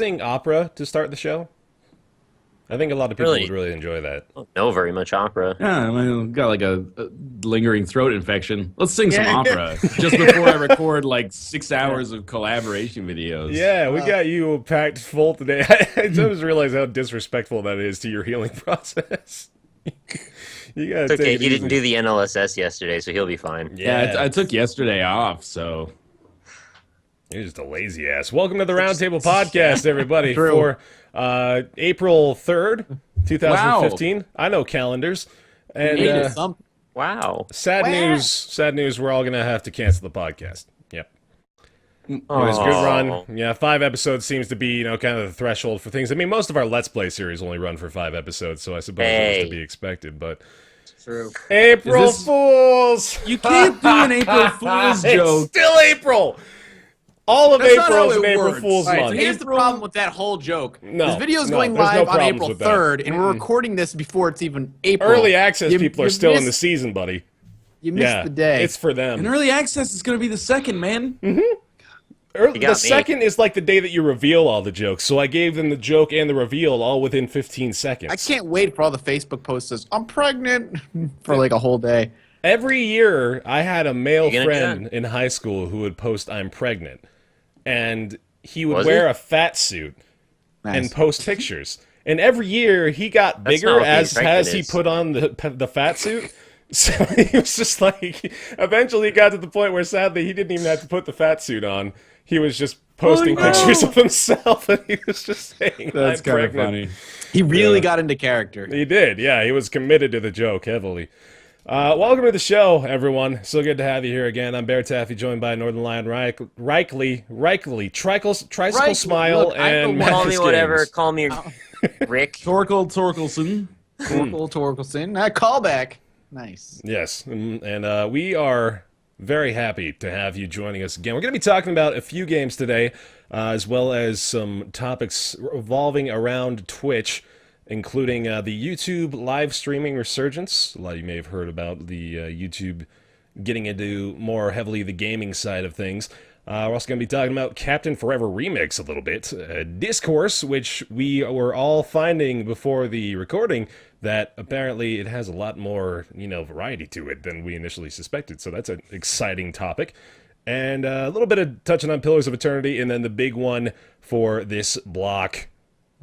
sing opera to start the show? I think a lot of people would really enjoy that. I don't know very much opera. Yeah, I mean, got like a lingering throat infection. Let's sing some opera just before I record like 6 hours of collaboration videos. Yeah, we got you packed full today. I just realized how disrespectful that is to your healing process. You gotta It's okay, take it he didn't easy. do the NLSS yesterday, so he'll be fine. Yeah, I took yesterday off, so... You're just a lazy ass. Welcome to the Roundtable Podcast, everybody, True. for April 3rd, 2015. Wow. I know calendars. And Wow. sad news, we're all going to have to cancel the podcast. Yep. It was a good run. Yeah, 5 episodes seems to be, kind of the threshold for things. I mean, most of our Let's Play series only run for 5 episodes, so I suppose that's to be expected, but... True. April Fools! You can't do an April Fool's joke. It's still April! All of That's not April how is an it April works. Fool's Right, month. so here's the problem with that whole joke. No, this video is no, going there's no live on problems April with that. 3rd, and we're recording this before it's even April. Early access people are still in the season, buddy. You missed the day. It's for them. And early access is going to be the 2nd, man. The second is like the day that you reveal all the jokes, so I gave them the joke and the reveal all within 15 seconds. I can't wait for all the Facebook posts that says, I'm pregnant, for like a whole day. Every year, I had a male friend in high school who would post, I'm pregnant. And he would wear a fat suit and post pictures. And every year, he got bigger as he put on the fat suit. So he was just like, eventually he got to the point where sadly he didn't even have to put the fat suit on. He was just posting pictures of himself, and he was just saying, That's kind of funny. He really got into character. He did, yeah. He was committed to the joke heavily. Welcome to the show, everyone. So good to have you here again. I'm Baertaffy, joined by Northernlion, Tricycle Smile, Look, and Call me MathasGames. whatever. Call me Rick. Torkelson. Torkelson. Callback. Nice. Yes, and we are very happy to have you joining us again. We're going to be talking about a few games today, as well as some topics revolving around Twitch, including the YouTube live streaming resurgence. A lot of you may have heard about the YouTube getting into more heavily the gaming side of things. We're also going to be talking about Captain Forever Remix a little bit. Dyscourse, which we were all finding before the recording, that apparently it has a lot more, variety to it than we initially suspected. So that's an exciting topic. And a little bit of touching on Pillars of Eternity, and then the big one for this block.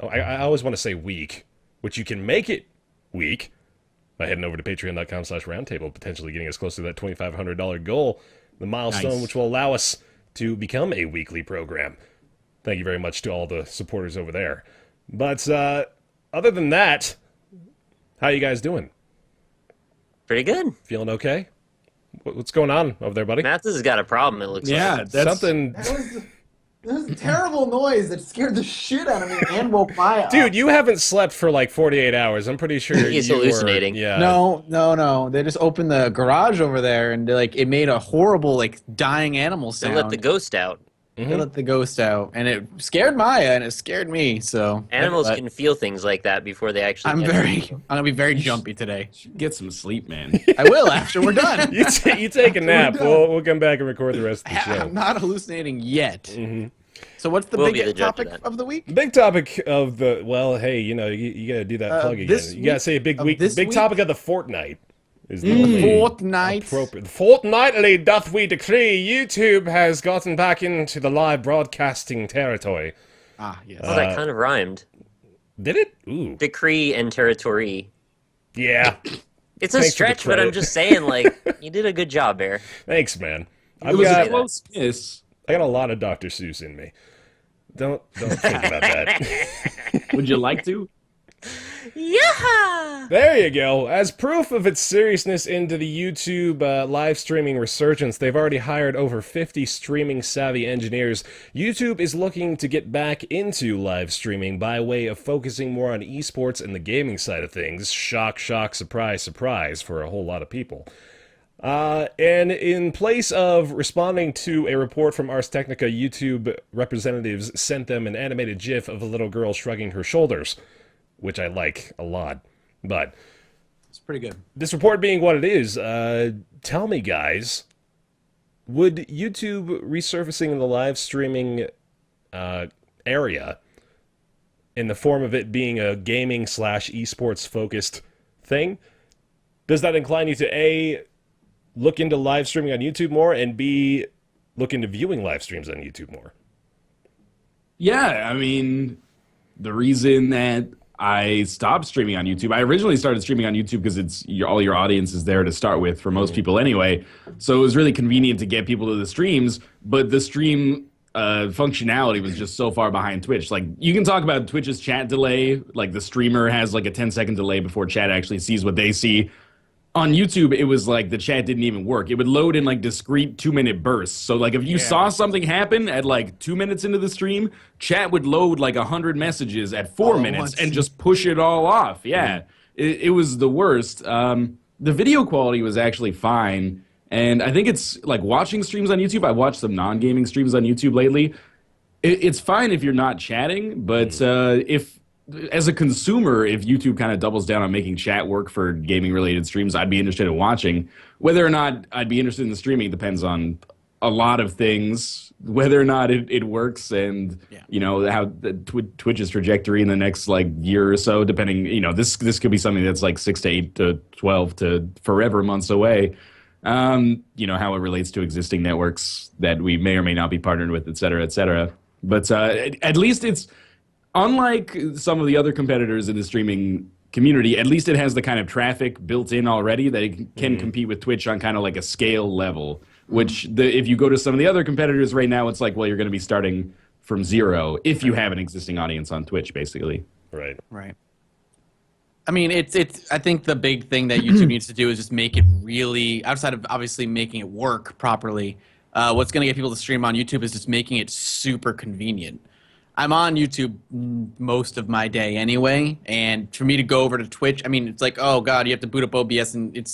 I always want to say week, which you can make it week by heading over to patreon.com/roundtable, potentially getting us close to that $2,500 goal, the milestone which will allow us to become a weekly program. Thank you very much to all the supporters over there. But other than that, how you guys doing? Pretty good. Feeling okay? What's going on over there, buddy? Mathas has got a problem, it looks like. Yeah, that's something. That was a terrible noise that scared the shit out of me and woke my up. Dude, you haven't slept for like 48 hours. I'm pretty sure He's hallucinating. Yeah. No. They just opened the garage over there and it made a horrible dying animal They sound. let the ghost out. They let the ghost out, and it scared Maya, and it scared me. So Animals can feel things like that before they actually. I'm gonna be very jumpy today. get some sleep, man. I will after we're done. You take a nap. We'll come back and record the rest of the show. I'm not hallucinating yet. So what's the We'll be big the judge of topic that. of the week? The big topic of the hey, you gotta do that plug again. this You gotta say a big of week. this Big week? topic of the fortnight is the only Fortnite. appropriate. Fortnightly doth we decree YouTube has gotten back into the live broadcasting territory. Ah, yes. Oh, that kind of rhymed. Did it? Ooh, Decree and territory. yeah. It's a Thanks for the stretch, but credit. I'm just saying, you did a good job, Bear. Thanks, man. It was a got- close miss. I got a lot of Dr. Seuss in me. Don't think about that. Would you like to? Yeah. There you go. As proof of its seriousness into the YouTube live streaming resurgence, they've already hired over 50 streaming savvy engineers. YouTube is looking to get back into live streaming by way of focusing more on esports and the gaming side of things. Shock, shock, surprise, surprise for a whole lot of people. And in place of responding to a report from Ars Technica, YouTube representatives sent them an animated GIF of a little girl shrugging her shoulders, which I like a lot. But It's pretty good. this report being what it is, tell me, guys, would YouTube resurfacing the live streaming area in the form of it being a gaming / esports focused thing, does that incline you to A, look into live streaming on YouTube more, and B, look into viewing live streams on YouTube more? Yeah, I mean, the reason that I stopped streaming on YouTube, I originally started streaming on YouTube because all your audience is there to start with for most people anyway. So it was really convenient to get people to the streams, but the stream functionality was just so far behind Twitch. Like, you can talk about Twitch's chat delay, like the streamer has like a 10-second delay before chat actually sees what they see. On YouTube, it was like the chat didn't even work. It would load in like discrete 2-minute bursts. So like if you saw something happen at like 2 minutes into the stream, chat would load like 100 messages at 4 minutes and just push it all off. Yeah, it was the worst. The video quality was actually fine. And I think it's like watching streams on YouTube. I watched some non-gaming streams on YouTube lately. It's fine if you're not chatting, but if as a consumer, if YouTube kind of doubles down on making chat work for gaming-related streams, I'd be interested in watching. Whether or not I'd be interested in the streaming depends on a lot of things. Whether or not it works, and you know how Twitch's trajectory in the next like year or so, depending. You know, this could be something that's like 6 to 8 to 12 to forever months away. You know, how it relates to existing networks that we may or may not be partnered with, et cetera, et cetera. But at least it's, unlike some of the other competitors in the streaming community, at least it has the kind of traffic built in already that it can compete with Twitch on kind of like a scale level, which if you go to some of the other competitors right now, it's like, well, you're going to be starting from zero if you have an existing audience on Twitch, basically. Right. I mean, I think the big thing that YouTube needs to do is just make it really, outside of obviously making it work properly, what's going to get people to stream on YouTube is just making it super convenient. I'm on YouTube most of my day anyway, and for me to go over to Twitch, I mean, it's like, oh god, you have to boot up OBS, and you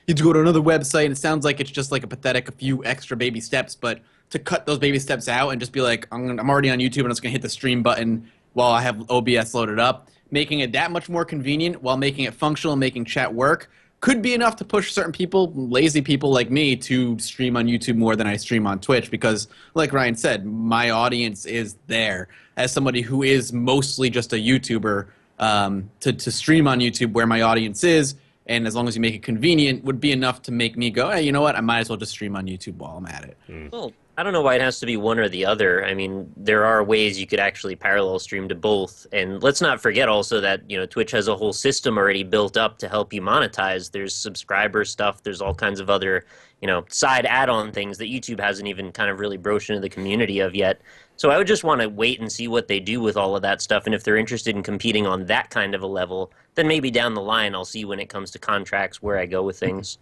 have to go to another website, and it sounds like it's just like a few extra baby steps, but to cut those baby steps out and just be like, I'm already on YouTube, and I'm just going to hit the stream button while I have OBS loaded up, making it that much more convenient while making it functional and making chat work, could be enough to push certain people, lazy people like me, to stream on YouTube more than I stream on Twitch because, like Ryan said, my audience is there. As somebody who is mostly just a YouTuber, to stream on YouTube where my audience is, and as long as you make it convenient, would be enough to make me go, hey, you know what, I might as well just stream on YouTube while I'm at it. Well, I don't know why it has to be one or the other. I mean, there are ways you could actually parallel stream to both. And let's not forget also that, you know, Twitch has a whole system already built up to help you monetize. There's subscriber stuff. There's all kinds of other, you know, side add-on things that YouTube hasn't even kind of really broached into the community of yet. So I would just want to wait and see what they do with all of that stuff. And if they're interested in competing on that kind of a level, then maybe down the line I'll see when it comes to contracts where I go with things.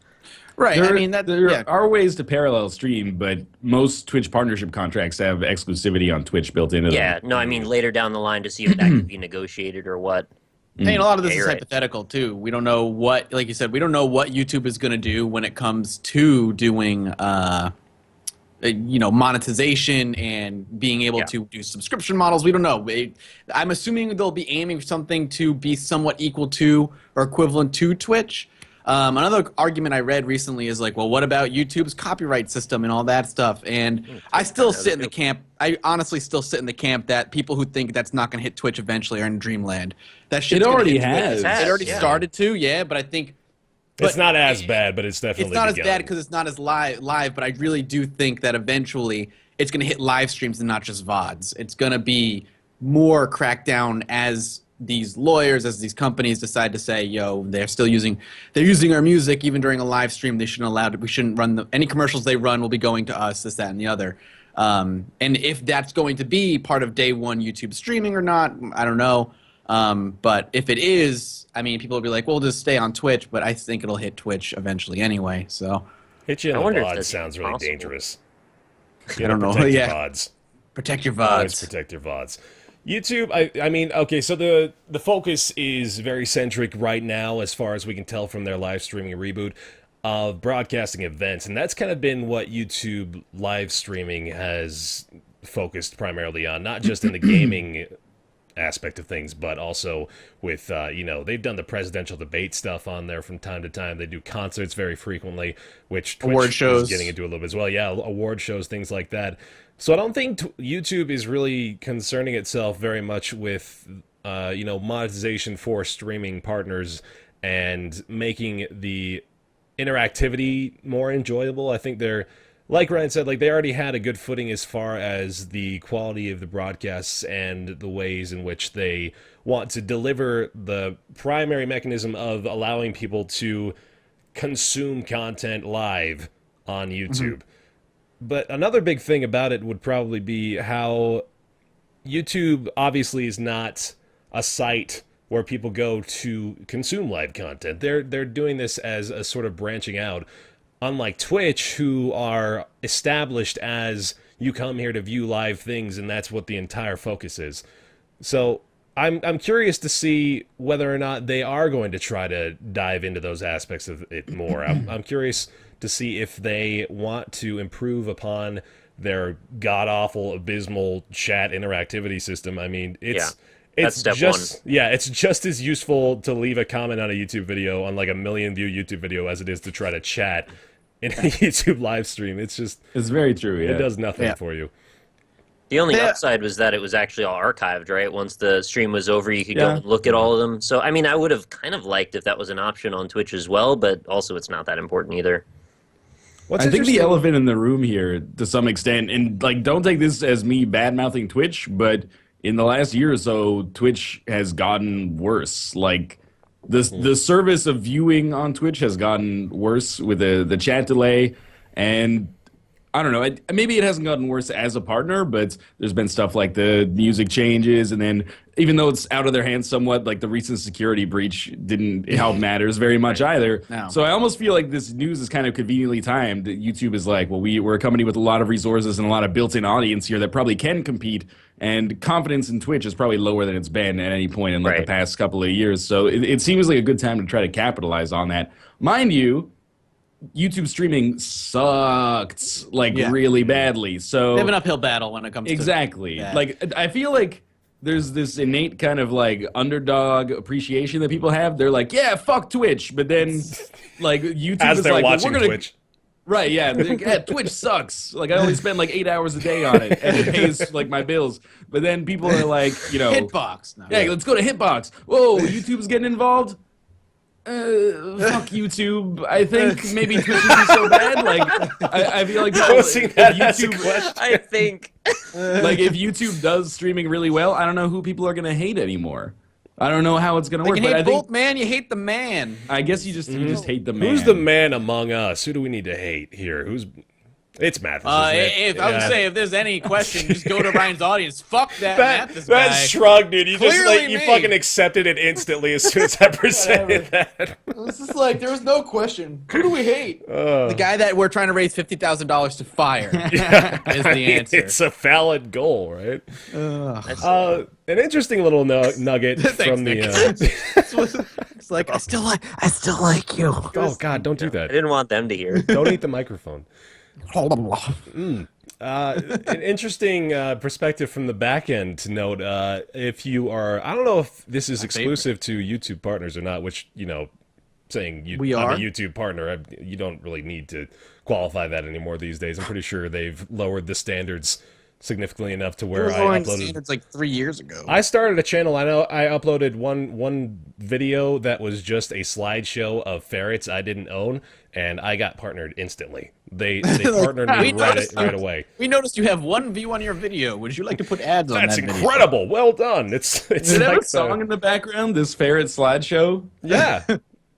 Right. There, I mean, there are ways to parallel stream, but most Twitch partnership contracts have exclusivity on Twitch built into them. Yeah, no, I mean later down the line to see if that could be negotiated or what. And a lot of this is right. hypothetical too. We don't know what, like you said, we don't know what YouTube is going to do when it comes to doing, you know, monetization and being able to do subscription models. We don't know. I'm assuming they'll be aiming for something to be somewhat equal to or equivalent to Twitch. Another argument I read recently is like, well, what about YouTube's copyright system and all that stuff? And I still sit in the camp. I honestly still sit in the camp that people who think that's not going to hit Twitch eventually are in dreamland. That shit already has. It already started to, yeah. But I think it's not as bad, but it's definitely it's not begun. as bad because it's not as live. But I really do think that eventually it's going to hit live streams and not just VODs. It's going to be more crackdown as these lawyers, as these companies decide to say, yo, they're using our music even during a live stream. They shouldn't allow it. We shouldn't run any commercials they run will be going to us, this, that, and the other. And if that's going to be part of day one YouTube streaming or not, I don't know. But if it is, I mean, people will be like, well, just stay on Twitch. But I think it'll hit Twitch eventually anyway. So Hit you in I the wonder if VOD that's sounds really possible. dangerous. I don't know. Protect your Yeah. VODs. Protect your Always VODs. protect your VODs. YouTube, I mean, okay, so the focus is very centric right now, as far as we can tell from their live streaming reboot, of broadcasting events, and that's kind of been what YouTube live streaming has focused primarily on, not just in the gaming aspect of things, but also with, you know, they've done the presidential debate stuff on there from time to time. They do concerts very frequently, which Twitch Award shows. is getting into a little bit as well. Yeah, award shows, things like that. So I don't think YouTube is really concerning itself very much with monetization for streaming partners and making the interactivity more enjoyable. I think they're, like Ryan said, like they already had a good footing as far as the quality of the broadcasts and the ways in which they want to deliver the primary mechanism of allowing people to consume content live on YouTube. But another big thing about it would probably be how YouTube obviously is not a site where people go to consume live content. They're doing this as a sort of branching out, unlike Twitch, who are established as you come here to view live things, and that's what the entire focus is. So I'm curious to see whether or not they are going to try to dive into those aspects of it more. I'm curious to see if they want to improve upon their god-awful, abysmal chat interactivity system. I mean, it's step just it's just as useful to leave a comment on a YouTube video, on like a million-view YouTube video, as it is to try to chat in a YouTube live stream. It's very true. Yeah. It does nothing for you. The only upside was that it was actually all archived, right? Once the stream was over, you could go and look at all of them. So, I mean, I would have kind of liked if that was an option on Twitch as well, but also it's not that important either. I think the elephant in the room here, to some extent, and like, don't take this as me bad-mouthing Twitch, but in the last year or so, Twitch has gotten worse. Like, the service of viewing on Twitch has gotten worse with the chat delay, and I don't know, maybe it hasn't gotten worse as a partner, but there's been stuff like the music changes, and then even though it's out of their hands somewhat, like the recent security breach didn't help matters very much either. No. So I almost feel like this news is kind of conveniently timed. YouTube is like, well, we're a company with a lot of resources and a lot of built-in audience here that probably can compete, and confidence in Twitch is probably lower than it's been at any point in like the past couple of years. So it seems like a good time to try to capitalize on that. Mind you, YouTube streaming sucked really badly. So they have an uphill battle when it comes to that. Like, I feel like there's this innate kind of like underdog appreciation that people have. They're like, yeah, fuck Twitch, but then like YouTube as is they're like, watching well, we're gonna Twitch. Right, yeah. Twitch sucks. Like, I only spend like 8 hours a day on it, and it pays like my bills. But then people are like, Hitbox. No. Yeah, let's go to Hitbox. Whoa, YouTube's getting involved. Fuck YouTube. I think maybe Twitch isn't so bad. Like, I feel like posing that as a YouTube, question. I think. Like, if YouTube does streaming really well, I don't know who people are gonna hate anymore. I don't know how it's gonna work. You hate both, man. You hate the man. I guess you just hate the man. Who's the man among us? Who do we need to hate here? It's Mathas. If I would say, if there's any question, just go to Ryan's audience. Fuck that Mathas guy. That shrug, dude. You Clearly just you me. fucking accepted it instantly as soon as I presented that. This is like, there was no question. Who do we hate? The guy that we're trying to raise $50,000 to fire is the answer. It's a valid goal, right? An interesting little nugget from the. It's like, I still like you. Oh God! Don't do I that. didn't want them to hear. Don't eat the microphone. An interesting perspective from the back end to note. If you are, I don't know if this is exclusive to YouTube partners or not. Which saying I'm a YouTube partner, you don't really need to qualify that anymore these days. I'm pretty sure they've lowered the standards significantly enough to where I uploaded. Standards like 3 years ago. I started a channel. I know I uploaded one video that was just a slideshow of ferrets I didn't own, and I got partnered instantly. They partnered me right away. We noticed you have one view on your video. Would you like to put ads on that That's video? incredible. Well done. It's Did it have a song in the background? This ferret slideshow? Yeah.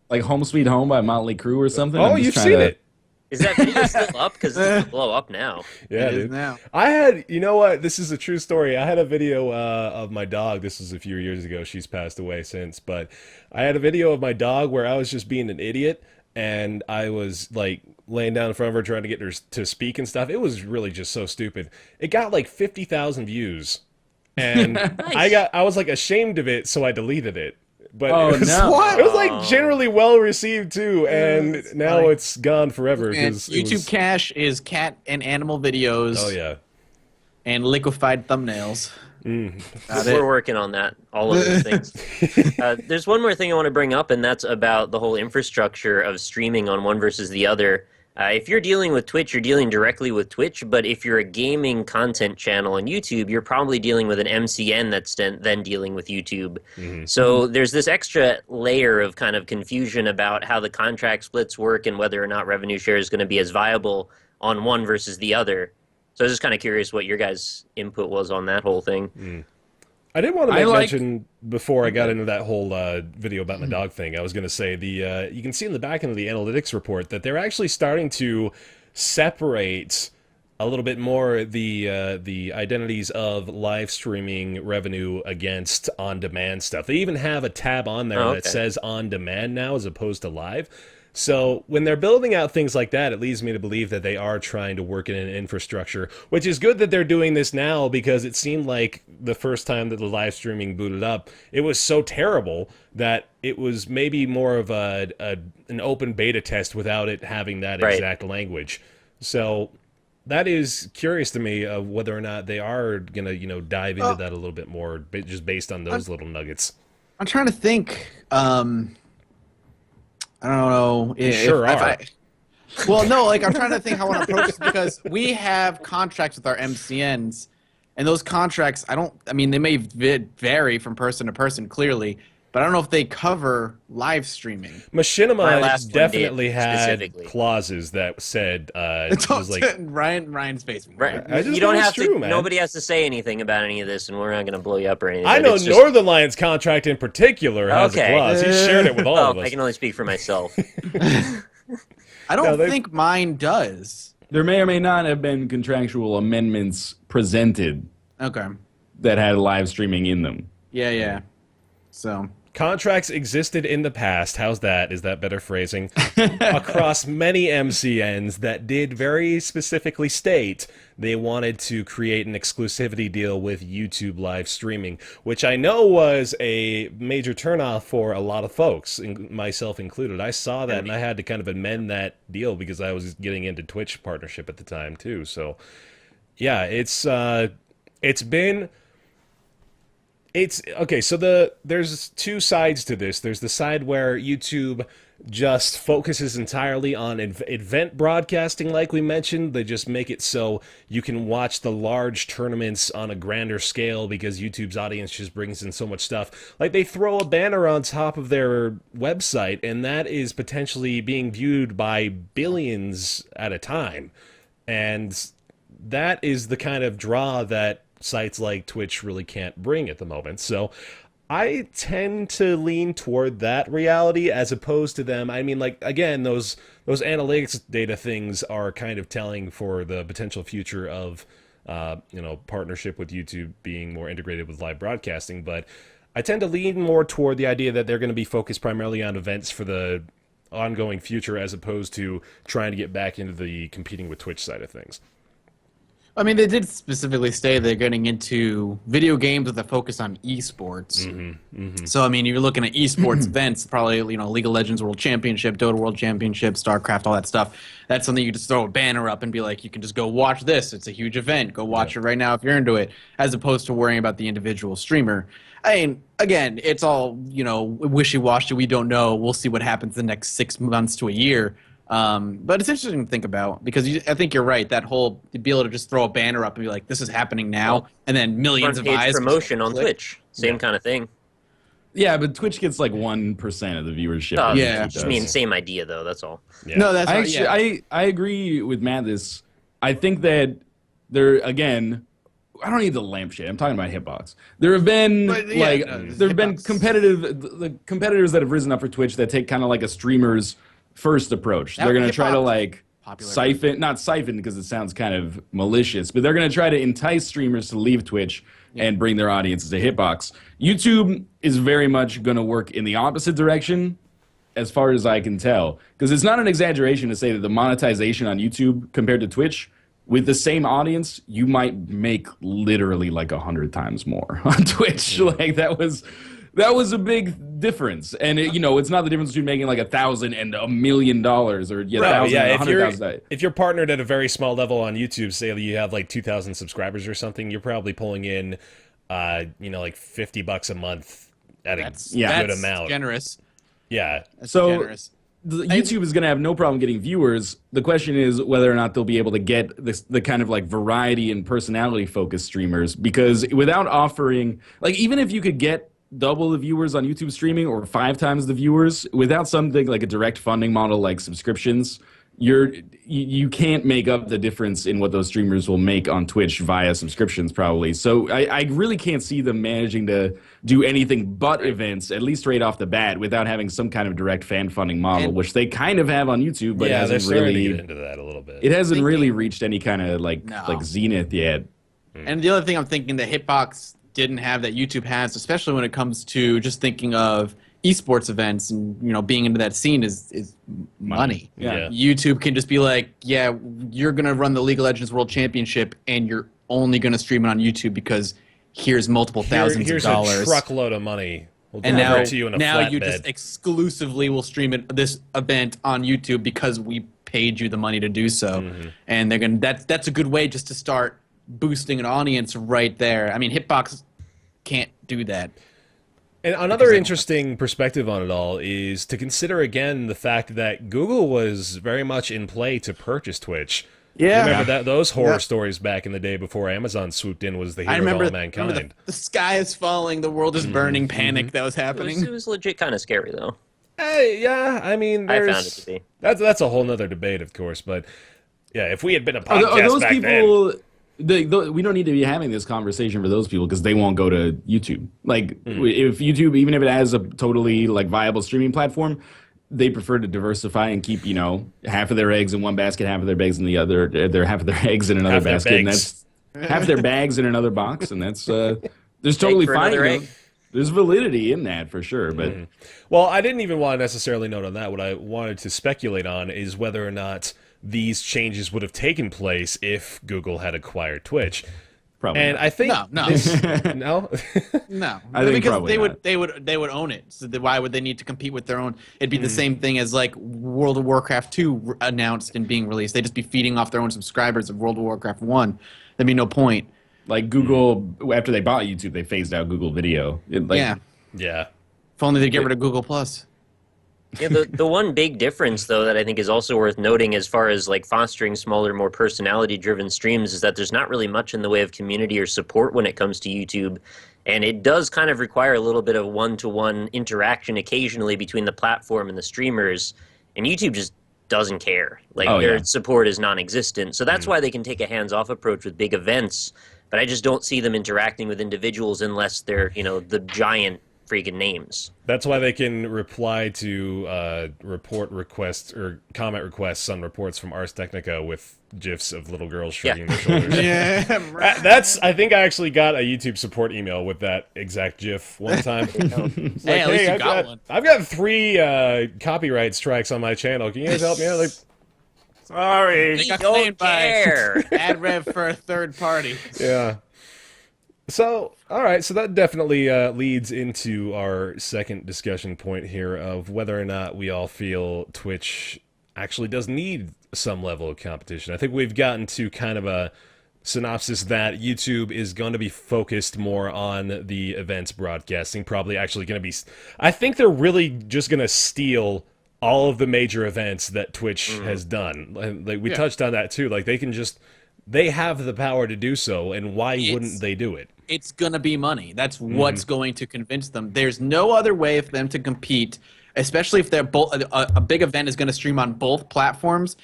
Like Home Sweet Home by Motley Crue or something? Oh, you've seen it. Is that video still up? Because it's going to blow up now. Yeah, It is dude. now. I had, you know what? This is a true story. I had a video of my dog. This was a few years ago. She's passed away since. But I had a video of my dog where I was just being an idiot. And I was like laying down in front of her trying to get her to speak and stuff. It was really just so stupid. It got like 50,000 views. And Nice. I was like ashamed of it, so I deleted it. But Oh, it was, no. it was like generally well received too, and now funny. it's gone forever. And 'cause it YouTube was- Cash is cat and animal videos. Oh yeah. And liquefied thumbnails. We're working on that, all of those things. There's one more thing I want to bring up, and that's about the whole infrastructure of streaming on one versus the other. If you're dealing with Twitch, you're dealing directly with Twitch, but if you're a gaming content channel on YouTube, you're probably dealing with an MCN that's then dealing with YouTube. So there's this extra layer of kind of confusion about how the contract splits work and whether or not revenue share is going to be as viable on one versus the other. So I was just kind of curious what your guys' input was on that whole thing. I did want to make mention before I got into that whole video about my dog thing. I was going to say you can see in the back end of the analytics report that they're actually starting to separate a little bit more the identities of live streaming revenue against on-demand stuff. They even have a tab on there that says on-demand now as opposed to live. So when they're building out things like that, it leads me to believe that they are trying to work in an infrastructure, which is good that they're doing this now, because it seemed like the first time that the live streaming booted up, it was so terrible that it was maybe more of an open beta test without it having that exact language. So that is curious to me of whether or not they are going to, dive into that a little bit more, just based on those little nuggets. I'm trying to think. I don't know. Well, no, like I'm trying to think how I want to approach this, because we have contracts with our MCNs, and those contracts, they may vary from person to person, clearly, but I don't know if they cover live streaming. Machinima definitely had clauses that said it's all like Ryan's face. Right. You don't have to. Man. Nobody has to say anything about any of this, and we're not going to blow you up or anything. I know Northernlion's contract in particular has a clause. He shared it with all of us. I can only speak for myself. I don't think mine does. There may or may not have been contractual amendments presented. Okay. That had live streaming in them. Yeah. So. Contracts existed in the past. How's that? Is that better phrasing? Across many MCNs that did very specifically state they wanted to create an exclusivity deal with YouTube live streaming, which I know was a major turnoff for a lot of folks, myself included. I saw that and I had to kind of amend that deal because I was getting into Twitch partnership at the time too. So, yeah, it's been... It's okay. So there's two sides to this. There's the side where YouTube just focuses entirely on event broadcasting, like we mentioned. They just make it so you can watch the large tournaments on a grander scale because YouTube's audience just brings in so much stuff. Like they throw a banner on top of their website, and that is potentially being viewed by billions at a time. And that is the kind of draw that sites like Twitch really can't bring at the moment. So I tend to lean toward that reality as opposed to them. I mean, like, again, those analytics data things are kind of telling for the potential future of partnership with YouTube being more integrated with live broadcasting, but I tend to lean more toward the idea that they're going to be focused primarily on events for the ongoing future as opposed to trying to get back into the competing with Twitch side of things. I mean, they did specifically say they're getting into video games with a focus on esports. So, I mean, you're looking at esports events, probably, League of Legends World Championship, Dota World Championship, StarCraft, all that stuff. That's something you just throw a banner up and be like, you can just go watch this. It's a huge event. Go watch it right now if you're into it, as opposed to worrying about the individual streamer. I mean, again, it's all, wishy-washy. We don't know. We'll see what happens the next 6 months to a year. But it's interesting to think about because I think you're right. That whole to be able to just throw a banner up and be like, "This is happening now," and then millions of eyes. Promotion on Twitch, same kind of thing. Yeah, but Twitch gets like 1% of the viewership. I mean, same idea though. That's all. Yeah. No, that's I agree with Mathas. I think that I don't need the lampshade. I'm talking about hitbox. There have been competitors that have risen up for Twitch that take kind of like a streamer's first approach. They're going to try to not siphon because it sounds kind of malicious, but they're going to try to entice streamers to leave Twitch and bring their audiences to hitbox. YouTube is very much going to work in the opposite direction as far as I can tell, because it's not an exaggeration to say that the monetization on YouTube compared to Twitch, with the same audience, you might make literally like 100 times more on Twitch. Like that was a big difference, and it's not the difference between making like $1,000 and $1 million or $100,000. If you're partnered at a very small level on YouTube, say you have like 2,000 subscribers or something, you're probably pulling in, like $50 a month at a good amount. Generous. Yeah. So generous. YouTube is going to have no problem getting viewers. The question is whether or not they'll be able to get the kind of like variety and personality focused streamers, because without offering, like, even if you could get double the viewers on YouTube streaming or 5 times the viewers, without something like a direct funding model like subscriptions, you can't make up the difference in what those streamers will make on Twitch via subscriptions probably. So I really can't see them managing to do anything but events, at least right off the bat, without having some kind of direct fan funding model, which they kind of have on YouTube, but yeah, they're hasn't starting really to get into that a little bit. it hasn't really reached any kind of like zenith yet. And the other thing I'm thinking that Hitbox didn't have that YouTube has, especially when it comes to just thinking of esports events and, you know, being into that scene, is money. Yeah. YouTube can just be like, yeah, you're going to run the League of Legends World Championship and you're only going to stream it on YouTube because here's multiple thousands of dollars. Here's a truckload of money. We'll And deliver now, it to you in a now you flatbed. just exclusively will stream this event on YouTube because we paid you the money to do so. Mm-hmm. And they're gonna that's a good way just to start boosting an audience right there. I mean, Hitbox can't do that. And another interesting perspective on it all is to consider again the fact that Google was very much in play to purchase Twitch. Yeah. Remember those horror stories back in the day before Amazon swooped in was the hero of all mankind. remember the sky is falling, the world is burning panic that was happening. It was legit kind of scary, though. Hey, yeah, I mean, I found it to be. That's a whole nother debate, of course, but yeah, if we had been a Are podcast those back people? We don't need to be having this conversation for those people because they won't go to YouTube. Like, if YouTube, even if it has a totally like viable streaming platform, they prefer to diversify and keep, you know, half of their eggs in one basket, half of their eggs in the other, their half of their eggs in another Half their basket, and bags. that's half their bags in another box, and that's there's totally for fine. another You know, egg. there's validity in that for sure, but Well, I didn't even want to necessarily note on that. What I wanted to speculate on is whether or not these changes would have taken place if Google had acquired Twitch. probably. And not. I think No. no. No, I think because probably they would own it. So why would they need to compete with their own? It'd be the same thing as like World of Warcraft 2 announced and being released. They'd just be feeding off their own subscribers of World of Warcraft 1. There'd be no point. Like Google, after they bought YouTube, they phased out Google Video. Yeah. Yeah. If only they'd get rid of Google Plus. Yeah, the one big difference, though, that I think is also worth noting as far as like fostering smaller, more personality-driven streams is that there's not really much in the way of community or support when it comes to YouTube. And it does kind of require a little bit of one-to-one interaction occasionally between the platform and the streamers. And YouTube just doesn't care. Like, their support is non-existent. So that's why they can take a hands-off approach with big events. But I just don't see them interacting with individuals unless they're, you know, the giant freaking names. That's why they can reply to report requests or comment requests on reports from Ars Technica with GIFs of little girls shrugging their shoulders. Yeah. That's. I think I actually got a YouTube support email with that exact GIF one time. It's Hey, at least you I've got one. I've got 3 copyright strikes on my channel. Can you guys help me out? Like, sorry. They got Don't claimed by care. ad rev for a third party. Yeah. So, all right. So that definitely leads into our second discussion point here of whether or not we all feel Twitch actually does need some level of competition. I think we've gotten to kind of a synopsis that YouTube is going to be focused more on the events broadcasting, probably actually going to be... I think they're really just going to steal all of the major events that Twitch has done. Like we touched on that too. Like they can just... They have the power to do so, and why wouldn't they do it? It's going to be money. That's what's going to convince them. There's no other way for them to compete, especially if they're both a big event is going to stream on both platforms.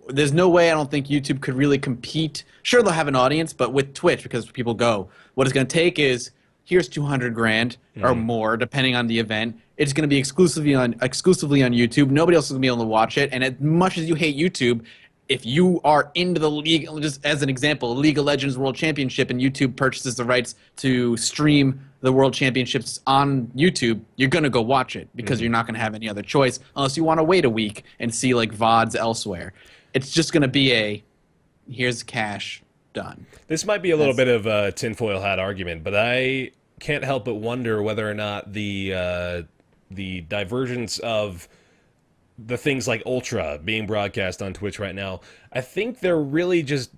There's no way I don't think YouTube could really compete. Sure, they'll have an audience, but with Twitch, because people go, what it's going to take is here's 200 grand or more, depending on the event. It's going to be exclusively on YouTube. Nobody else is going to be able to watch it. And as much as you hate YouTube, if you are into the league, just as an example, League of Legends World Championship, and YouTube purchases the rights to stream the World Championships on YouTube, you're going to go watch it because you're not going to have any other choice unless you want to wait a week and see like VODs elsewhere. It's just going to be here's cash, done. This might be a little bit of a tinfoil hat argument, but I can't help but wonder whether or not the divergence of the things like Ultra being broadcast on Twitch right now, I think they're really just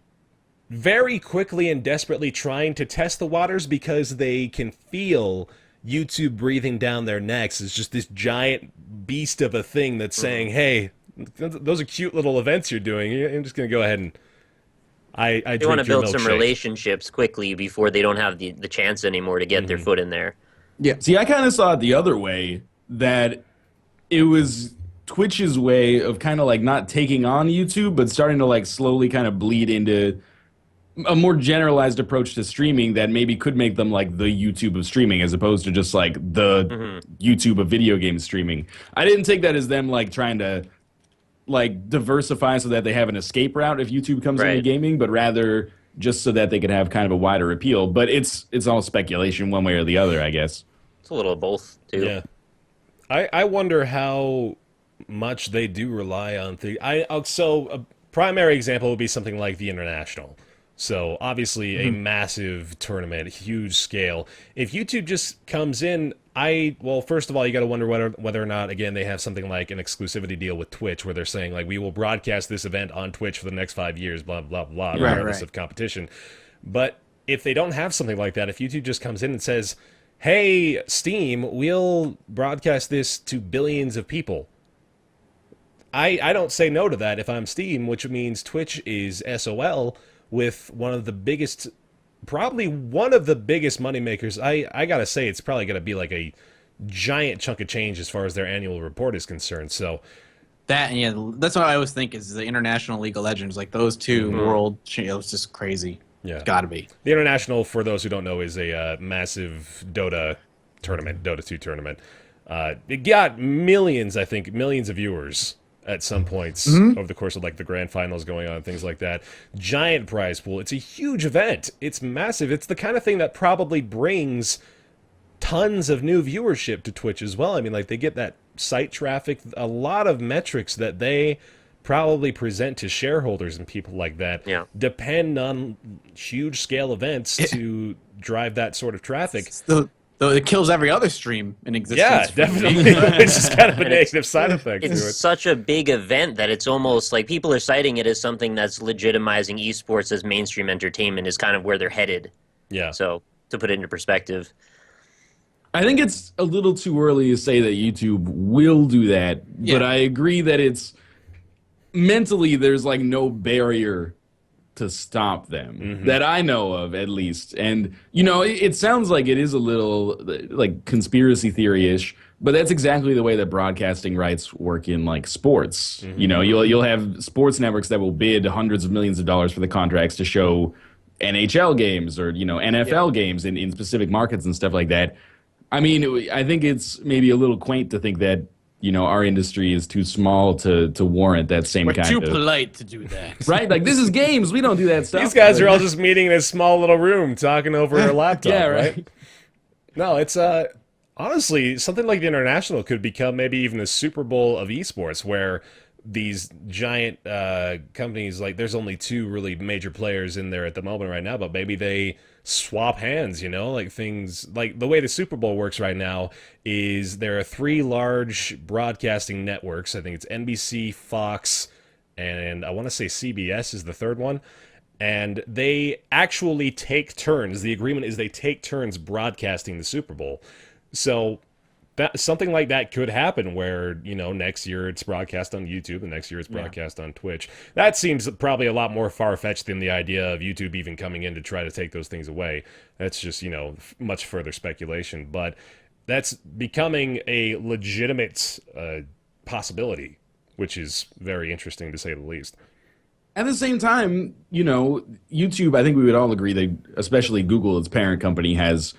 very quickly and desperately trying to test the waters because they can feel YouTube breathing down their necks is just this giant beast of a thing that's saying, hey, those are cute little events you're doing. I'm just going to go ahead and they want to build some relationships quickly before they don't have the chance anymore to get their foot in there. Yeah. See, I kind of saw it the other way, that it was Twitch's way of kind of like not taking on YouTube, but starting to like slowly kind of bleed into a more generalized approach to streaming that maybe could make them like the YouTube of streaming as opposed to just like the YouTube of video game streaming. I didn't take that as them like trying to like diversify so that they have an escape route if YouTube comes into gaming, but rather just so that they could have kind of a wider appeal. But it's all speculation one way or the other, I guess. It's a little of both, too. Yeah. I wonder how much they do rely on so a primary example would be something like the International. So obviously a massive tournament, huge scale. If YouTube just comes in, well, first of all, you got to wonder whether or not, again, they have something like an exclusivity deal with Twitch where they're saying, like, we will broadcast this event on Twitch for the next 5 years, blah, blah, blah, regardless of competition. But if they don't have something like that, if YouTube just comes in and says, hey, Steam, we'll broadcast this to billions of people, I don't say no to that if I'm Steam, which means Twitch is SOL with one of the biggest, probably one of the biggest moneymakers. I gotta say, it's probably gonna be like a giant chunk of change as far as their annual report is concerned. So that, yeah, that's what I always think is the International League of Legends, like those two world, it's just crazy. Yeah, it's gotta be. The International, for those who don't know, is a massive Dota tournament, Dota 2 tournament. It got millions of viewers at some points over the course of like the grand finals going on, things like that. Giant prize pool. It's a huge event. It's massive. It's the kind of thing that probably brings tons of new viewership to Twitch as well. I mean, like, they get that site traffic, a lot of metrics that they probably present to shareholders and people like that depend on huge scale events to drive that sort of traffic. Though it kills every other stream in existence. Yeah, definitely. It's just kind of a negative side effect to it. It's such a big event that it's almost like people are citing it as something that's legitimizing esports as mainstream entertainment is kind of where they're headed. Yeah. So, to put it into perspective. I think it's a little too early to say that YouTube will do that, but I agree that it's mentally there's like no barrier to stop them that I know of, at least. And you know, it sounds like it is a little like conspiracy theory-ish, but that's exactly the way that broadcasting rights work in like sports. You know, you'll have sports networks that will bid hundreds of millions of dollars for the contracts to show NHL games or, you know, NFL games in specific markets and stuff like that. I mean, I think it's maybe a little quaint to think that, you know, our industry is too small to warrant that same kind of... We're too polite to do that. Right? Like, this is games. We don't do that stuff. These guys are all just meeting in a small little room talking over a laptop, right? No, it's... honestly, something like the International could become maybe even the Super Bowl of esports, where these giant companies, like, there's only two really major players in there at the moment right now, but maybe they swap hands, you know, like things like the way the Super Bowl works right now is there are three large broadcasting networks. I think it's NBC, Fox, and I want to say CBS is the third one. And they actually take turns. The agreement is they take turns broadcasting the Super Bowl. So that something like that could happen where, you know, next year it's broadcast on YouTube and next year it's broadcast on Twitch. That seems probably a lot more far-fetched than the idea of YouTube even coming in to try to take those things away. That's just, you know, much further speculation. But that's becoming a legitimate possibility, which is very interesting to say the least. At the same time, you know, YouTube, I think we would all agree that, especially Google, its parent company, has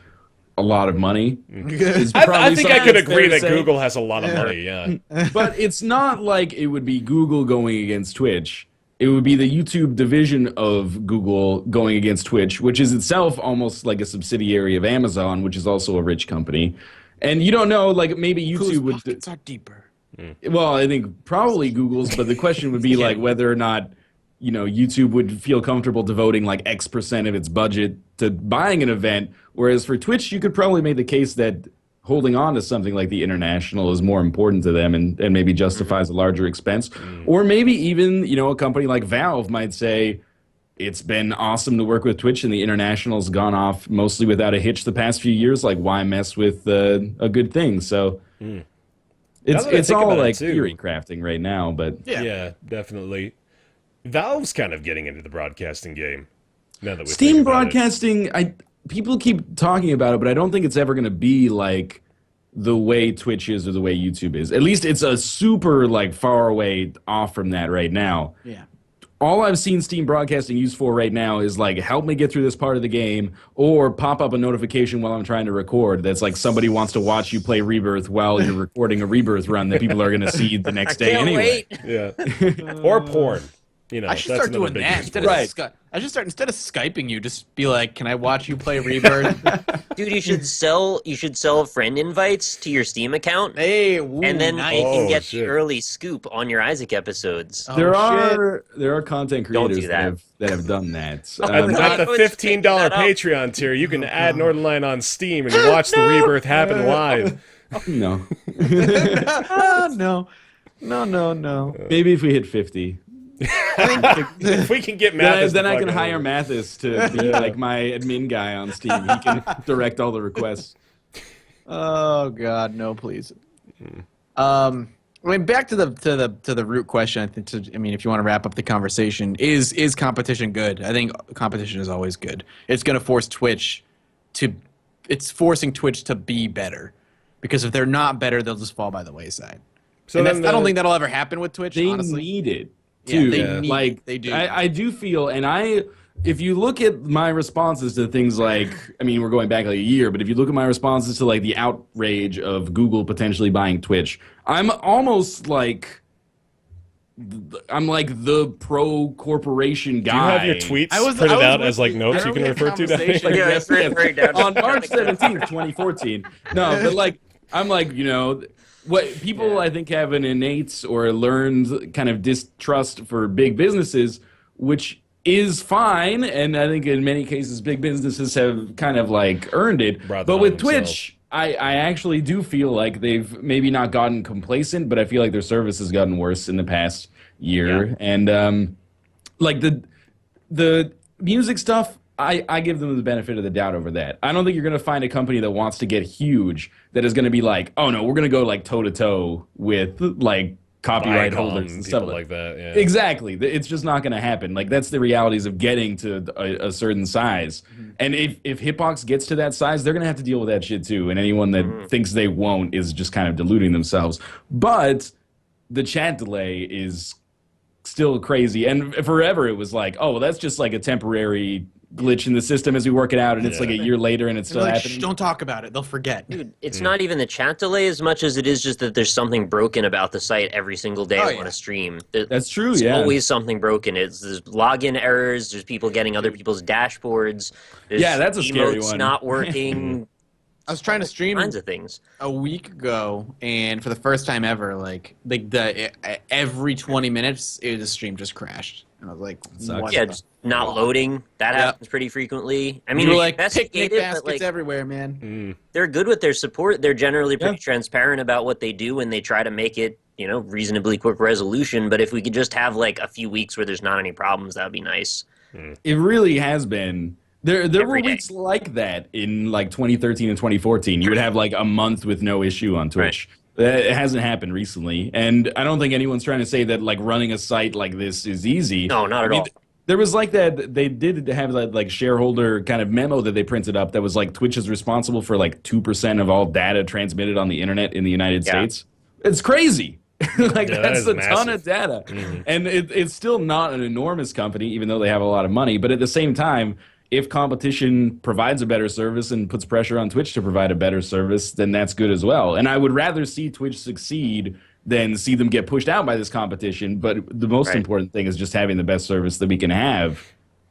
a lot of money. I think I could agree that Google has a lot of money, yeah. But it's not like it would be Google going against Twitch. It would be the YouTube division of Google going against Twitch, which is itself almost like a subsidiary of Amazon, which is also a rich company. And you don't know, like, maybe YouTube would... pockets are deeper. Well, I think probably Google's, but the question would be like whether or not, you know, YouTube would feel comfortable devoting like X% of its budget to buying an event, whereas for Twitch, you could probably make the case that holding on to something like the International is more important to them and maybe justifies a larger expense. Or maybe even, you know, a company like Valve might say, it's been awesome to work with Twitch, and the international's gone off mostly without a hitch the past few years. Like, why mess with a good thing? So it's all like theory crafting right now, but yeah, definitely. Valve's kind of getting into the broadcasting game. Now that we Steam broadcasting, people keep talking about it, but I don't think it's ever going to be like the way Twitch is or the way YouTube is. At least it's a super like far away off from that right now. Yeah. All I've seen Steam broadcasting used for right now is like, help me get through this part of the game, or pop up a notification while I'm trying to record that's like somebody wants to watch you play Rebirth while you're recording a Rebirth run that people are going to see the next day anyway. Yeah. Or porn. You know, I should that's start doing another big that use instead for of it. I should start instead of Skyping you, just be like, "Can I watch you play Rebirth?" Dude, you should sell friend invites to your Steam account, Hey, ooh, and then nice. you can get shit. the early scoop on your Isaac episodes. Oh, There are content Don't do creators that. that have done that. At the would pick $15 that up. Patreon tier, you can add Northernlion on Steam and watch the Rebirth happen live. No. No. Maybe if we hit 50. If we can get Mathas Then to I can fucking hire over. Mathas to be like my admin guy on Steam. He can direct all the requests. Oh God, no, please. I mean, back to the root question. I mean, if you want to wrap up the conversation, is competition good? I think competition is always good. It's going to force Twitch it's forcing Twitch to be better, because if they're not better, they'll just fall by the wayside. So And then I don't think that'll ever happen with Twitch. They honestly, need it. Yeah, Too. they need like it. They do. I do feel, and if you look at my responses to things like, I mean, we're going back like a year, but if you look at my responses to like the outrage of Google potentially buying Twitch, I'm almost like, I'm like the pro corporation guy. Do you have your tweets printed out as like notes you can refer to? conversation. Yeah, Yes, it's right down. on March 17th, 2014. No, but like, I'm like, you know, what people I think have an innate or learned kind of distrust for big businesses, which is fine, and I think in many cases big businesses have kind of like earned it. Brought that But on with themselves. Twitch, I actually do feel like they've maybe not gotten complacent, but I feel like their service has gotten worse in the past year. Yeah. And like the music stuff, I give them the benefit of the doubt over that. I don't think you're going to find a company that wants to get huge that is going to be like, oh no, we're going to go like toe to toe with like copyright Viacom, holders and stuff people like that. Yeah. Exactly. It's just not going to happen. Like, that's the realities of getting to a certain size. And if Hitbox gets to that size, they're going to have to deal with that shit too. And anyone that thinks they won't is just kind of deluding themselves. But the chat delay is still crazy. And forever it was like, oh, well, that's just like a temporary glitch in the system as we work it out. And it's like a year later and it's still Like, happening. shh, don't talk about it. They'll forget. Dude, it's not even the chat delay as much as it is just that there's something broken about the site every single day Oh, I yeah. want to stream. That's true, There's yeah. always something broken. There's login errors. There's people getting other people's dashboards. There's Yeah, that's a scary emotes one. not working. I was trying to stream Kinds of things. a week ago, and for the first time ever, like every 20 minutes, the stream just crashed. And I was like, Sucks. what Yeah, the just not fuck? loading. That Yeah. happens pretty frequently. I mean, You were you like investigate picnic it, baskets but like everywhere, man. they're good with their support. They're generally pretty transparent about what they do, and they try to make it, reasonably quick resolution. But if we could just have like a few weeks where there's not any problems, that'd be nice. It really has been. There were Every day. weeks like that in like 2013 and 2014. You would have like a month with no issue on Twitch. It hasn't happened recently, and I don't think anyone's trying to say that like running a site like this is easy. No, not at all. There was like that. They did have that like shareholder kind of memo that they printed up that was like Twitch is responsible for like 2% of all data transmitted on the internet in the United States. It's crazy. Like Yeah, that that's is a ton massive. of data, and it's still not an enormous company, even though they have a lot of money. But at the same time, if competition provides a better service and puts pressure on Twitch to provide a better service, then that's good as well. And I would rather see Twitch succeed than see them get pushed out by this competition. But the most important thing is just having the best service that we can have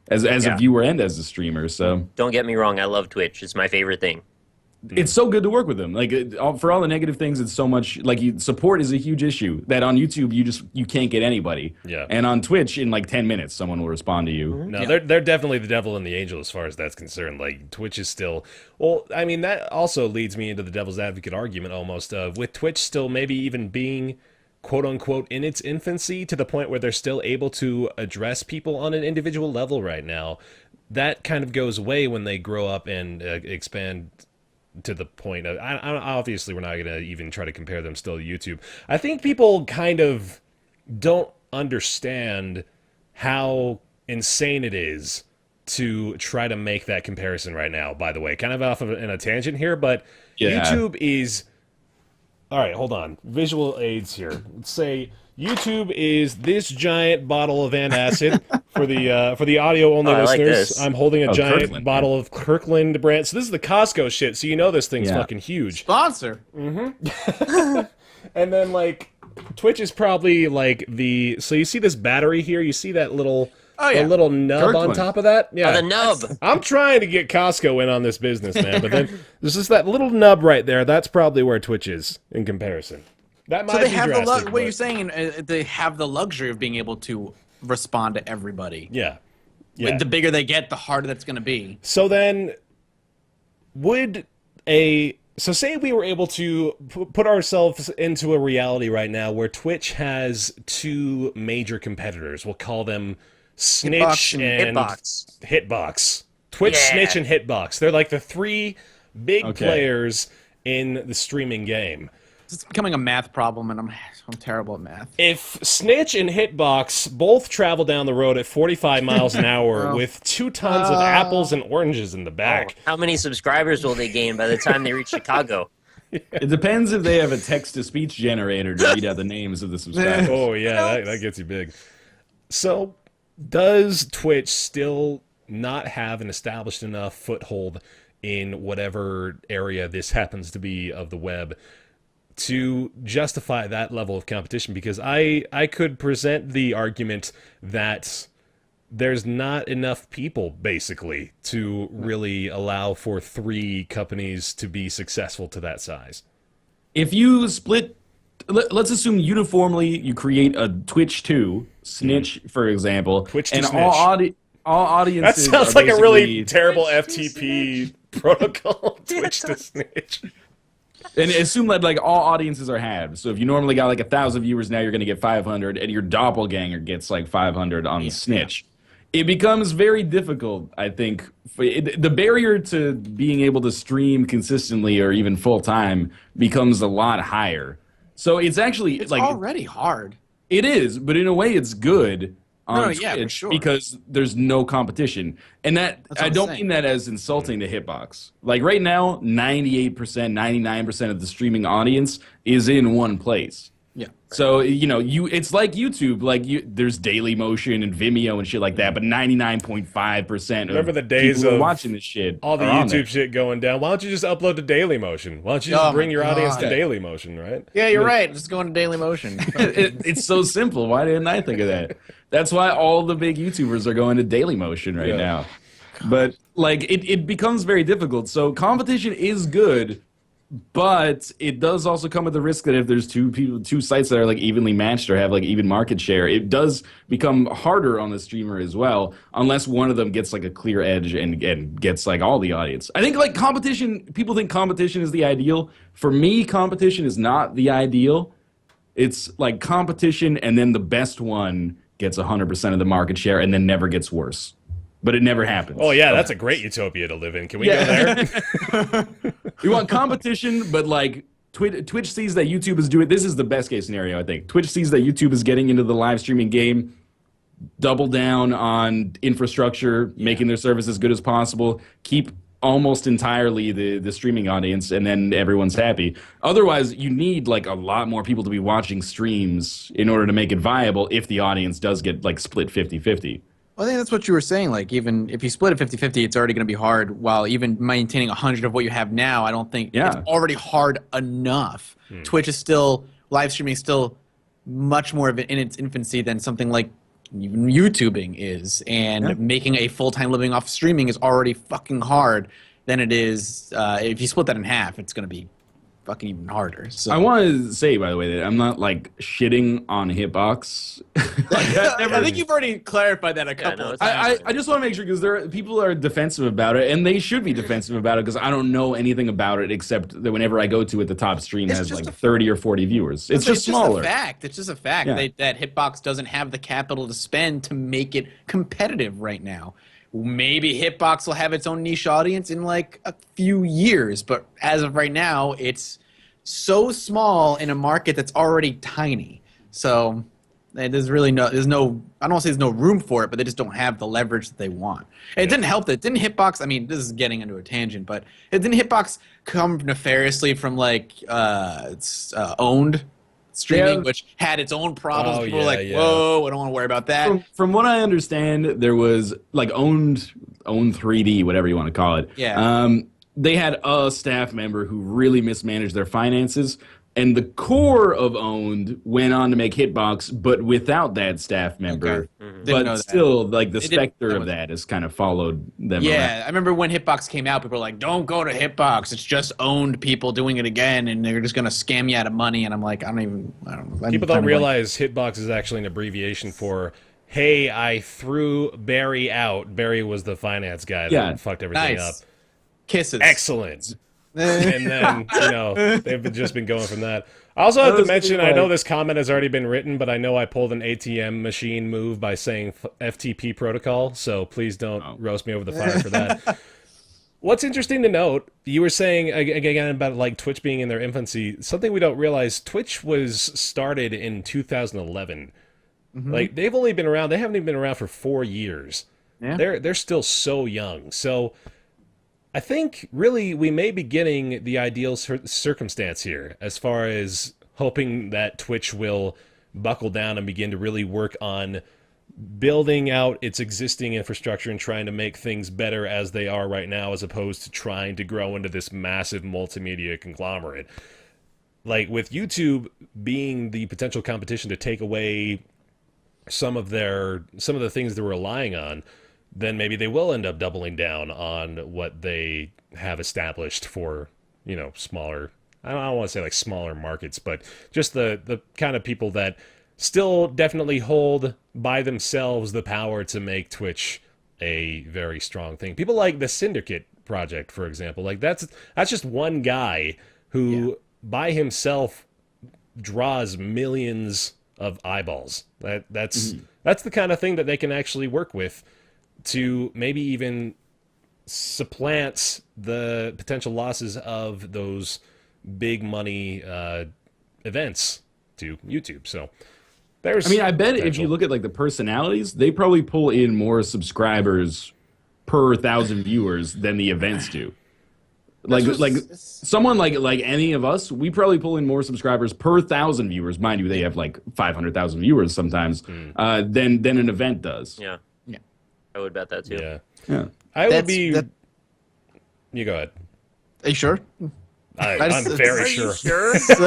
as a viewer and as a streamer. So Don't get me wrong. I love Twitch. It's my favorite thing. it's so good to work with them. Like for all the negative things, it's so much like support is a huge issue that on YouTube you can't get anybody. Yeah. And on Twitch in like 10 minutes someone will respond to you. No, they're definitely the devil and the angel as far as that's concerned. Like, Twitch is still... Well, I mean, that also leads me into the devil's advocate argument almost of, with Twitch still maybe even being quote unquote in its infancy to the point where they're still able to address people on an individual level right now. That kind of goes away when they grow up and expand to the point of, obviously we're not going to even try to compare them still to YouTube. I think people kind of don't understand how insane it is to try to make that comparison right now, by the way. Kind of off of in a tangent here, but YouTube is... All right, hold on. Visual aids here. Let's say YouTube is this giant bottle of antacid for the audio only listeners. Like this. I'm holding a giant Kirkland, bottle of Kirkland brand. So this is the Costco shit. So you know this thing's fucking huge. Sponsor. And then like Twitch is probably like the. So you see this battery here. You see that little. Oh, yeah. The little nub Kirkland. on top of that? Yeah. Oh, the nub. I'm trying to get Costco in on this business, man. But then there's just that little nub right there. That's probably where Twitch is in comparison. That might So they be have drastic, what but- you're saying, they have the luxury of being able to respond to everybody. Yeah. Yeah. The bigger they get, the harder that's going to be. So then, so say we were able to put ourselves into a reality right now where Twitch has two major competitors. We'll call them Snitch Hitbox and Hitbox. Twitch, Yeah. Snitch, and Hitbox. They're like the three big players in the streaming game. It's becoming a math problem, and I'm terrible at math. If Snitch and Hitbox both travel down the road at 45 miles an hour with 2 tons of apples and oranges in the back, How many subscribers will they gain by the time they reach Chicago? It depends if they have a text-to-speech generator to read out the names of the subscribers. oh yeah, that gets you big. So, does Twitch still not have an established enough foothold in whatever area this happens to be of the web to justify that level of competition? Because I could present the argument that there's not enough people, basically, to really allow for 3 companies to be successful to that size. If you split, let's assume uniformly you create a Twitch 2, Snitch, for example, Twitch to and Snitch. all That audiences sounds are like a really basically- terrible FTP protocol. Twitch to Snitch. And assume that like all audiences are halved. So if you normally got like 1,000 viewers, now you're going to get 500, and your doppelganger gets like 500 on Snitch. It becomes very difficult, I think. The barrier to being able to stream consistently or even full time becomes a lot higher. So it's actually It's like already hard. it is, but in a way, it's good on No, yeah, for Twitch sure. because there's no competition, and that what I I'm don't saying. mean that as insulting to Hitbox. Like right now, 98%, 99% of the streaming audience is in one place. Yeah. So it's like YouTube. Like there's Daily Motion and Vimeo and shit like that, but 99.5% Remember the days people who are of watching this shit. All the are on there. YouTube shit going down. Why don't you just upload to Dailymotion? Why don't you just Oh bring my your audience to God. Dailymotion, right? Yeah, you're right. Just going to Daily Motion. It's so simple. Why didn't I think of that? That's why all the big YouTubers are going to Dailymotion right Yeah. now. But like it becomes very difficult. So competition is good, but it does also come with the risk that if there's two sites that are like evenly matched or have like even market share, it does become harder on the streamer as well, unless one of them gets like a clear edge and gets like all the audience. I think like competition, people think competition is the ideal. For me, competition is not the ideal. It's like competition and then the best one gets 100% of the market share and then never gets worse. But it never happens. Oh yeah, that's a great utopia to live in. Can we go there? We want competition, but like Twitch sees that YouTube is doing. This is the best case scenario, I think. Twitch sees that YouTube is getting into the live streaming game. Double down on infrastructure, making their service as good as possible. Keep almost entirely the streaming audience, and then everyone's happy. Otherwise, you need like a lot more people to be watching streams in order to make it viable. If the audience does get like split 50-50. I think that's what you were saying. Like, even if you split it 50-50, it's already going to be hard. While even maintaining 100 of what you have now, I don't think it's already hard enough. Twitch is still, live streaming is still much more of it in its infancy than something like even YouTubing is. And making a full-time living off streaming is already fucking hard than it is. If you split that in half, it's going to be fucking even harder. So I want to say, by the way, that I'm not like shitting on Hitbox. I think you've already clarified that a couple no, of it's times. I just want to make sure because people are defensive about it, and they should be defensive about it because I don't know anything about it except that whenever I go to it, the top stream It's has just like a- 30 or 40 viewers. It's just smaller. Just a fact. It's just a fact Yeah. that Hitbox doesn't have the capital to spend to make it competitive right now. Maybe Hitbox will have its own niche audience in like a few years, but as of right now, it's so small in a market that's already tiny. So there's really no, I don't want to say there's no room for it, but they just don't have the leverage that they want. And it didn't help that didn't Hitbox. I mean, this is getting into a tangent, but it didn't Hitbox come nefariously from like it's owned streaming, Yeah. which had its own problems. Oh, People were yeah, like, yeah. "Whoa, I don't want to worry about that." From what I understand, there was like owned 3D, whatever you want to call it. Yeah. They had a staff member who really mismanaged their finances, and the core of owned went on to make Hitbox, but without that staff member. Okay. Didn't know But that. still, like the They didn't- specter that of was- that has kind of followed them around. Yeah, I remember when Hitbox came out, people were like, "Don't go to Hitbox. It's just owned people doing it again, and they're just gonna scam you out of money." And I'm like, I don't know. People don't realize Hitbox is actually an abbreviation for, hey, I threw Barry out. Barry was the finance guy that Yeah. fucked everything Nice. up. Kisses. Excellent. And then, they've just been going from that. I also have to mention, I know this comment has already been written, but I know I pulled an ATM machine move by saying FTP protocol, so please don't roast me over the fire for that. What's interesting to note, you were saying again about like Twitch being in their infancy. Something we don't realize, Twitch was started in 2011. Like they've only been around, they haven't even been around for 4 years. Yeah. They're still so young. So I think really we may be getting the ideal circumstance here as far as hoping that Twitch will buckle down and begin to really work on building out its existing infrastructure and trying to make things better as they are right now, as opposed to trying to grow into this massive multimedia conglomerate. Like with YouTube being the potential competition to take away some of the things they're relying on, then maybe they will end up doubling down on what they have established for, smaller, I don't want to say like smaller markets, but just the kind of people that still definitely hold by themselves the power to make Twitch a very strong thing. People like the Syndicate project, for example, like that's just one guy who by himself draws millions of eyeballs. That's the kind of thing that they can actually work with to maybe even supplant the potential losses of those big money events to YouTube. So there's, I bet if potential. you look at like the personalities, they probably pull in more subscribers per 1,000 viewers than the events do. Like someone like any of us, we probably pull in more subscribers per 1,000 viewers. Mind you, they have like 500,000 viewers sometimes than an event does. Yeah. I would bet that too. Yeah. I would be. You go ahead. Are you sure? I'm very sure. Sure. Do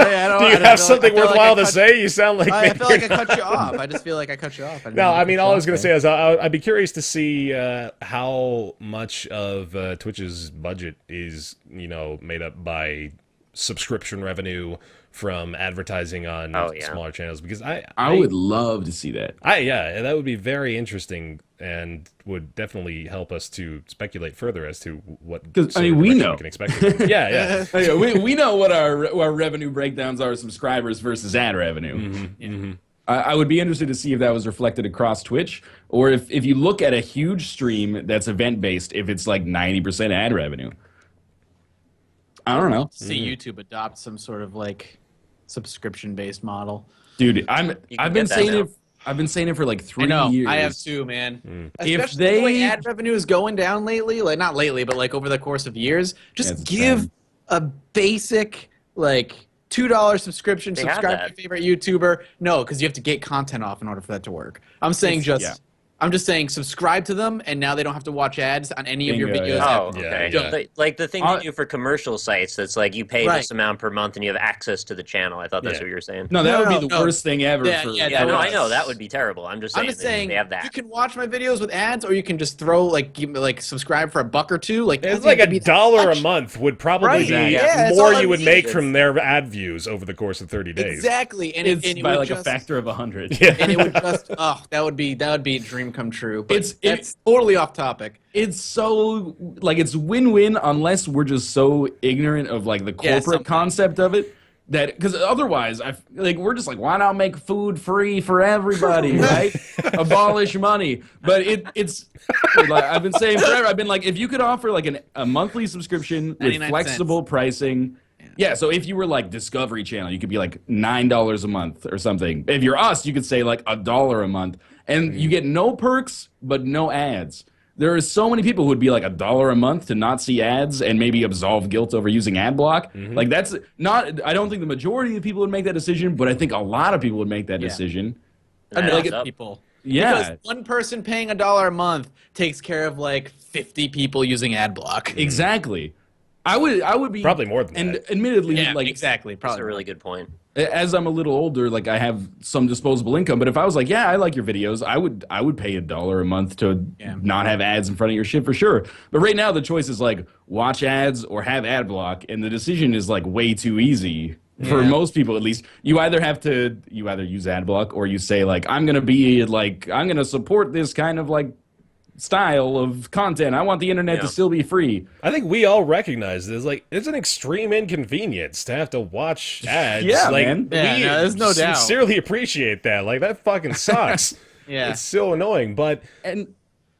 you have something worthwhile to say? You sound like I maybe feel like you're I not. cut you off. I just feel like I cut you off. No, I mean, all I was going to say is I'd be curious to see how much of Twitch's budget is, made up by subscription revenue from advertising on smaller channels, because I would love to see that. that would be very interesting and would definitely help us to speculate further as to what we sort of direction know. we can expect. yeah. we know what our revenue breakdowns are: subscribers versus ad revenue. I would be interested to see if that was reflected across Twitch, or if you look at a huge stream that's event based, if it's like 90% ad revenue. I don't know, see YouTube adopt some sort of like subscription based model. dude. can I've been get that saying now. it. I've been saying it for like 3 I know. years. I have too, man. If Especially the way they- ad revenue is going down lately, like not lately, but like over the course of years, just it's give bad. a basic like $2 subscription, They have subscribe to that. your favorite YouTuber. No, because you have to get content off in order for that to work. I'm saying Yeah. I'm just saying, subscribe to them, and now they don't have to watch ads on any of your Bingo, videos. yeah. Oh, Yeah, okay. yeah. Like the thing they do for commercial sites, that's like you pay Right. this amount per month and you have access to the channel. I thought that's Yeah. what you were saying. No, that No, would no, be the no. worst thing ever. Yeah, for, yeah, Yeah, no, for I us. know that would be terrible. I'm just saying, I'm just that saying, they have that. you can watch my videos with ads, or you can just throw subscribe for $1 or $2. Like It's doesn't like have to be that $1 a much. month would probably Right, be yeah, that's more all I you would need. make from their ad views over the course of 30 days. Exactly, and It's and it by would like just, a factor of 100. Yeah. and it would just that would be a dream come true. But It's- it's totally off topic. It's so like it's win-win unless we're just so ignorant of like the corporate something. concept of it that because otherwise we're just like, why not make food free for everybody, right? Abolish money. But it's like I've been saying forever. I've been like, if you could offer like a monthly subscription with 99 flexible pricing. Yeah, so if you were like Discovery Channel, you could be like $9 a month or something. If you're us, you could say like $1 a month, and you get no perks but no ads. There are so many people who would be like $1 a month to not see ads and maybe absolve guilt over using ad block. Like that's not. I don't think the majority of people would make that decision, but I think a lot of people would make that decision. That Enough adds up. people. Yeah. Because one person paying $1 a month takes care of like 50 people using ad block. Exactly. I would be Probably more than and that. admittedly, Yeah, like exactly. That's Probably a really good point. as I'm a little older, like I have some disposable income. But if I was like, yeah, I like your videos, I would pay $1 a month to not have ads in front of your shit for sure. But right now, the choice is like watch ads or have ad block, and the decision is like way too easy for most people. At least you either use ad block or you say like I'm gonna support this kind of like style of content. I want the internet to still be free. I think we all recognize this. Like, it's an extreme inconvenience to have to watch ads. Yeah, like, man. Yeah, we no, there's no doubt. sincerely appreciate that. Like, that fucking sucks. Yeah. It's so annoying. But And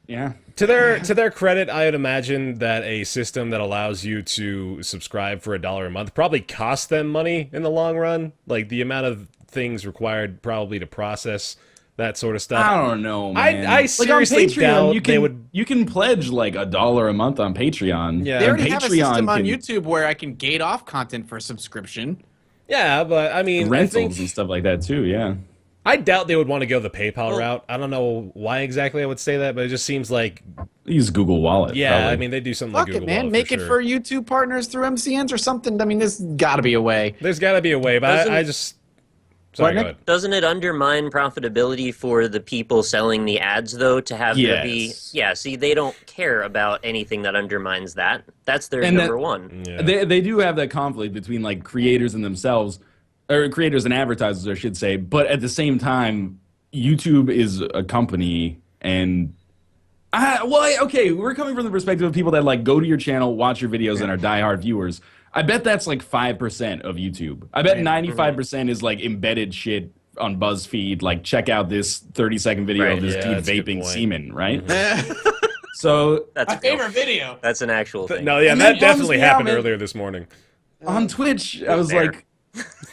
yeah. to their credit, I would imagine that a system that allows you to subscribe for $1 a month probably costs them money in the long run. Like, the amount of things required probably to process that sort of stuff. I don't know, man. I seriously doubt they would. You can pledge like $1 a month on Patreon. Yeah. They And already have a system on can- YouTube where I can gate off content for subscription. Yeah, but I mean, rentals and stuff like that too. Yeah. I doubt they would want to go the PayPal route. I don't know why exactly I would say that, but it just seems like, Use Google Wallet. yeah, probably. I mean, they do something Fuck like it, Google man. Wallet Make for it sure. for YouTube partners through MCNs or something. I mean, there's got to be a way. There's got to be a way, but Doesn't- I just. Sorry, What, go Nick? ahead. Doesn't it undermine profitability for the people selling the ads, though, to have there be... Yes. Yeah, see, they don't care about anything that undermines that. That's their And number that- one. Yeah. They do have that conflict between like creators and themselves, or creators and advertisers, I should say. But at the same time, YouTube is a company, and okay, we're coming from the perspective of people that like go to your channel, watch your videos, and are diehard viewers. I bet that's like 5% of YouTube. I bet 95% is like embedded shit on BuzzFeed. Like, check out this 30-second video Right. of this Yeah, dude that's a good vaping point. semen, right? So That's My favorite video. That's an actual thing. No, yeah, And that that bums definitely me out, happened man. earlier this morning. on Twitch, I was Fair. like,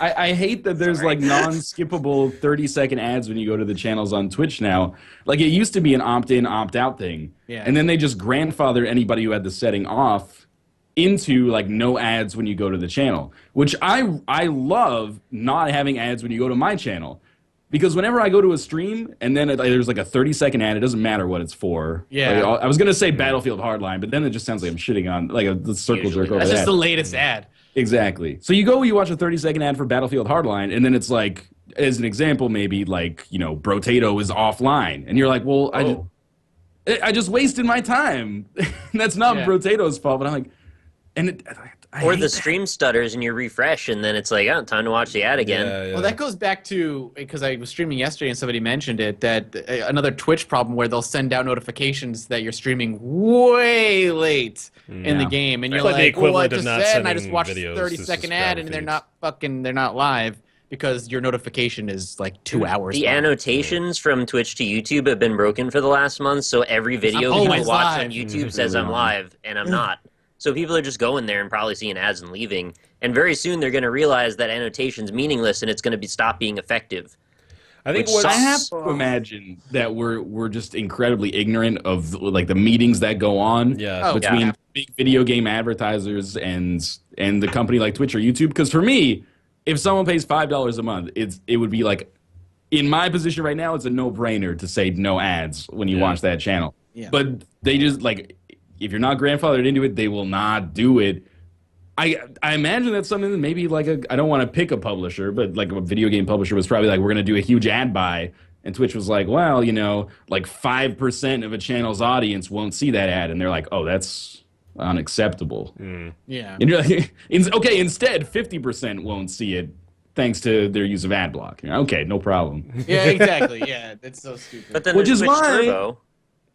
I hate that there's like non-skippable 30-second ads when you go to the channels on Twitch now. Like, it used to be an opt-in, opt-out thing. Yeah. And then they just grandfather anybody who had the setting off into like no ads when you go to the channel, which I love not having ads when you go to my channel. Because whenever I go to a stream and then there's like a 30-second ad, it doesn't matter what it's for. Yeah. Like, I was going to say Battlefield Hardline, but then it just sounds like I'm shitting on like the circle Usually jerk over That's that. just the latest ad. Exactly. So you go, you watch a 30-second ad for Battlefield Hardline, and then it's like, as an example, maybe like, you know, Brotato is offline. And you're like, well, I just wasted my time. That's not Yeah. Brotato's fault, but I'm like, and I Or hate the that. stream stutters and you refresh, and then it's like, oh, time to watch the ad again. Yeah, yeah. Well, that goes back to, because I was streaming yesterday and somebody mentioned it, that another Twitch problem where they'll send out notifications that you're streaming way late in the Yeah. game. And you're It's like the like, well, I equivalent of just not said, and I just sending watched a videos 30-second to ad, and they're not live because your notification is like 2 hours The long. annotations from Twitch to YouTube have been broken for the last month, so every video always people watch live. on YouTube says I'm live, and I'm not. So people are just going there and probably seeing ads and leaving. And very soon they're going to realize that annotation's meaningless and it's going to stop being effective. I think which what I have sucks. to imagine that we're just incredibly ignorant of like the meetings that go on Yeah. between yeah. big video game advertisers and the company like Twitch or YouTube. Because for me, if someone pays $5 a month, it would be like in my position right now, it's a no-brainer to say no ads when you watch that channel. Yeah. But they just, like, if you're not grandfathered into it, they will not do it. I imagine that's something that maybe, like, I don't want to pick a publisher, but, like, a video game publisher was probably like, we're going to do a huge ad buy. And Twitch was like, well, you know, like 5% of a channel's audience won't see that ad. And they're like, oh, that's unacceptable. Yeah. And you're like, okay, instead, 50% won't see it thanks to their use of ad block. Okay, no problem. Yeah, exactly. Yeah, it's so stupid. But then Which is Twitch why- Turbo,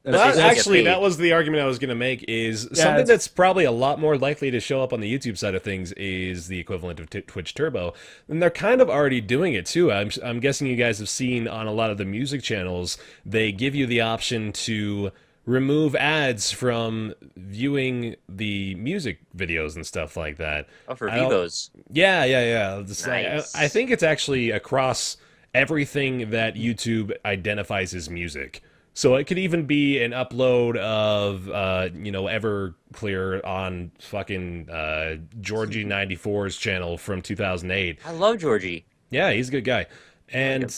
Well, They actually, get paid. that was the argument I was going to make. Is something it's- that's probably a lot more likely to show up on the YouTube side of things is the equivalent of Twitch Turbo, and they're kind of already doing it too. I'm guessing you guys have seen on a lot of the music channels, they give you the option to remove ads from viewing the music videos and stuff like that. Oh, for I don't- Vivos. Yeah. It's like- Nice. I think it's actually across everything that YouTube identifies as music. So it could even be an upload of, Everclear on fucking Georgie94's channel from 2008. I love Georgie. Yeah, he's a good guy. And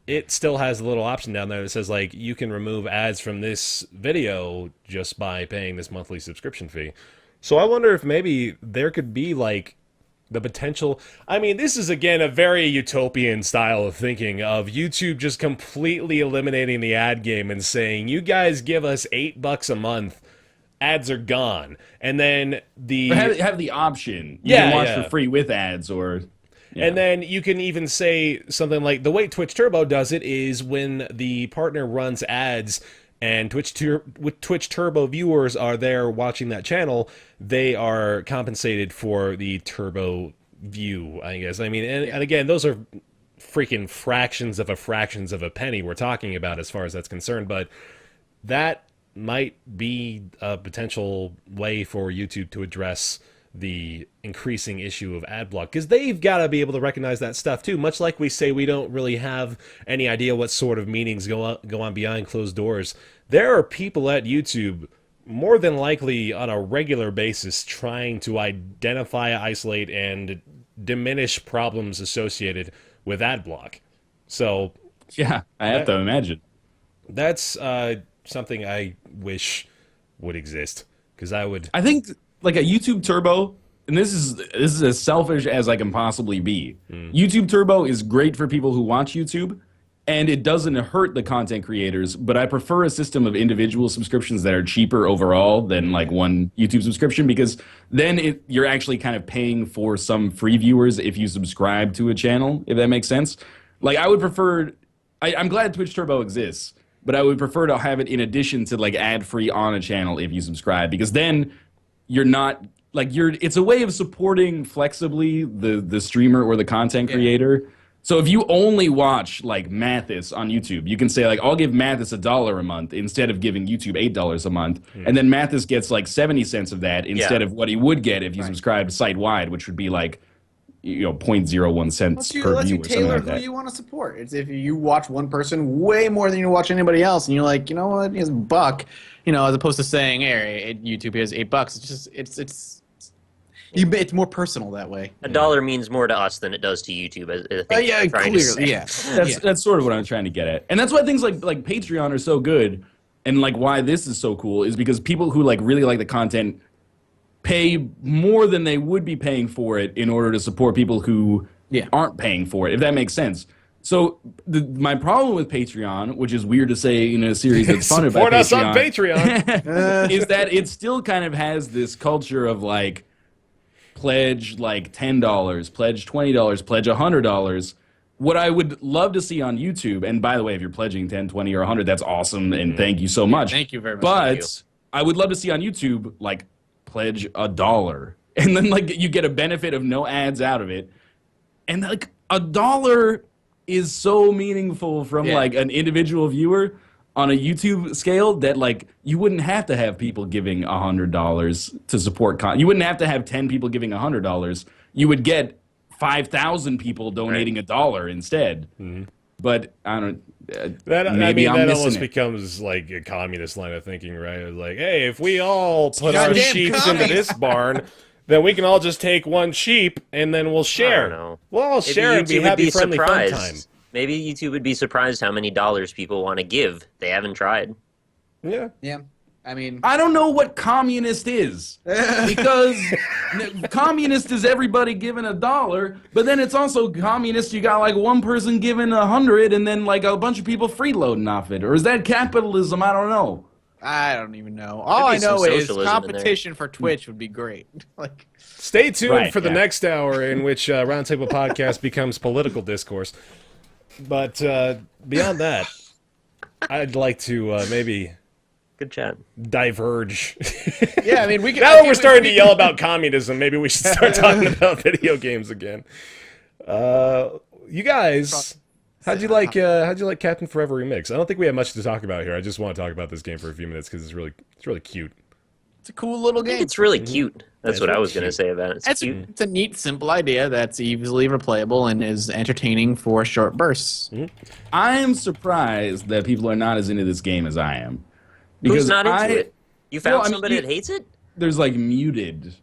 it still has a little option down there that says, like, you can remove ads from this video just by paying this monthly subscription fee. So I wonder if maybe there could be, like, the potential. I mean, this is, again, a very utopian style of thinking of YouTube just completely eliminating the ad game and saying, you guys give us $8 a month, ads are gone. And then But have the option. You can watch for free with ads or... Yeah. And then you can even say something like, the way Twitch Turbo does it is when the partner runs ads and Twitch Turbo viewers are there watching that channel, they are compensated for the Turbo view, I guess. I mean, and again, those are freaking fractions of a penny we're talking about as far as that's concerned, but that might be a potential way for YouTube to address the increasing issue of ad block, because they've got to be able to recognize that stuff too. Much like we say we don't really have any idea what sort of meetings go on behind closed doors. There are people at YouTube more than likely on a regular basis trying to identify, isolate, and diminish problems associated with ad block. So Yeah, I have to imagine. that's something I wish would exist, because I think like a YouTube Turbo, and this is as selfish as I can possibly be. YouTube Turbo is great for people who watch YouTube, and it doesn't hurt the content creators, but I prefer a system of individual subscriptions that are cheaper overall than like one YouTube subscription, because then you're actually kind of paying for some free viewers if you subscribe to a channel, if that makes sense. Like I would prefer, I'm glad Twitch Turbo exists, but I would prefer to have it in addition to like ad-free on a channel if you subscribe, because then you're not like it's a way of supporting flexibly the streamer or the content creator. So if you only watch like Mathas on YouTube, you can say like, I'll give Mathas $1 a month instead of giving YouTube $8 a month. And then Mathas gets like 70 cents of that instead of what he would get if you subscribed site-wide, which would be like, 0.01 cents per Lets view you or something tailor like who that. you want to support. It's if you watch one person way more than you watch anybody else, and you're like, you know what, here's $1. As opposed to saying, "Hey, YouTube here's $8." It's just it's more personal that way. $1 means more to us than it does to YouTube. I think Yeah, I'm trying to say. clearly, yeah. That's sort of what I'm trying to get at. And that's why things like Patreon are so good, and like why this is so cool is because people who like really like the content pay more than they would be paying for it in order to support people who aren't paying for it, if that makes sense. So my problem with Patreon, which is weird to say in a series that's funded by support Patreon, us on Patreon. is that it still kind of has this culture of like pledge like $10, pledge $20, pledge $100. What I would love to see on YouTube, and by the way, if you're pledging 10, 20, or 100, that's awesome, and thank you so much. Thank you very much. But Thank you. I would love to see on YouTube like pledge $1, and then like you get a benefit of no ads out of it, and like $1 is so meaningful from like an individual viewer on a YouTube scale that like you wouldn't have to have people giving $100 to support content. You wouldn't have to have 10 people giving $100. You would get 5,000 people donating $1 instead. But I don't. Maybe I'm that missing almost it. becomes like a communist line of thinking, right? It's like, hey, if we all put our Goddamn sheep into commies. this barn, then we can all just take one sheep and then we'll share. know. We'll all share and be YouTube would happy, be friendly, fun time. surprised. Maybe YouTube would be surprised how many dollars people want to give. They haven't tried. Yeah. Yeah. I mean, I don't know what communist is, because communist is everybody giving $1, but then it's also communist. You got like one person giving 100, and then like a bunch of people freeloading off it. Or is that capitalism? I don't know. I don't even know. All I be some know is socialism in there. competition for Twitch would be great. Like, Stay tuned Right, for the yeah. next hour in which Roundtable Podcast becomes political discourse. But beyond that, I'd like to maybe Good chat. diverge. yeah, I mean, we can. Now that we're starting to yell about communism, maybe we should start talking about video games again. You guys, how'd you like Captain Forever Remix? I don't think we have much to talk about here. I just want to talk about this game for a few minutes because it's really cute. It's a cool little I think game. it's really cute. That's It's what I really was going to cute. say about it. It's It's cute. it's a neat, simple idea that's easily replayable and is entertaining for short bursts. I am surprised that people are not as into this game as I am. Who's not into it? You found Well, I mean, somebody you- that hates it? There's like muted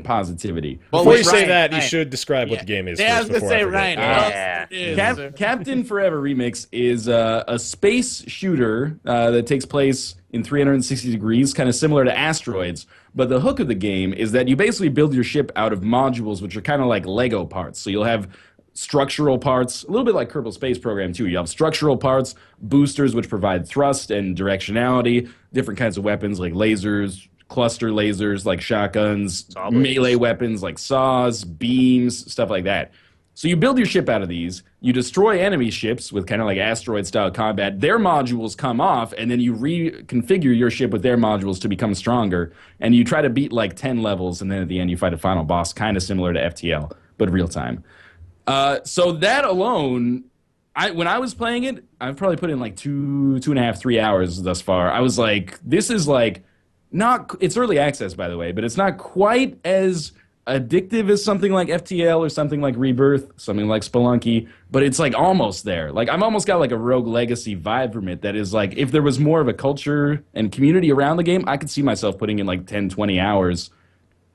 positivity. Well, Before wait, you say Ryan, that, you Ryan. should describe what the game is Yeah, I first. was gonna before I say, forget. Ryan. Yeah. what else it is. Captain Forever Remix is a space shooter that takes place in 360 degrees, kind of similar to Asteroids. But the hook of the game is that you basically build your ship out of modules, which are kind of like Lego parts. So you'll have structural parts, a little bit like Kerbal Space Program too. You have structural parts, boosters which provide thrust and directionality, different kinds of weapons like lasers, cluster lasers like shotguns, Saw blades. melee weapons like saws, beams, stuff like that. So you build your ship out of these, you destroy enemy ships with kind of like asteroid-style combat, their modules come off, and then you reconfigure your ship with their modules to become stronger, and you try to beat like 10 levels, and then at the end you fight a final boss, kind of similar to FTL, but real time. So that alone, when I was playing it, I've probably put in like 2.5, 3 hours thus far. I was like, this is like, it's early access, by the way, but it's not quite as addictive as something like FTL or something like Rebirth, something like Spelunky, but it's like almost there. Like I've almost got like a Rogue Legacy vibe from it that is like, if there was more of a culture and community around the game, I could see myself putting in like 10, 20 hours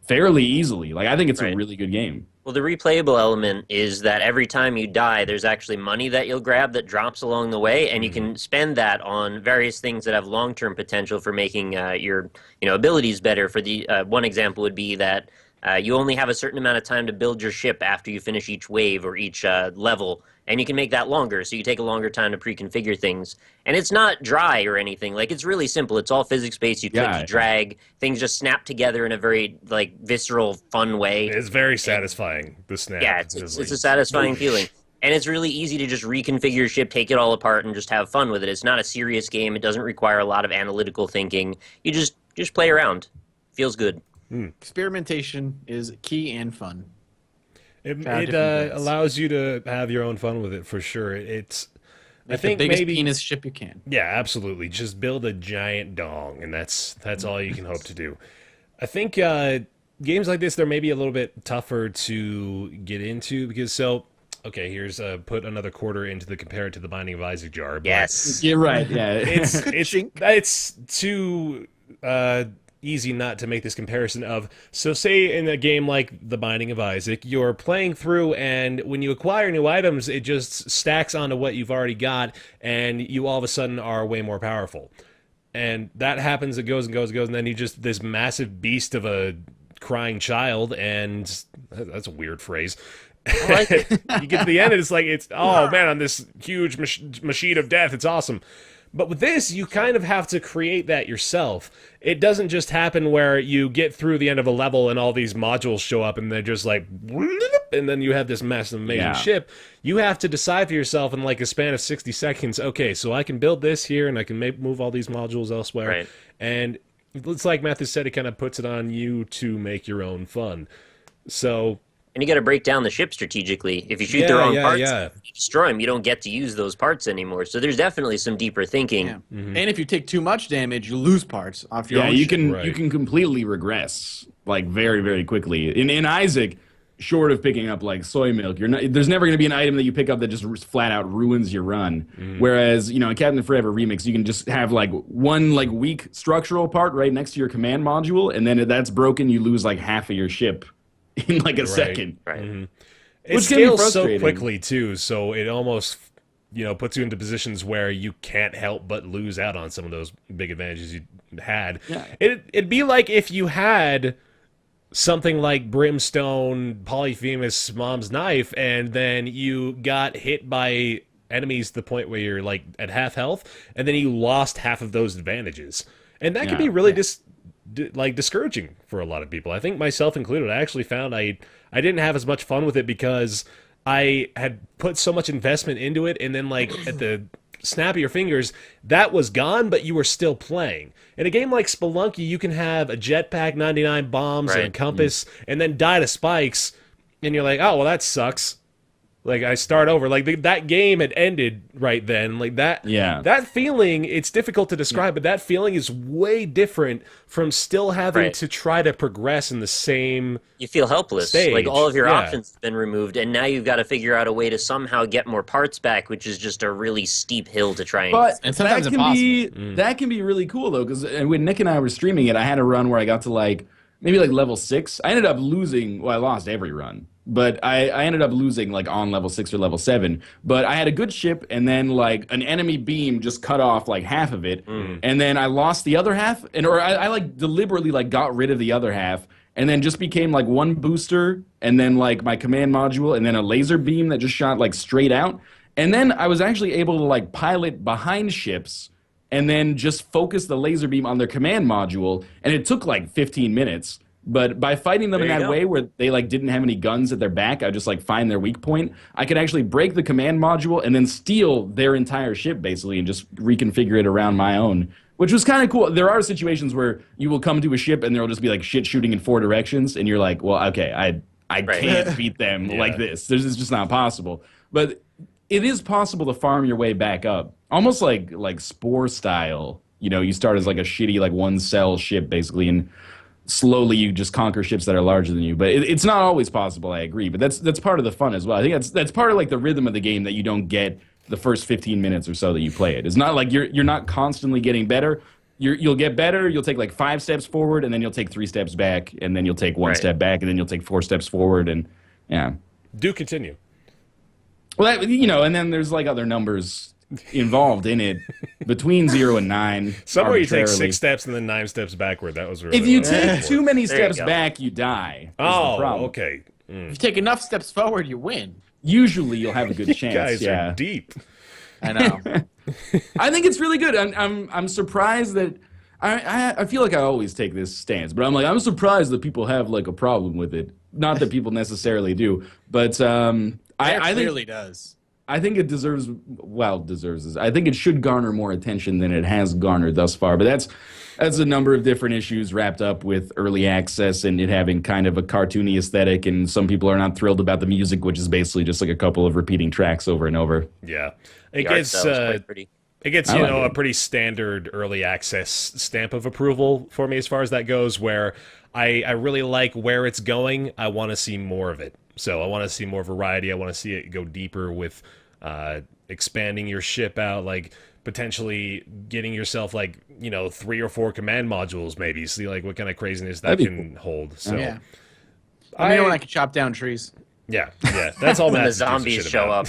fairly easily. Like I think it's a Right. really good game. Well, the replayable element is that every time you die, there's actually money that you'll grab that drops along the way, and you can spend that on various things that have long-term potential for making your abilities better. For the one example would be that you only have a certain amount of time to build your ship after you finish each wave or each level, and you can make that longer, so you take a longer time to pre-configure things. And it's not dry or anything. Like, it's really simple. It's all physics-based. You click, Yeah. you drag. Things just snap together in a very, like, visceral, fun way. It's very satisfying, the snap. Yeah, it's a satisfying feeling. And it's really easy to just reconfigure your ship, take it all apart, and just have fun with it. It's not a serious game. It doesn't require a lot of analytical thinking. You just play around. Feels good. Experimentation is key and fun. It different things. allows you to have your own fun with it for sure. I Make think the biggest maybe penis ship you can. yeah, absolutely. Just build a giant dong, and that's all you can hope to do. I think games like this they're maybe a little bit tougher to get into because okay, here's put another quarter into the compare it to the Binding of Isaac jar. But Yes. You're right. Yeah. it's too easy not to make this comparison of say in a game like The Binding of Isaac, you're playing through and when you acquire new items, it just stacks onto what you've already got and you all of a sudden are way more powerful. And that happens, it goes and goes and goes, and then you just this massive beast of a crying child, and that's a weird phrase. like it. You get to the end and it's like oh man, on this huge machine of death, it's awesome. But with this, you kind of have to create that yourself. It doesn't just happen where you get through the end of a level and all these modules show up and they're just like, and then you have this massive, amazing ship. You have to decide for yourself in like a span of 60 seconds, okay, so I can build this here and I can move all these modules elsewhere. Right. And it's like Mathas said, it kind of puts it on you to make your own fun. So And you got to break down the ship strategically. If you shoot the wrong parts, you destroy them. You don't get to use those parts anymore. So there's definitely some deeper thinking. Yeah. And if you take too much damage, you lose parts off your Yeah, own you ship. can Right. you can completely regress like very, very quickly. In Isaac, short of picking up like soy milk, there's never going to be an item that you pick up that just flat out ruins your run. Whereas in Captain Forever Remix, you can just have like one like weak structural part right next to your command module, and then if that's broken, you lose like half of your ship in like a second. Right. it Which can be scales so frustrating. quickly too, so it almost puts you into positions where you can't help but lose out on some of those big advantages you had. Yeah. It'd be like if you had something like Brimstone, Polyphemus, Mom's Knife, and then you got hit by enemies to the point where you're like at half health, and then you lost half of those advantages. And that can be really discouraging for a lot of people. I think myself included. I actually found I didn't have as much fun with it because I had put so much investment into it, and then like at the snap of your fingers, that was gone, but you were still playing. In a game like Spelunky, you can have a jetpack, 99 bombs, and a compass, and then die to spikes, and you're like, oh, well, that sucks. Like, I start over. Like, that game had ended right then. Like, that feeling, it's difficult to describe, but that feeling is way different from still having to try to progress in the same You feel helpless. stage. Like, all of your options have been removed, and now you've got to figure out a way to somehow get more parts back, which is just a really steep hill to try and... But And sometimes that can be really cool, though, because when Nick and I were streaming it, I had a run where I got to, like, maybe, like, level 6. I ended up losing... Well, I lost every run. But I ended up losing, like, on level 6 or level 7. But I had a good ship, and then, like, an enemy beam just cut off, like, half of it. And then I lost the other half. Or I, like, deliberately, like, got rid of the other half. And then just became, like, one booster, and then, like, my command module, and then a laser beam that just shot, like, straight out. And then I was actually able to, like, pilot behind ships, and then just focus the laser beam on their command module. And it took, like, 15 minutes. But by fighting them in that way where they like didn't have any guns at their back, I just like find their weak point, I could actually break the command module and then steal their entire ship basically and just reconfigure it around my own, which was kind of cool. There are situations where you will come to a ship and there'll just be like shit shooting in 4 directions and you're like, well, okay, I can't beat them like this. It's just not possible. But it is possible to farm your way back up, almost like Spore style. You know, you start as like a shitty like 1-cell ship basically, and slowly you just conquer ships that are larger than you. But it's not always possible, I agree. But that's part of the fun as well. I think that's part of like the rhythm of the game that you don't get the first 15 minutes or so that you play it. It's not like you're not constantly getting better. You'll get better, you'll take like 5 steps forward, and then you'll take 3 steps back, and then you'll take 1 step back, and then you'll take 4 steps forward, and yeah. Do continue. Well, and then there's like other numbers involved in it between 0 and 9. Somewhere you take 6 steps and then 9 steps backward. That was really if you take too many steps back, you die. Oh, okay. If you take enough steps forward, you win. Usually, you'll have a good chance. You guys are deep. I know. I think it's really good. I'm surprised that I feel like I always take this stance, but I'm surprised that people have like a problem with it. Not that people necessarily do, but I clearly think does. I think it deserves this. I think it should garner more attention than it has garnered thus far. But that's a number of different issues wrapped up with early access and it having kind of a cartoony aesthetic. And some people are not thrilled about the music, which is basically just like a couple of repeating tracks over and over. Yeah, it gets a pretty standard early access stamp of approval for me as far as that goes. Where I really like where it's going. I want to see more of it. So I want to see more variety. I want to see it go deeper with expanding your ship out, like potentially getting yourself like 3 or 4 command modules, maybe see like what kind of craziness that can hold. So yeah, I know when I can chop down trees. Yeah, that's all. When the zombies show up.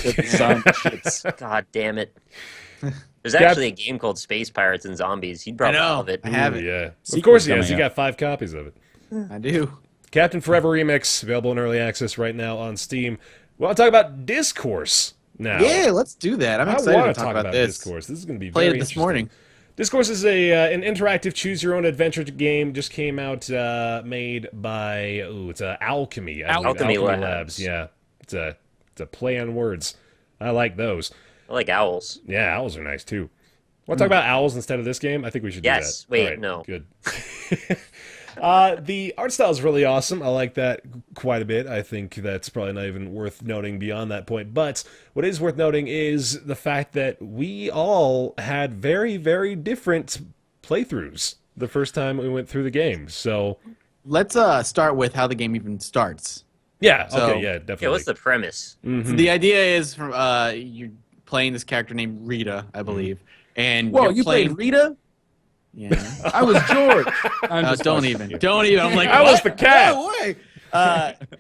God damn it! There's actually a game called Space Pirates and Zombies. He'd probably love it. I have it. Yeah, of course he has. He got 5 copies of it. I do. Captain Forever Remix, available in early access right now on Steam. We want to talk about Dyscourse now. Yeah, let's do that. I'm excited to to talk about this. Dyscourse. This is going to be Played very it this interesting. morning. Dyscourse is an interactive choose-your-own-adventure game. Just came out, made by it's Alchemy. Alchemy Labs. Yeah, it's a play on words. I like those. I like owls. Yeah, owls are nice too. Want to talk about owls instead of this game? I think we should do that. Yes. Wait, All right, no. Good. The art style is really awesome. I like that quite a bit. I think that's probably not even worth noting beyond that point. But what is worth noting is the fact that we all had very, very different playthroughs the first time we went through the game. So let's start with how the game even starts. yeah, So- okay, yeah, definitely. Yeah, what's the premise? So the idea is from you're playing this character named Rita, I believe, and Whoa, you're you playing. played Rita? Yeah. I was George. Don't even. I'm like, I was the cat. No way.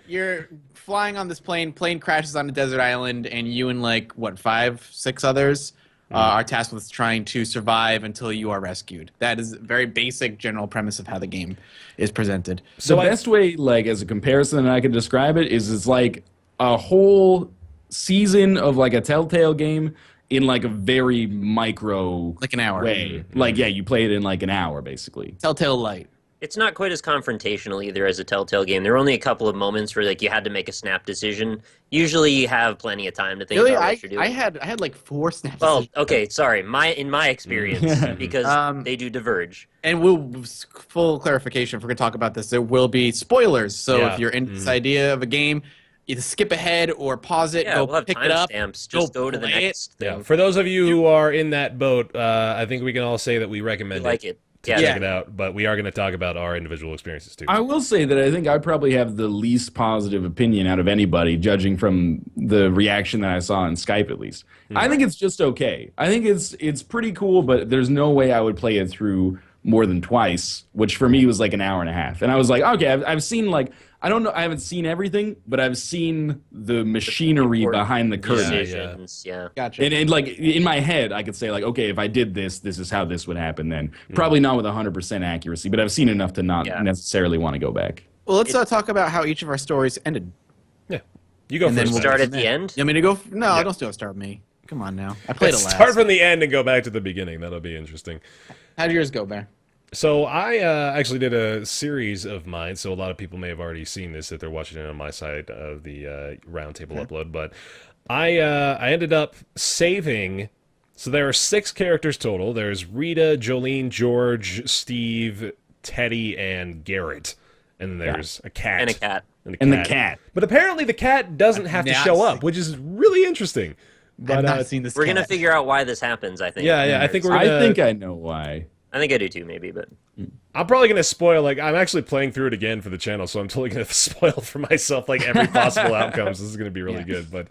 You're flying on this plane crashes on a desert island, and you and like what 5, 6 others are tasked with trying to survive until you are rescued. That is a very basic general premise of how the game is presented. So the best way, like as a comparison that I could describe it, is it's like a whole season of like a Telltale game in like a very micro Like an hour. way. Like you play it in like an hour basically. Telltale Light. It's not quite as confrontational either as a Telltale game. There were only a couple of moments where like you had to make a snap decision. Usually you have plenty of time to think Really, about what you're doing. I had like 4 snaps. Well, okay, sorry. In my experience, because they do diverge. And full clarification, if we're going to talk about this, there will be spoilers. So Yeah. if you're in this idea of a game, either skip ahead or pause it, Yeah, go we'll have pick it up. timestamps. Just go to the play it. next thing. Yeah, for those of you who are in that boat, I think we can all say that we recommend We like it. to Yeah. check it out, but we are going to talk about our individual experiences too. I will say that I think I probably have the least positive opinion out of anybody, judging from the reaction that I saw on Skype at least. I think it's just okay. I think it's pretty cool, but there's no way I would play it through more than twice, which for me was like an hour and a half. And I was like, okay, I've seen like, I don't know, I haven't seen everything, but I've seen the machinery important behind the curtain. Decisions, yeah. Gotcha. And like in my head, I could say like, okay, if I did this, this is how this would happen then. Probably not with 100% accuracy, but I've seen enough to not Yeah. necessarily want to go back. Well, let's talk about how each of our stories ended. Yeah, you go And then first. we'll Start Matt. at the end. You want me to go? No, Yeah. don't start with me. Come on now. I played it last. Start from the end and go back to the beginning. That'll be interesting. How'd yours go, Bear? So I actually did a series of mine, so a lot of people may have already seen this if they're watching it on my side of the Roundtable upload, but I ended up saving, so there are 6 characters total. There's Rita, Jolene, George, Steve, Teddy, and Garrett. And then there's a cat. And a cat. And the cat. But apparently the cat doesn't have to not show seen- up, which is really interesting. But, I've not seen this. We're going to cat. figure out why this happens, I think. yeah, I think we're gonna... I think I know why. I think I do too, maybe, but I'm probably going to spoil, like, I'm actually playing through it again for the channel, so I'm totally going to spoil for myself, like, every possible outcomes. This is going to be really good, but,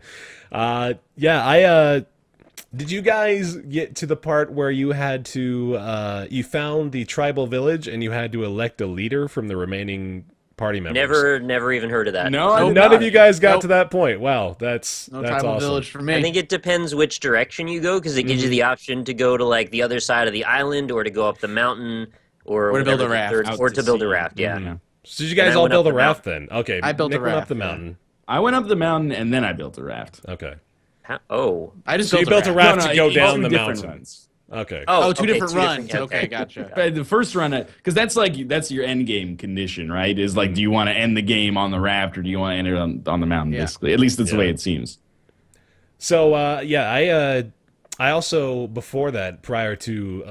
did you guys get to the part where you had to, you found the tribal village and you had to elect a leader from the remaining party members? never even heard of that. No, I did None not. of you guys got Nope. to that point. Wow, that's No that's tribal awesome. village for me. I think it depends which direction you go, because it gives you the option to go to like the other side of the island, or to go up the mountain, or Or to build whatever a the raft. third- Out or to to build a sea. raft. Yeah. Yeah. So did you guys And I all went build up a the raft then? Okay, I built Nick a went up raft, the yeah. mountain. I went up the mountain and then I built a raft. Okay. Oh. I just So you built a raft. raft to go down two the different mountain. runs. Okay. Oh, two okay, different runs. yeah, Okay, gotcha. But the first run, because that's your end game condition, right? Is like, do you want to end the game on the raft or do you want to end it on the mountain? Yeah. Basically, at least that's the Yeah. way it seems. So I also, before that, prior to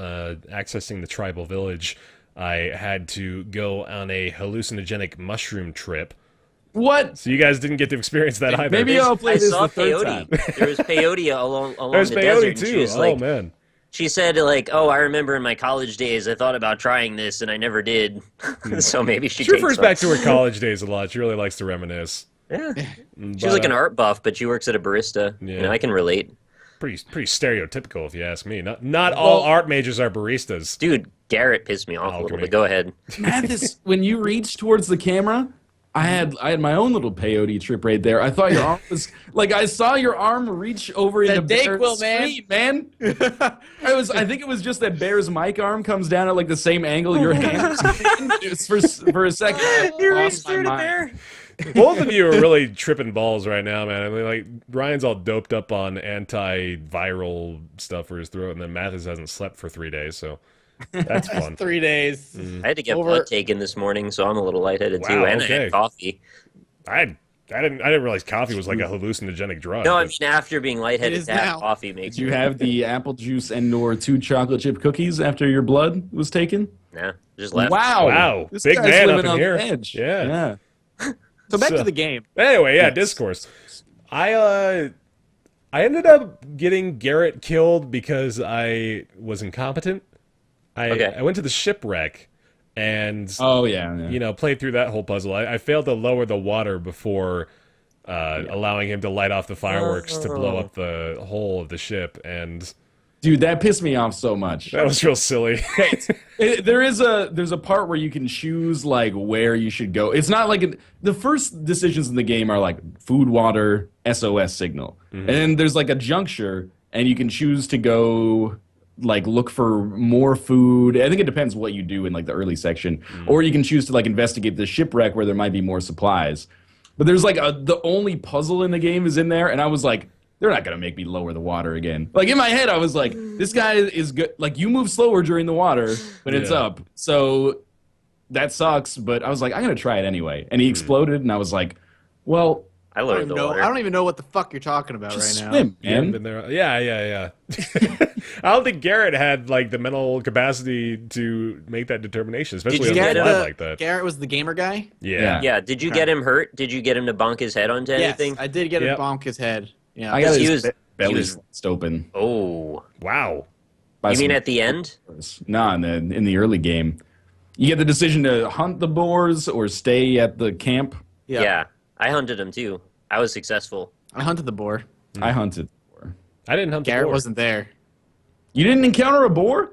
accessing the tribal village, I had to go on a hallucinogenic mushroom trip. What? So you guys didn't get to experience that either. Maybe I'll play I this saw the third peyote. time. There was peyote along There's the peyote desert. And too. she was Oh like, man. she said like, "Oh, I remember in my college days, I thought about trying this, and I never did." So maybe she She takes refers some. back to her college days a lot. She really likes to reminisce. Yeah. But, She's like an art buff, but she works at a barista. Yeah. You know, I can relate. pretty stereotypical, if you ask me. Not all art majors are baristas. Dude, Garrett pissed me off a little Alchemy. bit. Go ahead. Mathas, when you reached towards the camera, I had my own little peyote trip right there. I thought your arm was like, I saw your arm reach over into Bear's Dayquil, man. screen, man. I think it was just that Bear's mic arm comes down at like the same angle your hand is. For a second, I lost my mind. Both of you are really tripping balls right now, man. I mean, like, Ryan's all doped up on antiviral stuff for his throat, and then Mathas hasn't slept for 3 days, so that's fun. 3 days. I had to get Over- blood taken this morning, so I'm a little lightheaded Wow, too, and I okay. had coffee. I didn't realize coffee was like a hallucinogenic drug. No, I but- mean after being It lightheaded, is to have now. coffee makes Did you me. have the apple juice and/or 2 chocolate chip cookies after your blood was taken? Nah, just left. Wow, This big guy's man up living in on here. the edge. Yeah. So back So- to the game. Anyway, yeah, Yes. Dyscourse. I ended up getting Garrett killed because I was incompetent. Okay. I went to the shipwreck and Oh yeah. you know, played through that whole puzzle. I failed to lower the water before allowing him to light off the fireworks to blow up the hull of the ship, and Dude, that pissed me off so much. That was real silly. There's a part where you can choose like where you should go. It's not like the first decisions in the game are like food, water, SOS signal, and then there's like a juncture, and you can choose to go like look for more food. I think it depends what you do in like the early section, or you can choose to like investigate the shipwreck where there might be more supplies. But there's like the only puzzle in the game is in there, and I was like, they're not going to make me lower the water again. Like, in my head, I was like, this guy is good. Like, you move slower during the water when it's up. So that sucks, but I was like, I'm going to try it anyway. And he exploded, and I was like, well, I lowered the water. I don't even know what the fuck you're talking about right now. swim, Yeah, man. been there. Yeah. I don't think Garrett had like the mental capacity to make that determination, especially on Garrett the fly like that. Garrett was the gamer guy? Yeah. Yeah, did you get him hurt? Did you get him to bonk his head onto anything? Yes, I did get Yep. a bonk his head. Yeah. I got He his was- belly he was- sliced open. Oh. Wow. by You mean some at the end? boars. Nah, in the early game. You get the decision to hunt the boars or stay at the camp. Yeah. I hunted him too. I was successful. I hunted the boar. I hunted the boar. I didn't hunt the Garrett boar. wasn't there. You didn't encounter a boar?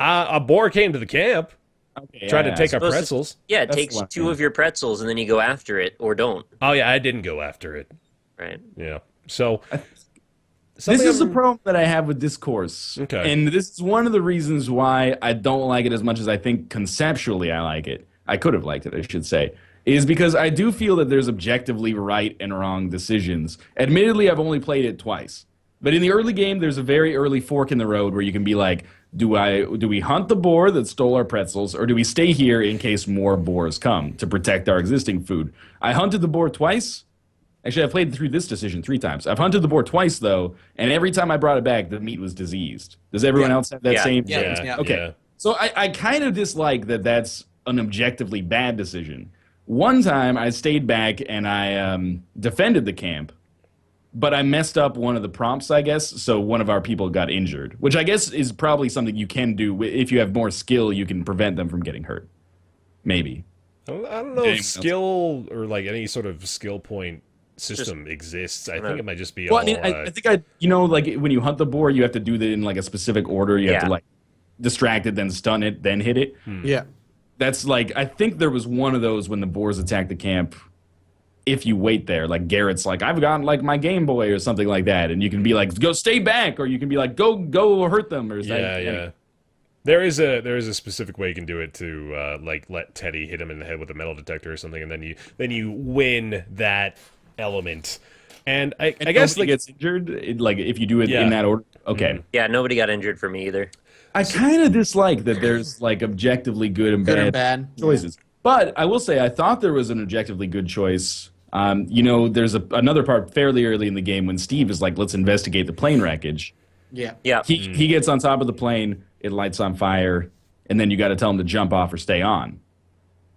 A boar came to the camp, Okay, tried to yeah, take our suppose- pretzels. Yeah, it That's takes the one 2 thing. of your pretzels and then you go after it or don't. Oh yeah, I didn't go after it. Right. Yeah. So This something is the I'm- problem that I have with Dyscourse. Okay. And this is one of the reasons why I don't like it as much as I think conceptually I like it. I could have liked it, I should say. Is because I do feel that there's objectively right and wrong decisions. Admittedly, I've only played it twice. But in the early game, there's a very early fork in the road where you can be like, do we hunt the boar that stole our pretzels, or do we stay here in case more boars come to protect our existing food? I hunted the boar twice. Actually, I've played through this decision 3 times. I've hunted the boar twice, though, and every time I brought it back, the meat was diseased. Does everyone else have that Yeah. same? Yeah. Okay. Yeah. So I kind of dislike that that's an objectively bad decision. One time, I stayed back and I defended the camp, but I messed up one of the prompts, I guess, so one of our people got injured, which I guess is probably something you can do. If you have more skill, you can prevent them from getting hurt. Maybe. I don't know if skill or like any sort of skill point system exists. I think it might just be Well, all. I mean, I think like when you hunt the boar, you have to do that in like a specific order. You have to Yeah. like distract it, then stun it, then hit it. Yeah. That's like, I think there was one of those when the boars attack the camp. If you wait there, like Garrett's like, I've got like my Game Boy or something like that, and you can be like, go stay back, or you can be like, go hurt them, or something. yeah. There is a specific way you can do it to like let Teddy hit him in the head with a metal detector or something, and then you win that element. And I guess Nobody like gets injured, like if you do it Yeah. in that order. Okay. Yeah, nobody got injured for me either. I kind of dislike that there's like objectively good and Good bad, and bad. choices. But I will say I thought there was an objectively good choice. There's another part fairly early in the game when Steve is like, let's investigate the plane wreckage. Yeah. Yeah. He gets on top of the plane, it lights on fire, and then you got to tell him to jump off or stay on.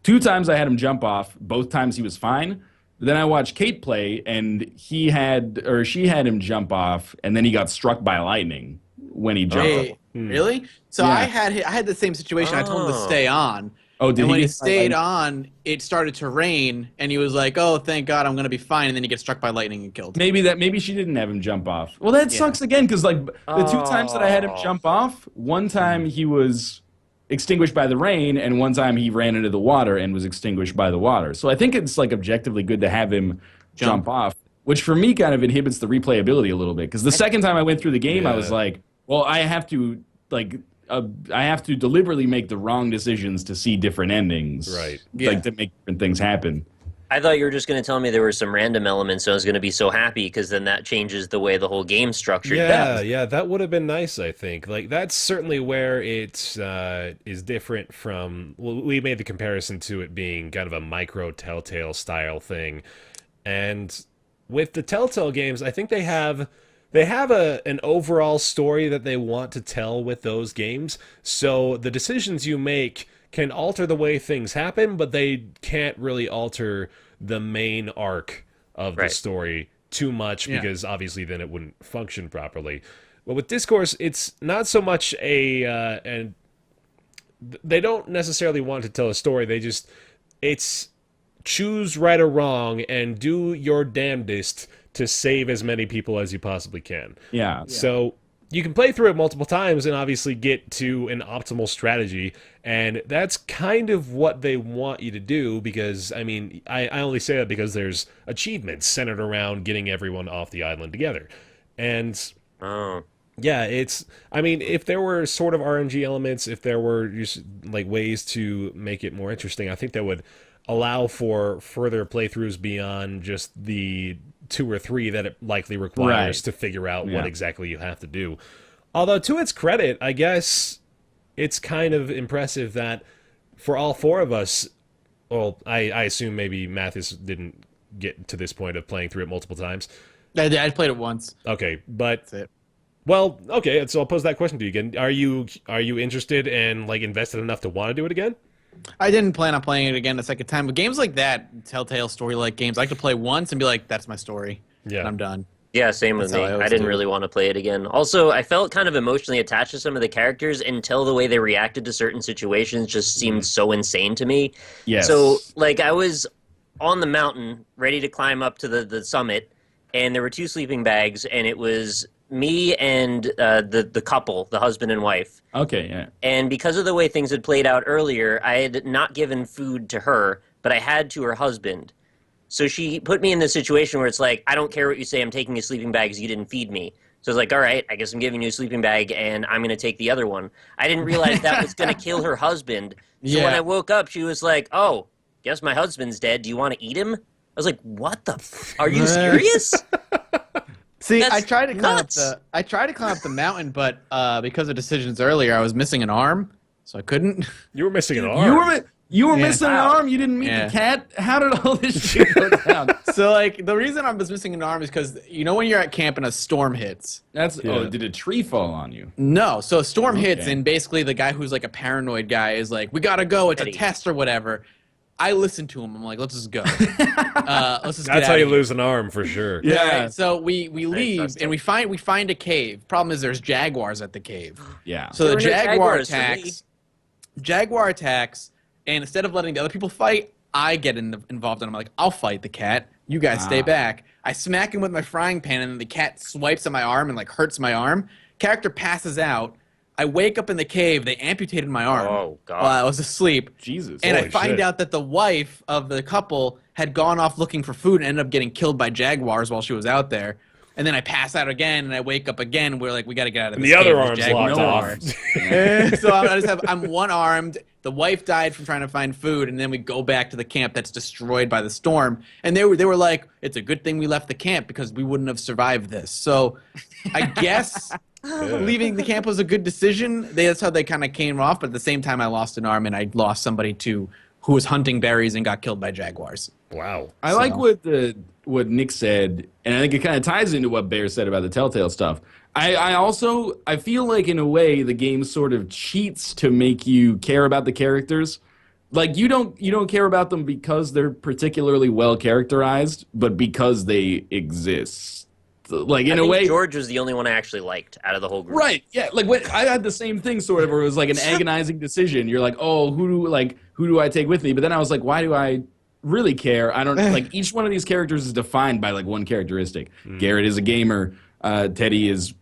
2 times I had him jump off, both times he was fine. Then I watched Kate play, and she had him jump off, and then he got struck by lightning when he jumped. Hey, really? So Yeah. I had the same situation. I told him to Oh. stay on. Oh, did And when he get struck by stayed lightning? on, it started to rain, and he was like, "Oh, thank God, I'm gonna be fine." And then he gets struck by lightning and killed. Maybe she didn't have him jump off. Well, that sucks again because like the 2 times that I had him jump off, one time he was extinguished by the rain, and one time he ran into the water and was extinguished by the water. So I think it's like objectively good to have him jump off, which for me kind of inhibits the replayability a little bit. Because the second time I went through the game, I was like, well, I have to deliberately make the wrong decisions to see different endings, Right. Like to make different things happen. I thought you were just going to tell me there were some random elements, and I was going to be so happy because then that changes the way the whole game's structured. Yeah, that would have been nice, I think. Like, that's certainly where it is different from... Well, we made the comparison to it being kind of a micro Telltale style thing. And with the Telltale games, I think they have an overall story that they want to tell with those games. So the decisions you make can alter the way things happen, but they can't really alter the main arc of the Right. story too much because obviously then it wouldn't function properly. But with Dyscourse, it's not so much and they don't necessarily want to tell a story. It's choose right or wrong and do your damnedest to save as many people as you possibly can. Yeah. So you can play through it multiple times and obviously get to an optimal strategy, and that's kind of what they want you to do, because, I mean, I only say that because there's achievements centered around getting everyone off the island together. And, yeah, I mean, if there were sort of RNG elements, if there were just, like, ways to make it more interesting, I think that would allow for further playthroughs beyond just the 2 or 3 that it likely requires to figure out what exactly you have to do. Although, to its credit, I guess it's kind of impressive that for all 4 of us, well, I assume maybe Mathas didn't get to this point of playing through it multiple times. I played it once. Okay, but That's it. well, okay, so I'll pose that question to you again. Are you interested and, like, invested enough to want to do it again? I didn't plan on playing it again a second time, but games like that, Telltale story-like games, I like to play once and be like, that's my story, and I'm done. Yeah, same with That's me. how I always I didn't do it. really want to play it again. Also, I felt kind of emotionally attached to some of the characters until the way they reacted to certain situations just seemed so insane to me. Yes. So, like, I was on the mountain, ready to climb up to the summit, and there were 2 sleeping bags, and it was me and the couple, the husband and wife. Okay, yeah. And because of the way things had played out earlier, I had not given food to her, but I had to her husband. So she put me in this situation where it's like, I don't care what you say, I'm taking a sleeping bag because you didn't feed me. So I was like, all right, I guess I'm giving you a sleeping bag, and I'm going to take the other one. I didn't realize that was going to kill her husband. So when I woke up, she was like, oh, guess my husband's dead. Do you want to eat him? I was like, what the are you serious? See, That's I tried to climb nuts. up the mountain, but because of decisions earlier, I was missing an arm, so I couldn't. You were missing an arm. You were Yeah. missing an arm. You didn't meet Yeah. the cat. How did all this shit go down? So, like, the reason I was missing an arm is because, you know when you're at camp and a storm hits? Oh, did a tree fall on you? No. So a storm hits, Okay. and basically the guy who's, like, a paranoid guy is like, we gotta go, it's a Eddie. test or whatever. I listened to him. I'm like, let's just go. Let's just get That's how outta you here. lose an arm, for sure. Yeah. Right, so we leave, that's and we find a cave. Problem is there's jaguars at the cave. Yeah. So the There were no jaguar jaguars for me. attacks. Jaguar attacks, and instead of letting the other people fight, I get involved, and I'm like, I'll fight the cat. You guys stay back. I smack him with my frying pan, and then the cat swipes at my arm and, like, hurts my arm. Character passes out. I wake up in the cave. They amputated my arm Oh, God. while I was asleep. Jesus. And I Holy find shit. out that the wife of the couple had gone off looking for food and ended up getting killed by jaguars while she was out there. And then I pass out again, and I wake up again. We're like, we got to get out of And this the other cave. There's arm's jaguars locked everywhere. off. So I'm one-armed. The wife died from trying to find food, and then we go back to the camp that's destroyed by the storm. And they were like, it's a good thing we left the camp because we wouldn't have survived this. So I guess leaving the camp was a good decision. That's how they kind of came off. But at the same time, I lost an arm, and I lost somebody who was hunting berries and got killed by jaguars. Wow. I like what Nick said, and I think it kind of ties into what Bear said about the Telltale stuff. I feel like, in a way, the game sort of cheats to make you care about the characters. Like, you don't care about them because they're particularly well characterized, but because they exist. Like, in I a think way, George was the only one I actually liked out of the whole group. right? Yeah, like when I had the same thing sort of, where it was like an agonizing decision. You're like, oh, who do I take with me? But then I was like, why do I really care? I don't like each one of these characters is defined by like one characteristic. Garrett is a gamer. Teddy is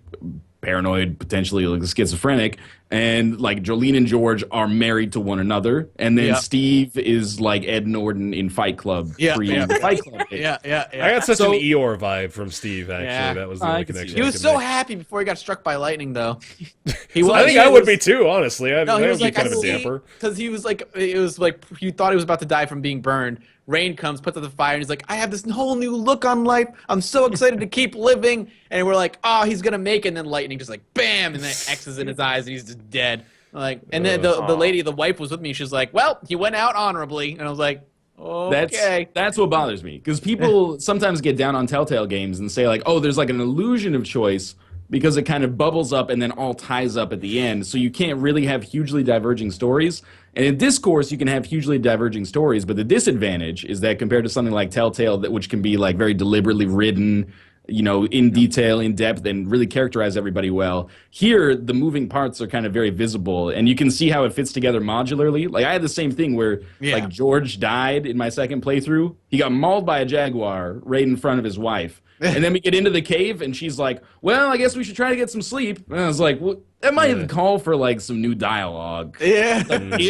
paranoid, potentially like schizophrenic, and like Jolene and George are married to one another, and then Yep. Steve is like Ed Norton in Fight Club, Yeah, pre yeah. Fight Club. days. Yeah. I got such So- an Eeyore vibe from Steve, actually. Yeah. That was the I only can see connection. that. He I was could so make. happy before he got struck by lightning, though. I think I would be too, honestly. No, that he would was be like, kind of a damper. because he was like, it was like he thought he was about to die from being burned. Rain comes, puts out the fire, and he's like, I have this whole new look on life. I'm so excited to keep living. And we're like, oh, he's gonna make it. And then lightning just like bam, and then X's in his eyes, and he's just dead. Like, and then the lady, the wife, was with me. She's like, well, he went out honorably, and I was like, okay. That's what bothers me, because people sometimes get down on Telltale games and say like, oh, there's like an illusion of choice because it kind of bubbles up and then all ties up at the end, so you can't really have hugely diverging stories. And in Dyscourse, you can have hugely diverging stories, but the disadvantage is that compared to something like Telltale, which can be like very deliberately written, in detail, in depth, and really characterize everybody well. Here, the moving parts are kind of very visible, and you can see how it fits together modularly. Like, I had the same thing where, like, George died in my second playthrough. He got mauled by a jaguar right in front of his wife. And then we get into the cave, and she's like, well, I guess we should try to get some sleep. And I was like, well, that might call for, like, some new dialogue. Yeah. Like,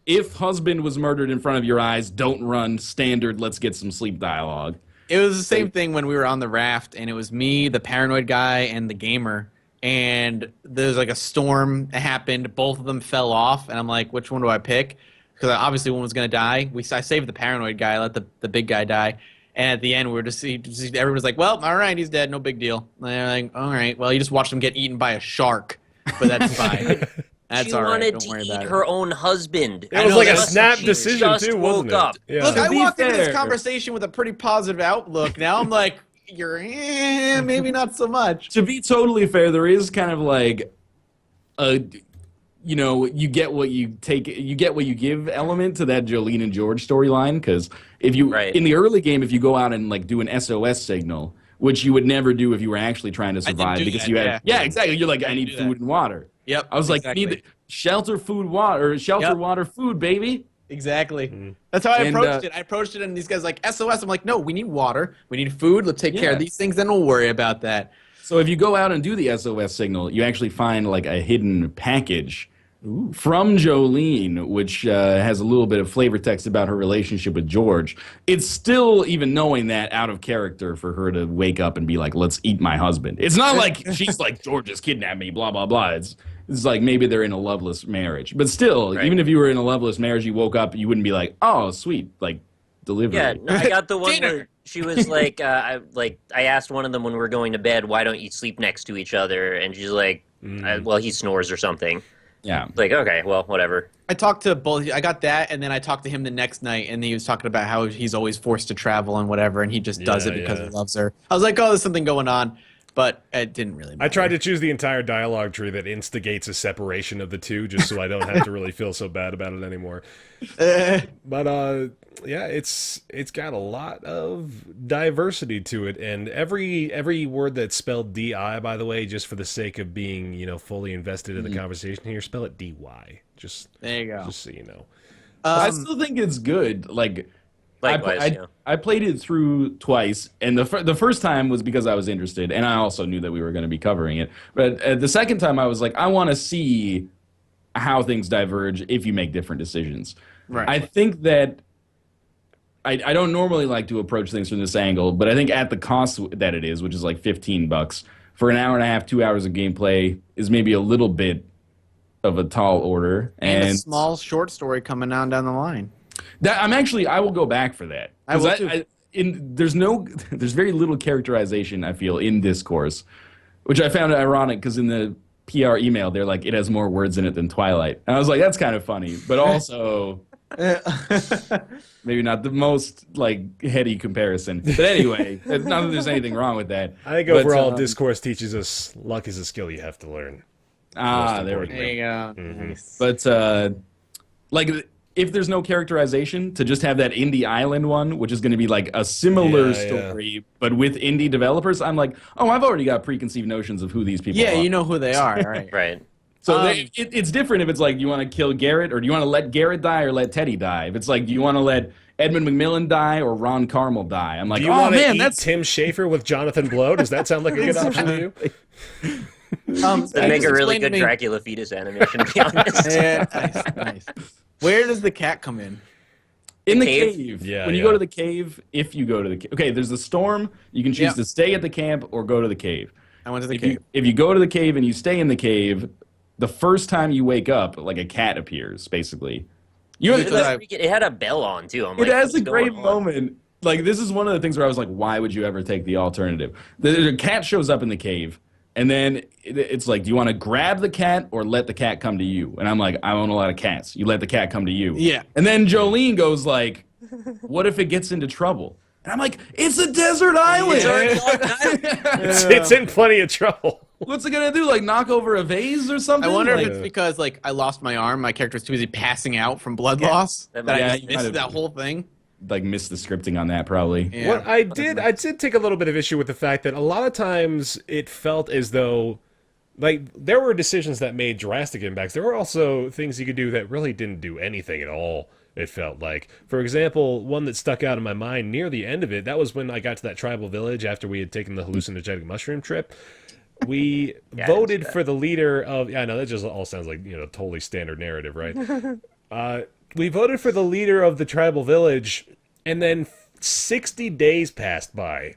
if husband was murdered in front of your eyes, don't run, standard, let's get some sleep dialogue. It was the same thing when we were on the raft, and it was me, the paranoid guy, and the gamer. And there's like a storm happened. Both of them fell off, and I'm like, which one do I pick? Because obviously one was going to die. I saved the paranoid guy. I let the big guy die. And at the end, we were everyone was like, well, all right, he's dead. No big deal. And they're like, all right, well, you just watched him get eaten by a shark. But that's fine. That's she all right. wanted Don't to worry eat about her own husband. It was like a snap decision, just too, wasn't woke up. it? Yeah. Look, I be walked into this fair- conversation with a pretty positive outlook. Now I'm like, maybe not so much. To be totally fair, there is kind of like a, you get what you give element to that Jolene and George storyline. Because if you in the early game, if you go out and like do an SOS signal, which you would never do if you were actually trying to survive, because you had exactly. You're like, I need food and water. Yep. I was like, I need shelter, food, water, water, food, baby. Exactly. That's how I approached it. I approached it, and these guys like SOS. I'm like, no, we need water. We need food. Let's take care of these things. Then we'll worry about that. So if you go out and do the SOS signal, you actually find like a hidden package from Jolene, which has a little bit of flavor text about her relationship with George. It's still, even knowing that, out of character for her to wake up and be like, let's eat my husband. It's not like she's like, George has kidnapped me, blah, blah, blah. It's like maybe they're in a loveless marriage. But still, even if you were in a loveless marriage, you woke up, you wouldn't be like, oh, sweet, like, delivery. Yeah, no, I got the one where she was like, I asked one of them when we were going to bed, why don't you sleep next to each other? And she's like, well, he snores or something. Yeah. Like, okay, well, whatever. I talked to both. I got that, and then I talked to him the next night, and he was talking about how he's always forced to travel and whatever, and he just does it because he loves her. I was like, oh, there's something going on. But it didn't really matter. I tried to choose the entire dialogue tree that instigates a separation of the two, just so I don't have to really feel so bad about it anymore. But yeah, it's got a lot of diversity to it, and every word that's spelled DI, by the way, just for the sake of being fully invested in the conversation here, spell it DY. Just there you go. Just so you know. I still think it's good. Like, likewise, I played it through twice, and the first time was because I was interested, and I also knew that we were going to be covering it. But the second time, I was like, I want to see how things diverge if you make different decisions. Right. I think that I don't normally like to approach things from this angle, but I think at the cost that it is, which is like $15 for an hour and a half, 2 hours of gameplay, is maybe a little bit of a tall order. And a small short story coming down the line. I will go back for that. I will too. There's very little characterization, I feel, in Dyscourse, which I found ironic because in the PR email, they're like, it has more words in it than Twilight. And I was like, that's kind of funny, but also maybe not the most like heady comparison. But anyway, not that there's anything wrong with that. I think overall, Dyscourse teaches us luck is a skill you have to learn. There we go. There you go. Nice. But like, if there's no characterization, to just have that indie island one, which is going to be like a similar story, but with indie developers, I'm like, oh, I've already got preconceived notions of who these people are. Yeah, you know who they are, right? Right. So it's different if it's like, do you want to kill Garrett, or do you want to let Garrett die or let Teddy die? If it's like, do you want to let Edmund McMillan die or Ron Carmel die? I'm like, do you want to eat Tim Schafer with Jonathan Blow? Does that sound like a good option to you? They make a really good Dracula fetus animation, to be honest. Yeah, nice. Where does the cat come in? In the cave. Yeah, when you go to the cave, if you go to the cave. Okay, there's the storm. You can choose to stay at the camp or go to the cave. I went to the cave. If you go to the cave and you stay in the cave, the first time you wake up, like a cat appears, basically. It had a bell on, too. It has a great moment. Like, this is one of the things where I was like, why would you ever take the alternative? The cat shows up in the cave, and then it's like, do you want to grab the cat or let the cat come to you? And I'm like, I own a lot of cats. You let the cat come to you. Yeah. And then Jolene goes like, what if it gets into trouble? And I'm like, it's a desert island. It's in plenty of trouble. What's it going to do? Like, knock over a vase or something? I wonder if it's because, like, I lost my arm. My character's too busy passing out from blood loss. I just missed that whole thing. like missed the scripting on that probably. Yeah. What I did take a little bit of issue with the fact that a lot of times it felt as though, like, there were decisions that made drastic impacts. There were also things you could do that really didn't do anything at all. It felt like, for example, one that stuck out in my mind near the end of it. That was when I got to that tribal village after we had taken the hallucinogenic mushroom trip. We voted for the leader of. Yeah, I know that just all sounds like totally standard narrative, right? We voted for the leader of the tribal village, and then 60 days passed by.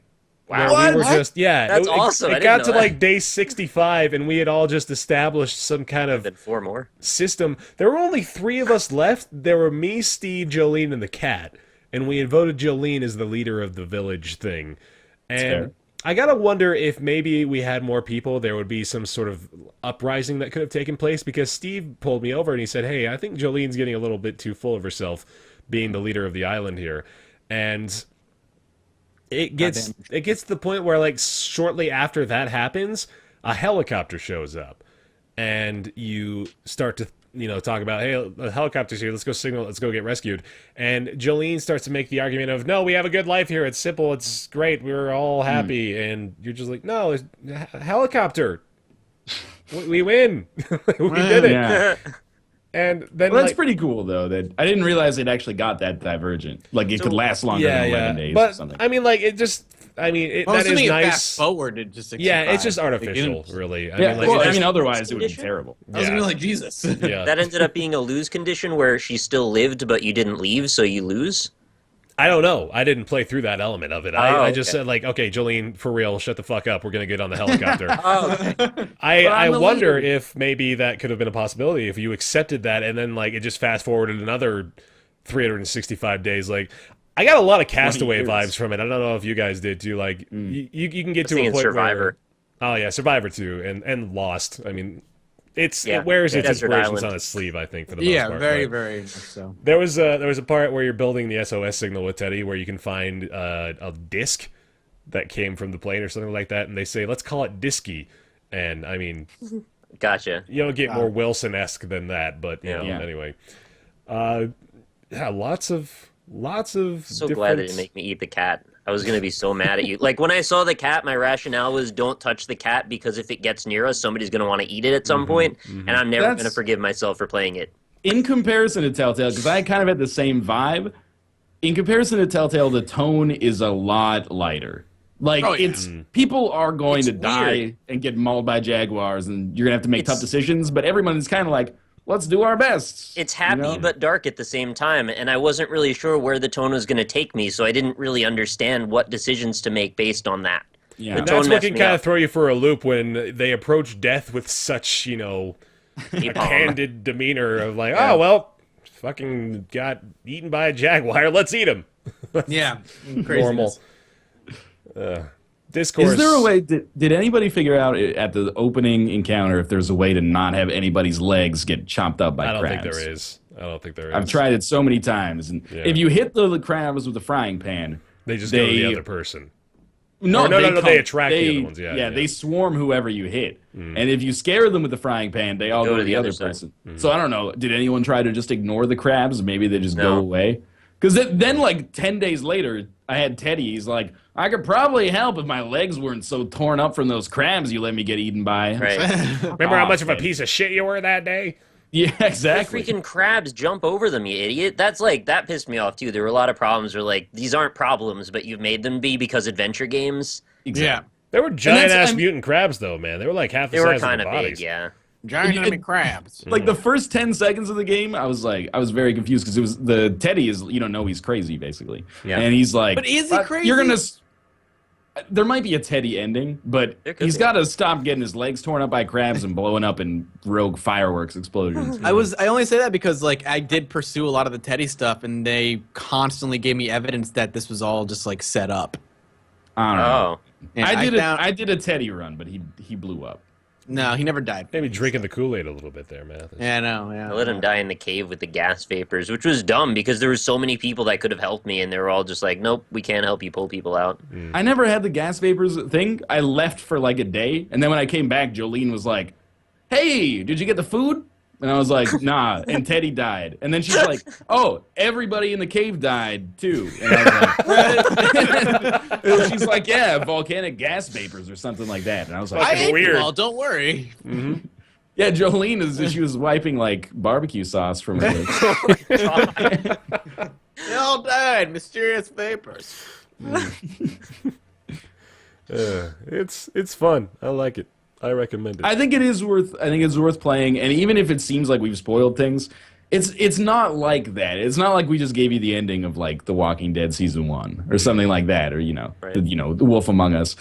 Wow. Where we were just That's awesome. I It didn't got know to that. like day 65, and we had all just established some kind of Then 4 more. system. There were only 3 of us left. There were me, Steve, Jolene, and the cat, and we had voted Jolene as the leader of the village thing. And fair. I gotta wonder if maybe we had more people, there would be some sort of uprising that could have taken place, because Steve pulled me over and he said, hey, I think Jolene's getting a little bit too full of herself being the leader of the island here. And it gets to the point where, like, shortly after that happens, a helicopter shows up, and you start to talk about, hey, the helicopter's here, let's go signal, let's go get rescued. And Jolene starts to make the argument of, no, we have a good life here, it's simple, it's great, we're all happy. And you're just like, no, it's a helicopter, we win. We did it. Yeah. And then Well, that's like, pretty cool though. That I didn't realize it actually got that divergent. Like it could last longer than 11 days but or something. I mean, like, it just, I mean, Well, that is assuming it nice. fast forward to just 65. Yeah, it's just artificial, Like, really. yeah, like, well, it I just- mean, otherwise it would be condition? terrible. I was gonna be like, Jesus. yeah. That ended up being a lose condition where she still lived, but you didn't leave, so you lose. I don't know. I didn't play through that element of it. I just okay. said, like, okay, Jolene, for real, shut the fuck up. We're going to get on the helicopter. Oh, okay. I I'm the wonder leader. if maybe that could have been a possibility if you accepted that and then, like, it just fast forwarded another 365 days. Like, I got a lot of Castaway years. vibes from it. I don't know if you guys did too. Like, you can get to a thinking point Survivor. where... Oh, yeah, Survivor too, and Lost. I mean, it Yeah, wears its Desert inspirations Island. on its sleeve, I think, for the most Yeah, part. very, but- very much so. There was a part where you're building the SOS signal with Teddy, where you can find a disc that came from the plane or something like that, and they say, let's call it Disky. And I mean, Gotcha. you don't get more Wilson-esque than that, but you know, Yeah. anyway. Yeah, lots of So different... glad it didn't make me eat the cat. I was going to be so mad at you. Like, when I saw the cat, my rationale was don't touch the cat because if it gets near us, somebody's going to want to eat it at some point, and I'm never That's- going to forgive myself for playing it. In comparison to Telltale, because I kind of had the same vibe. In comparison to Telltale, the tone is a lot lighter. Like Oh, yeah. it's people are going It's to die weird. and get mauled by jaguars, and you're gonna have to make It's- tough decisions. But everyone is kind of like, let's do our best. It's happy know? but dark at the same time, and I wasn't really sure where the tone was going to take me, so I didn't really understand what decisions to make based on that. Yeah. The That's tone what messed can me kind up. of throw you for a loop when they approach death with such, Napalm. candid demeanor of like, oh, well, fucking got eaten by a jaguar, let's eat him. Yeah, Normal. Discourse. Is there a way? Did anybody figure out at the opening encounter if there's a way to not have anybody's legs get chopped up by I don't crabs? think there is. I don't think there is. I've tried it so many times, and Yeah. if you hit the crabs with a frying pan, They just go to the other person. No, Or no, they they attract the other ones, yeah, yeah. they swarm whoever you hit, and if you scare them with the frying pan, they all go to the other side. person. So I don't know. Did anyone try to just ignore the crabs? Maybe they just go No. away. Because then, like 10 days later, I had Teddy. He's like, I could probably help if my legs weren't so torn up from those crabs you let me get eaten by. Right. Remember how Aw, much of a Teddy. piece of shit you were that day? Yeah, The exactly. freaking crabs jump over them, you idiot. That pissed me off, too. There were a lot of problems where, like, these aren't problems, but you've made them be because adventure games. yeah. There were giant-ass I'm- mutant crabs, though, man. They were like half the They were size of kind the of bodies. big, yeah. Giant It- enemy crabs. Like the first 10 seconds of the game, I was very confused because it was the Teddy is, you don't know he's crazy basically. Yeah. And he's like, But is he crazy? You're going to, there might be a Teddy ending, but There could he's be. got to stop getting his legs torn up by crabs and blowing up in rogue fireworks explosions. I only say that because like I did pursue a lot of the Teddy stuff, and they constantly gave me evidence that this was all just like set up. I don't know. Oh. And I did a Teddy run, but he blew up. No, he never died. Maybe drinking the Kool-Aid a little bit there, man. Yeah, no, yeah. I let him die in the cave with the gas vapors, which was dumb because there were so many people that could have helped me, and they were all just like, nope, we can't help you pull people out. I never had the gas vapors thing. I left for like a day, and then when I came back, Jolene was like, "Hey, did you get the food?" And I was like, nah. And Teddy died. And then she's like, oh, everybody in the cave died too. And I was like, and she's like, yeah, volcanic gas vapors or something like that. And I was like, I ate weird. them all, don't worry. mm-hmm. Yeah, Jolene she was wiping like barbecue sauce from her lips. They all died. Mysterious vapors. It's fun. I like it. I recommend it. I think it's worth playing, and even if it seems like we've spoiled things, it's not like that. It's not like we just gave you the ending of like The Walking Dead season 1 or something like that, or The Wolf Among Us.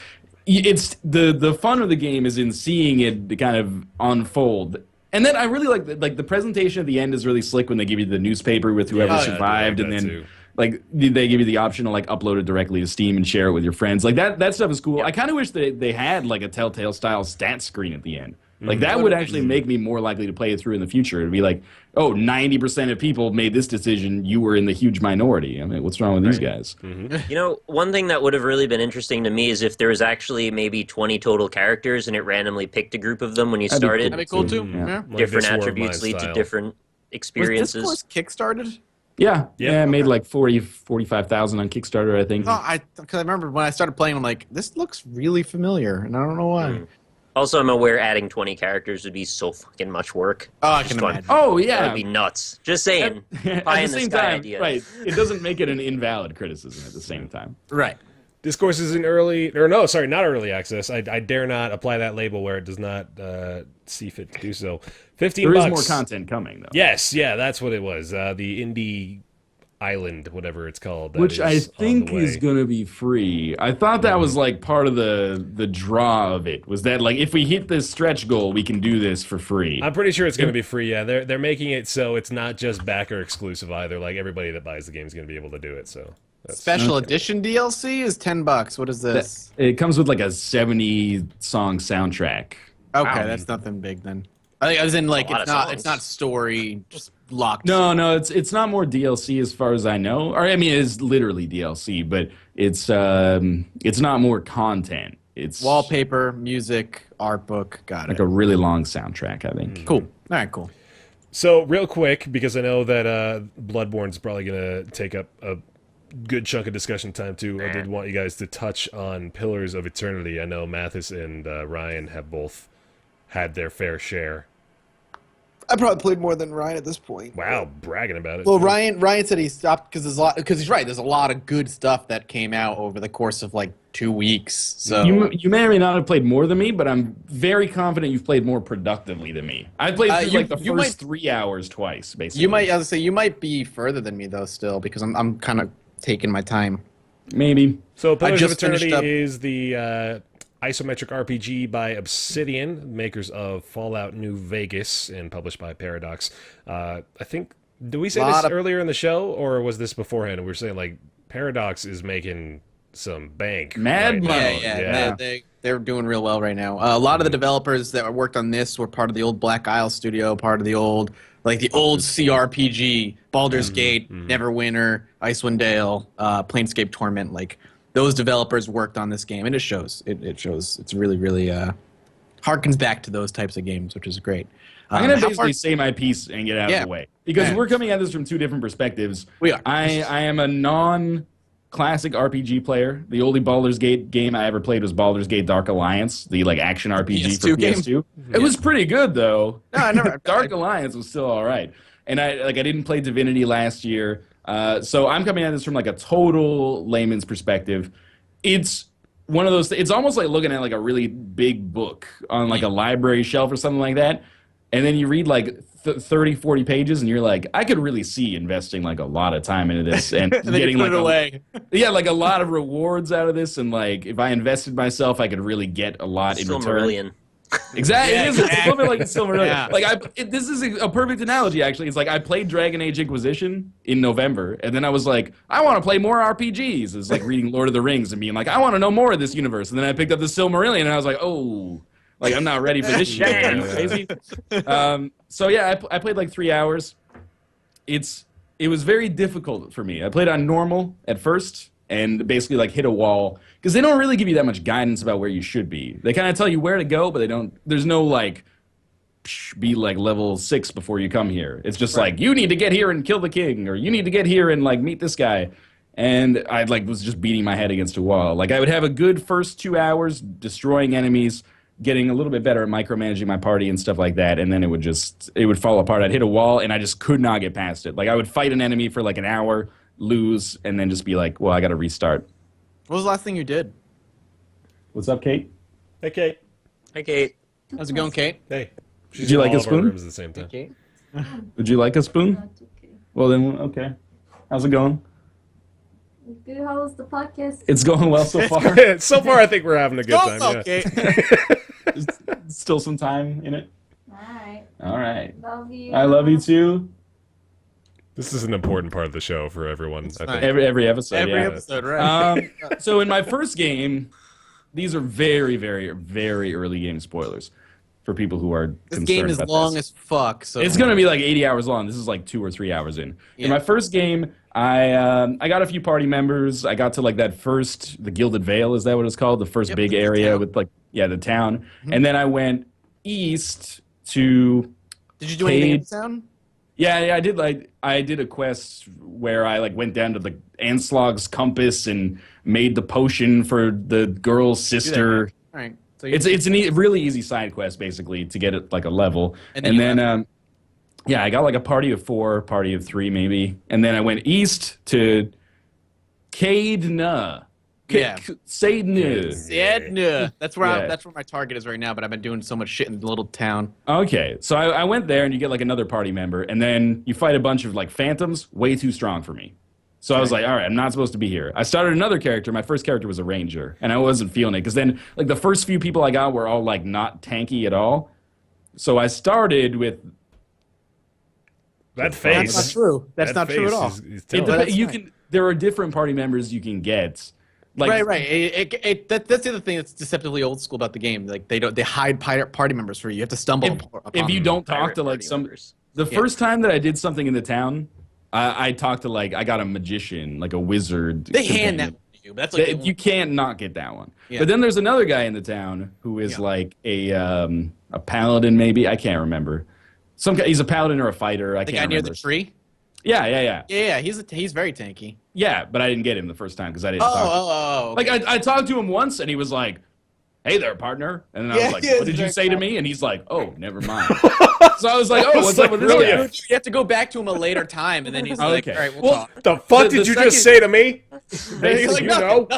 It's the fun of the game is in seeing it kind of unfold. And then I really like the presentation at the end is really slick when they give you the newspaper with whoever survived, and then too. like they give you the option to like upload it directly to Steam and share it with your friends. Like that stuff is cool. Yeah. I kind of wish they had like a Telltale style stat screen at the end. Like that would actually make me more likely to play it through in the future. It'd be like, oh, 90% of people made this decision. You were in the huge minority. I mean, what's wrong with these guys? You know, one thing that would have really been interesting to me is if there was actually maybe 20 total characters and it randomly picked a group of them when you started. That'd be cool too. Yeah. Like Different This War of attributes Mine lead to style. different experiences. Was Dyscourse kickstarted? Yeah, I made like 45,000 on Kickstarter, I think. Because I remember when I started playing, I'm like, this looks really familiar, and I don't know why. Also, I'm aware adding 20 characters would be so fucking much work. Oh, I Just can going- imagine. Oh That yeah. would be nuts. Just saying. At Pie the in the same sky time, idea. right? It doesn't make it an invalid criticism at the same time. Right. Discourse is in not early access. I dare not apply that label where it does not see fit to do so. $15. There is more content coming though. Yes, yeah, that's what it was. The Indie Island, whatever it's called, that Which I is on think the way. is going to be free. I thought that was like part of the draw of it. Was that like if we hit this stretch goal, we can do this for free? I'm pretty sure it's going to be free. Yeah, they're making it so it's not just backer exclusive either. Like everybody that buys the game is going to be able to do it. So that's Special edition DLC is $10. What is this? It comes with like a 70-song soundtrack. Okay, that's nothing big then. I think as in like lot it's of not songs. it's not story just locked. No, it's not more DLC as far as I know. Or I mean, it is literally DLC, but it's not more content. It's Wallpaper, music, art book. Got like it. a really long soundtrack, I think. Cool. All right, cool. So real quick, because I know that Bloodborne's probably going to take up a good chunk of discussion time too. I did want you guys to touch on Pillars of Eternity. I know Mathas and Ryan have both had their fair share. I probably played more than Ryan at this point. Wow, bragging about it. Well, Ryan said he stopped because he's right. There's a lot of good stuff that came out over the course of like 2 weeks. So You may or may not have played more than me, but I'm very confident you've played more productively than me. I played through like the first 3 hours twice, basically. you might be further than me though still because I'm kind of taking my time. Maybe. So Pillars of just finished Eternity up- is the isometric RPG by Obsidian, makers of Fallout New Vegas, and published by Paradox. I think, did we say this earlier in the show, or was this beforehand? We were saying, like, Paradox is making some bank. Mad right now. money. Yeah. They're doing real well right now. A lot of the developers that worked on this were part of the old Black Isle studio, part of the old CRPG, Baldur's Gate, Neverwinter, Icewind Dale, Planescape Torment. Like those developers worked on this game, and it shows. It shows. It's really, really harkens back to those types of games, which is great. I'm going to basically say my piece and get out of the way. Because Yeah. we're coming at this from two different perspectives. We are. I am a non-classic RPG player. The only Baldur's Gate game I ever played was Baldur's Gate Dark Alliance, the like action RPG PS2 for game? PS2. It was pretty good, though. No, I never. Dark Alliance was still all right. And I didn't play Divinity last year. So I'm coming at this from like a total layman's perspective. It's one of those it's almost like looking at like a really big book on like a library shelf or something like that. And then you read like 30, 40 pages and you're like, I could really see investing like a lot of time into this and And then getting you like put it away. like a lot of rewards out of this. And like if I invested myself, I could really get a lot in return. Silmarillion. Exactly. Yeah, It is. It's a little bit like Silmarillion. Yeah. Like this is a perfect analogy. Actually, it's like I played Dragon Age Inquisition in November, and then I was like, I want to play more RPGs. It's like reading Lord of the Rings and being like, I want to know more of this universe. And then I picked up the Silmarillion, and I was like, oh, like I'm not ready for this shit. Are you crazy? So yeah, I played like 3 hours. It was very difficult for me. I played on normal at first, and basically like hit a wall because they don't really give you that much guidance about where you should be. They kind of tell you where to go, but they don't. There's no like be like level 6 before you come here. It's just like, you need to get here and kill the king, or you need to get here and like meet this guy. And I like was just beating my head against a wall. Like I would have a good first 2 hours destroying enemies, getting a little bit better at micromanaging my party and stuff like that, and then it would fall apart. I'd hit a wall and I just could not get past it. Like I would fight an enemy for like an hour, lose, and then just be like, well, I got to restart. What was the last thing you did? What's up, Kate? Hey, Kate. Hi, Kate. How's it going, Kate? Hey. She's Would you in like all a of our spoon? rooms at the same time. Kate. Would you like a spoon? Well then, okay. How's it going? Good. How was the podcast? It's going well so far. So far, I think we're having a good time. Yeah. Okay. There's still some time in it. Alright. All right. Love you. I love you too. This is an important part of the show for everyone. I think. Every episode. Every yeah. episode, right? So in my first game, these are very, very, very early game spoilers for people who are This concerned game is about long this. as fuck. So It's gonna be like 80 hours long. This is like 2 or 3 hours in. Yeah. In my first game, I got a few party members. I got to like the Gilded Vale, is that what it's called? The first big the area town. with like the town. And then I went east to Did you do anything in Cade. the town? Yeah, I did a quest where I like went down to the Anslog's compass and made the potion for the girl's sister. All right. So It's an really easy side quest basically to get it like a level, And then you yeah, I got like a party of 4, party of 3 maybe, and then I went east to Caidna. Yeah. Caidna. Yeah, that's where Yeah. that's where my target is right now. But I've been doing so much shit in the little town. Okay, so I went there and you get like another party member, and then you fight a bunch of like phantoms, way too strong for me. So I was like, all right, I'm not supposed to be here. I started another character. My first character was a ranger, and I wasn't feeling it because then like the first few people I got were all like not tanky at all. So I started with That That's face. not true. That's that not true at face all. is telling That's you fine. can. There are different party members you can get. Like, right. That's the other thing that's deceptively old school about the game. Like they hide party members for you. You have to stumble upon if you them. don't talk Pirate to like party some. members. The first time that I did something in the town, I talked to like I got a magician, like a wizard. They hand that companion. to you. But that's like You can't not get that one. Yeah. But then there's another guy in the town who is like a paladin, maybe I can't remember. Some guy, he's a paladin or a fighter. I the can't guy remember. near the tree. Yeah. Yeah, he's very tanky. Yeah, but I didn't get him the first time because I didn't. talk. Oh. Okay. Like I talked to him once and he was like, "Hey there, partner," and then I Yeah, was like, yeah, "What did you it's say very to me?" And he's like, "Oh, never mind." So I was like, "Oh, was what's like up with this really guy?" a- You have to go back to him a later time, and then he's like, Okay. "All right, we'll Well, talk." The fuck The did you second- just say to me? Basically, You know?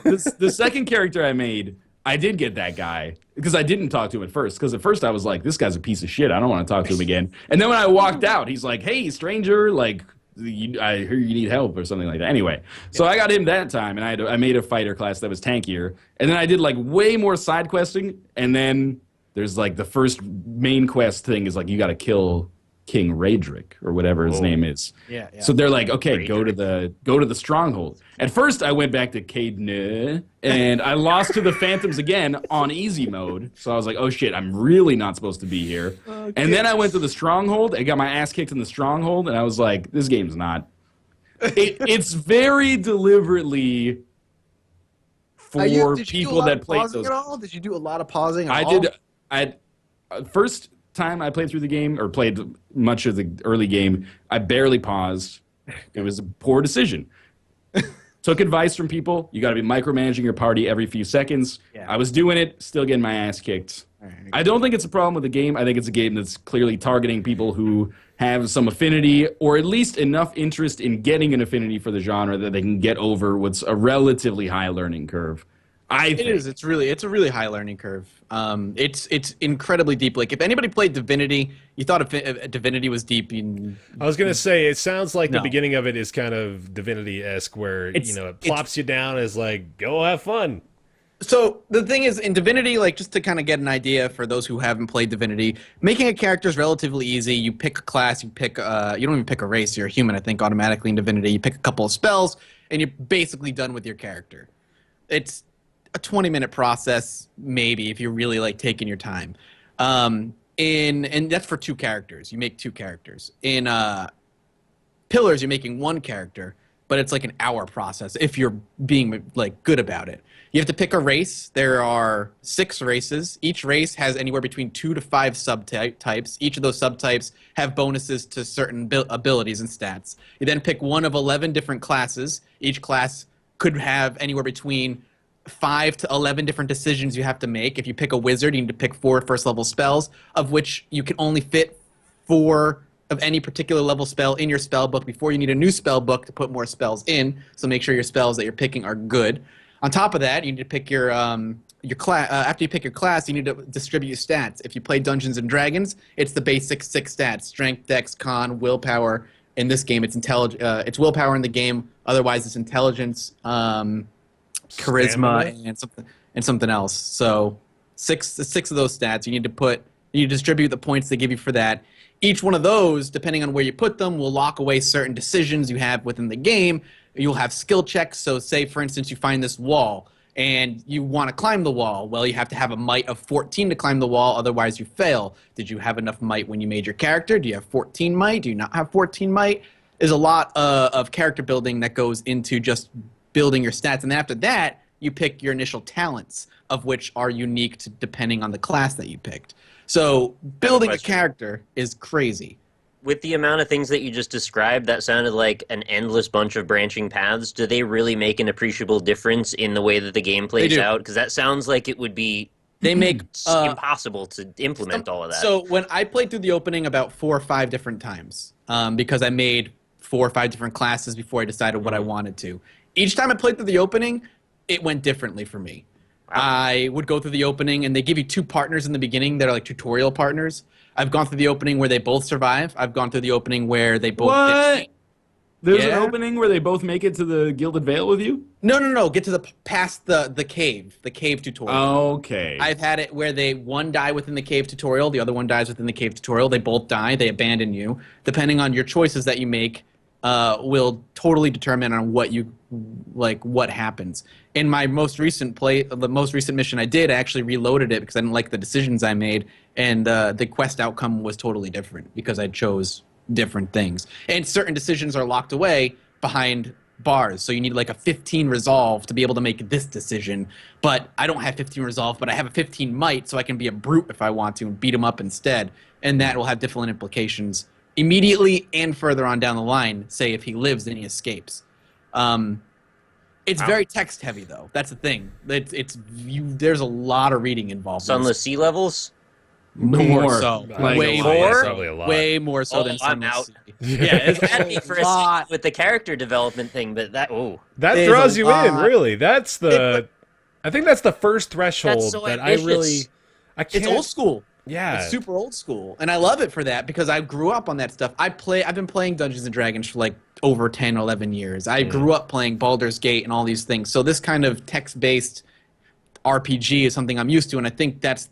the second character I made, I did get that guy because I didn't talk to him at first. Because at first I was like, "This guy's a piece of shit. I don't want to talk to him again." And then when I walked out, he's like, "Hey, stranger, like, I hear you need help or something like that." Anyway, so I got him that time, and I made a fighter class that was tankier. And then I did like way more side questing, and then there's like the first main quest thing is like you got to kill King Raedric or whatever his name is. Yeah. So they're like, okay, go to the stronghold. At first, I went back to Caidna, and I lost to the Phantoms again on easy mode. So I was like, oh shit, I'm really not supposed to be here. And then I went to the stronghold. I got my ass kicked in the stronghold, and I was like, this game's not. It's very deliberately for Did you do a people lot that of play pausing those. at all? Did you do a lot of pausing? At I all? did. First time I played through the game or played much of the early game, I barely paused. It was a poor decision. Took advice from people. You got to be micromanaging your party every few seconds. Yeah. I was doing it, still getting my ass kicked. I don't think it's a problem with the game. I think it's a game that's clearly targeting people who have some affinity or at least enough interest in getting an affinity for the genre that they can get over what's a relatively high learning curve. I think. It is. It's a really high learning curve. It's incredibly deep. Like if anybody played Divinity, you thought if Divinity was deep. I was gonna say it sounds like the No. beginning of it is kind of Divinity-esque, where It's- it plops you down as like, go have fun. So the thing is, in Divinity, like just to kind of get an idea for those who haven't played Divinity, making a character is relatively easy. You pick a class, you don't even pick a race. You're a human, I think, automatically in Divinity. You pick a couple of spells, and you're basically done with your character. It's a 20-minute process, maybe, if you're really like taking your time. And that's for 2 characters. You make 2 characters. In Pillars, you're making 1 character. but it's like an hour process if you're being like good about it. You have to pick a race. There are 6 races. Each race has anywhere between 2 to 5 subtypes. Each of those subtypes have bonuses to certain abilities and stats. You then pick one of 11 different classes. Each class could have anywhere between 5 to 11 different decisions you have to make. If you pick a wizard, you need to pick 4 first-level spells, of which you can only fit 4 of any particular level spell in your spell book before you need a new spell book to put more spells in. So make sure your spells that you're picking are good. On top of that, you need to pick your class. After you pick your class, you need to distribute your stats. If you play Dungeons and Dragons, it's the basic 6 stats: strength, dex, con, willpower. In this game, it's it's willpower in the game. Otherwise, it's intelligence, charisma, and something else. So six of those stats you need to distribute the points they give you for that. Each one of those, depending on where you put them, will lock away certain decisions you have within the game. You'll have skill checks. So say, for instance, you find this wall and you want to climb the wall. Well, you have to have a might of 14 to climb the wall, otherwise you fail. Did you have enough might when you made your character? Do you have 14 might? Do you not have 14 might? There's a lot of character building that goes into just building your stats. And then after that, you pick your initial talents, of which are unique to depending on the class that you picked. So building a character is crazy. With the amount of things that you just described, that sounded like an endless bunch of branching paths. Do they really make an appreciable difference in the way that the game plays out? Because that sounds like it would be impossible to implement all of that. So when I played through the opening about 4 or 5 different times, because I made 4 or 5 different classes before I decided what I wanted to. Each time I played through the opening, it went differently for me. Wow. I would go through the opening, and they give you 2 partners in the beginning that are like tutorial partners. I've gone through the opening where they both survive. I've gone through the opening where they both What? There's an opening where they both make it to the Gilded Veil with you? No. Get to the past the cave tutorial. Okay. I've had it where one die within the cave tutorial, the other one dies within the cave tutorial. They both die. They abandon you. Depending on your choices that you make, will totally determine on what happens. In my most recent the most recent mission I did, I actually reloaded it because I didn't like the decisions I made, and the quest outcome was totally different because I chose different things. And certain decisions are locked away behind bars, so you need like a 15 resolve to be able to make this decision. But I don't have 15 resolve, but I have a 15 might, so I can be a brute if I want to and beat him up instead, and that will have different implications immediately and further on down the line. Say if he lives, then he escapes. It's very text heavy though. That's the thing. There's a lot of reading involved. Sunless Sea Levels? More so. Like Way more? Probably a lot. Way more so than I'm Sunless out. Sea. Yeah, it's had me for a second with the character development thing, but that That draws you in, really. That's I think that's the first threshold That's so that ambitious. I can't. It's old school. Yeah. It's super old school. And I love it for that because I grew up on that stuff. I've been playing Dungeons & Dragons for like over 10, 11 years. I grew up playing Baldur's Gate and all these things. So this kind of text-based RPG is something I'm used to, and I think that's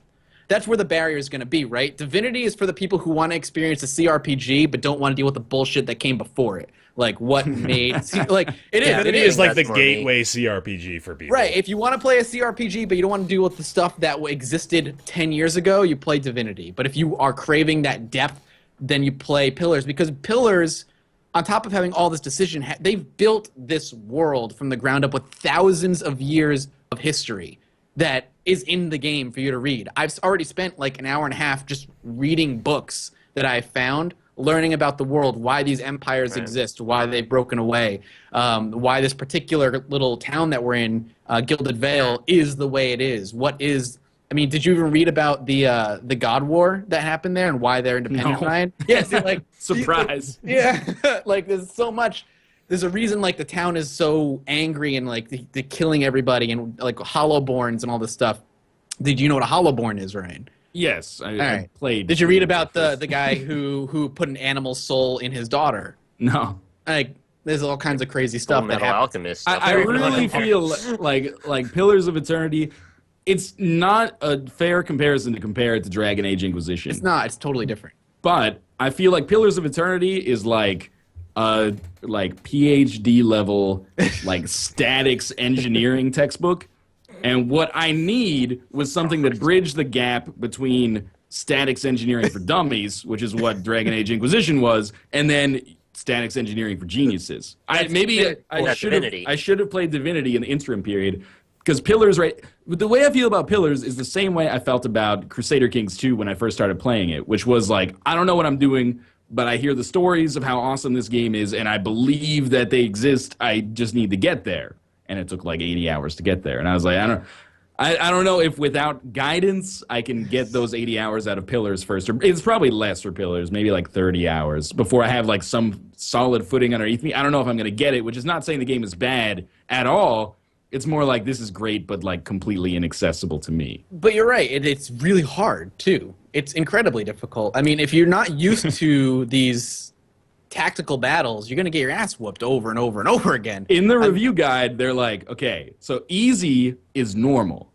where the barrier is going to be, right? Divinity is for the people who want to experience a CRPG but don't want to deal with the bullshit that came before it. Like what made Divinity is like the That's more gateway CRPG for people. Right. If you want to play a CRPG but you don't want to deal with the stuff that existed 10 years ago, you play Divinity. But if you are craving that depth, then you play Pillars, because Pillars, on top of having all this decision, they've built this world from the ground up with thousands of years of history that is in the game for you to read. I've already spent like an hour and a half just reading books that I found, learning about the world, why these empires exist, why they've broken away, why this particular little town that we're in, Gilded Vale, is the way it is. Did you even read about the God War that happened there and why they're independent? No. Ryan? Yeah, see, like Surprise. Yeah, like there's so much. There's a reason like the town is so angry and like they're killing everybody and like Hollowborns and all this stuff. Did you know what a Hollowborn is, Ryan? Yes, I played. Did you read about the guy who put an animal soul in his daughter? No. Like, there's all kinds of crazy stuff that Metal happens. Alchemist. I really feel like Pillars of Eternity, it's not a fair comparison to compare it to Dragon Age Inquisition. It's not. It's totally different. But I feel like Pillars of Eternity is like PhD level like statics engineering textbook. And what I need was something that bridged the gap between statics engineering for dummies, which is what Dragon Age Inquisition was, and then statics engineering for geniuses. I Or should Divinity. have played Divinity in the interim period, because Pillars, right? The way I feel about Pillars is the same way I felt about Crusader Kings 2 when I first started playing it, which was like, I don't know what I'm doing, but I hear the stories of how awesome this game is, and I believe that they exist. I just need to get there. And it took like 80 hours to get there. And I was like, I don't know if without guidance I can get those 80 hours out of Pillars first. Or it's probably less for Pillars, maybe like 30 hours before I have like some solid footing underneath me. I don't know if I'm going to get it, which is not saying the game is bad at all. It's more like this is great, but like completely inaccessible to me. But you're right. It's really hard, too. It's incredibly difficult. I mean, if you're not used to these tactical battles, you're going to get your ass whooped over and over and over again. In the review guide, they're like, okay, so easy is normal.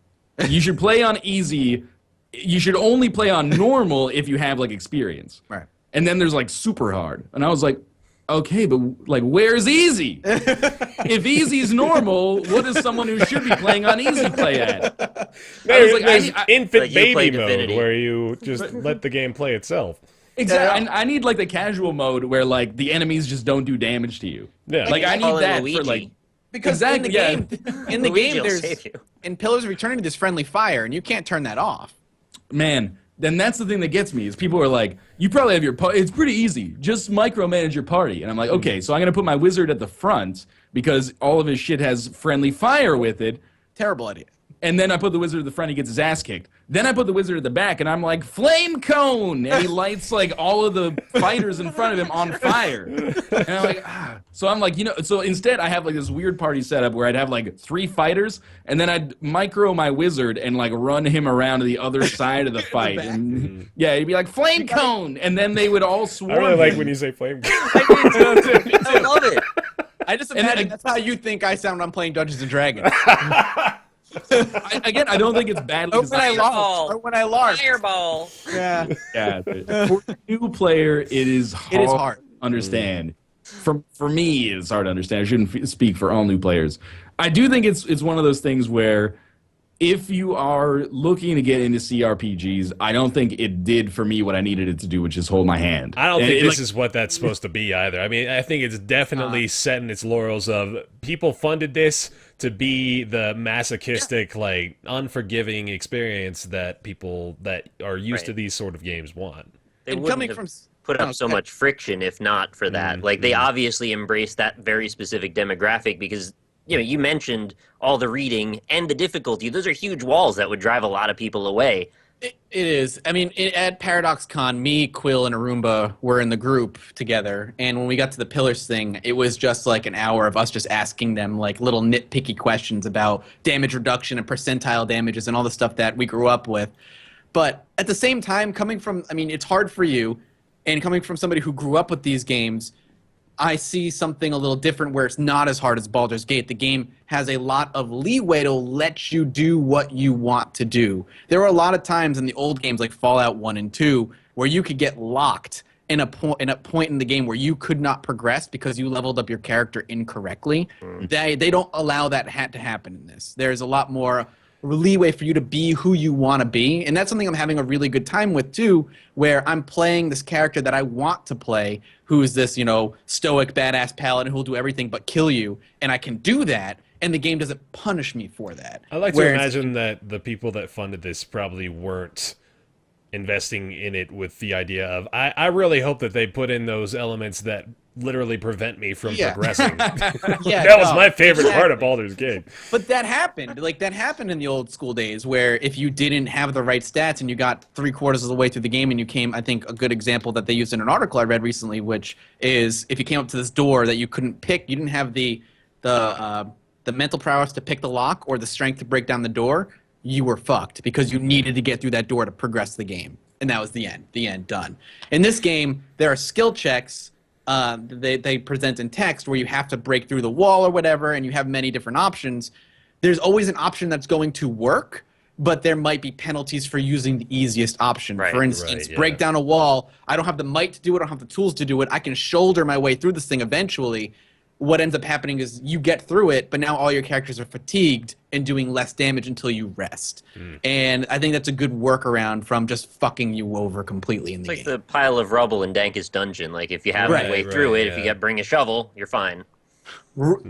You should play on easy. You should only play on normal if you have like experience. Right. And then there's like super hard. And I was like, okay, but like, where's easy? If easy is normal, what does someone who should be playing on easy play at? There's infant Like, you play baby mode Divinity. where you just let the game play itself. Exactly. I need like the casual mode where like the enemies just don't do damage to you. Yeah. Like I Call need it that Luigi. for like. Because Exactly, in the Luigi game, will there's save you. in Pillars of Eternity, there's friendly fire, and you can't turn that off. Man, then that's the thing that gets me is people are like, you probably have your it's pretty easy. Just micromanage your party. And I'm like, okay, so I'm going to put my wizard at the front because all of his shit has friendly fire with it. Terrible idea. And then I put the wizard at the front, he gets his ass kicked. Then I put the wizard at the back, and I'm like, flame cone! And he lights, like, all of the fighters in front of him on fire. And I'm like, ah. So I'm like, so instead I have, like, this weird party setup where I'd have, like, 3 fighters, and then I'd micro my wizard and, like, run him around to the other side of the fight. And, yeah, he'd be like, flame cone! And then they would all swarm I really like him. when you say flame. I love it. I just then imagine that's how you think I sound when I'm playing Dungeons and Dragons. I don't think it's badly Or when I designed. lost. Or when I lost. Fireball. Yeah. Yeah, for the new player, it is hard to understand. For me, it's hard to understand. I shouldn't speak for all new players. I do think it's one of those things where if you are looking to get into CRPGs, I don't think it did for me what I needed it to do, which is hold my hand. I don't And think it, this is what that's supposed to be either. I mean, I think it's definitely set in its laurels of people funded this to be the masochistic, like, unforgiving experience that people that are used to Right. these sort of games want. They And wouldn't coming have from put up so much friction if not for that. Like, they obviously embrace that very specific demographic because, you mentioned all the reading and the difficulty. Those are huge walls that would drive a lot of people away. It is. I mean, at Paradox Con, me, Quill, and Arumba were in the group together, and when we got to the Pillars thing, it was just like an hour of us just asking them like little nitpicky questions about damage reduction and percentile damages and all the stuff that we grew up with. But at the same time, it's hard for you, and coming from somebody who grew up with these games, I see something a little different where it's not as hard as Baldur's Gate. The game has a lot of leeway to let you do what you want to do. There were a lot of times in the old games like Fallout 1 and 2 where you could get locked in a point in the game where you could not progress because you leveled up your character incorrectly. They don't allow that to happen in this. There's a lot more leeway for you to be who you want to be, and that's something I'm having a really good time with too, where I'm playing this character that I want to play, who is this stoic badass paladin who will do everything but kill you, and I can do that, and the game doesn't punish me for that. I like to Whereas- imagine that the people that funded this probably weren't investing in it with the idea of I really hope that they put in those elements that literally prevent me from progressing. Yeah, That was no, my favorite part exactly. of Baldur's Gate. But that happened. Like, that happened in the old school days where if you didn't have the right stats and you got 3/4 of the way through the game and you came, I think a good example that they used in an article I read recently, which is if you came up to this door that you couldn't pick, you didn't have the mental prowess to pick the lock or the strength to break down the door, you were fucked because you needed to get through that door to progress the game. And that was the end, done. In this game, there are skill checks they present in text where you have to break through the wall or whatever, and you have many different options. There's always an option that's going to work, but there might be penalties for using the easiest option. Right, For instance, right, yeah. break down a wall. I don't have the might to do it. I don't have the tools to do it. I can shoulder my way through this thing eventually. what ends up happening is you get through it, but now all your characters are fatigued and doing less damage until you rest. And I think that's a good workaround from just fucking you over completely in the It's like game. the pile of rubble in Dankest Dungeon. Like, if you have Right, your way right, through it, yeah. if you bring a shovel, you're fine.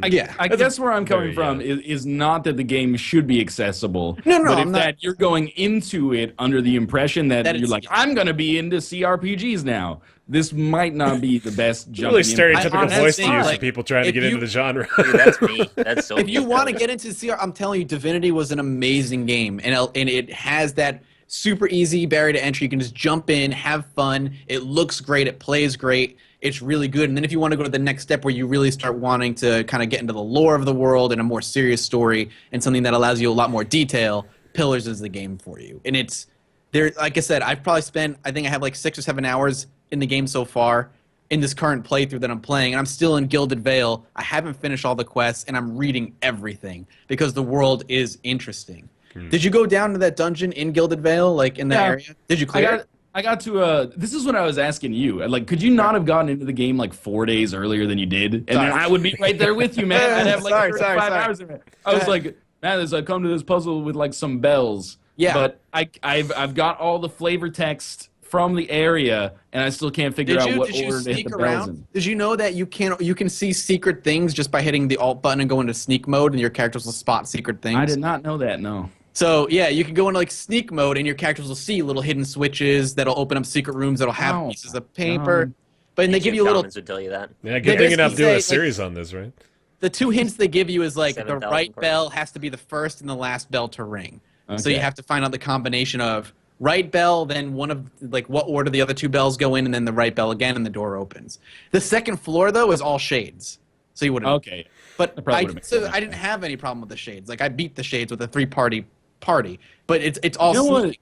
I guess where I'm coming from is not that the game should be accessible, No, but I'm not. that you're going into it under the impression that you're it's- like, I'm going to be into CRPGs now. This might not be the best jumping Really in. stereotypical honestly, voice to use like, for people trying to if get you- into the genre. Dude, that's me. That's so If you me. want to get into CR, I'm telling you, Divinity was an amazing game, and it has that super easy barrier to entry. You can just jump in, have fun. It looks great. It plays great. It's really good. And then if you want to go to the next step where you really start wanting to kind of get into the lore of the world and a more serious story and something that allows you a lot more detail, Pillars is the game for you. And it's there. Like I said, I've probably spent, I think I have like 6 or 7 hours in the game so far in this current playthrough that I'm playing, and I'm still in Gilded Vale. I haven't finished all the quests, and I'm reading everything because the world is interesting. Did you go down to that dungeon in Gilded Vale, like in that area? Did you clear it? I got to this is what I was asking you. Like, could you not have gotten into the game like 4 days earlier than you did? And then I would be right there with you, man. I'd have like Sorry, 35 hours in it. I was like, man, I come to this puzzle with like some bells. Yeah. But I've got all the flavor text from the area, and I still can't figure out what order to hit the bells in. Did you know that you can see secret things just by hitting the Alt button and go into sneak mode, and your characters will spot secret things? I did not know that. No. So yeah, you can go into like sneak mode, and your characters will see little hidden switches that'll open up secret rooms that'll have Wow. pieces of paper. But they give you a little. Comments would tell you that. Yeah, good They thing enough basically doing a say, like- series on this, right? The 2 hints they give you is like the 7,000 right per- bell has to be the first and the last bell to ring. So you Okay. have to find out the combination of right bell, then one of like what order the other 2 bells go in, and then the right bell again, and the door opens. The second floor though is all shades, so you wouldn't. Okay. But That probably would've made sense. I didn't have any problem with the shades. Like I beat the shades with a 3-party party, but it's all. You know what? sneaky.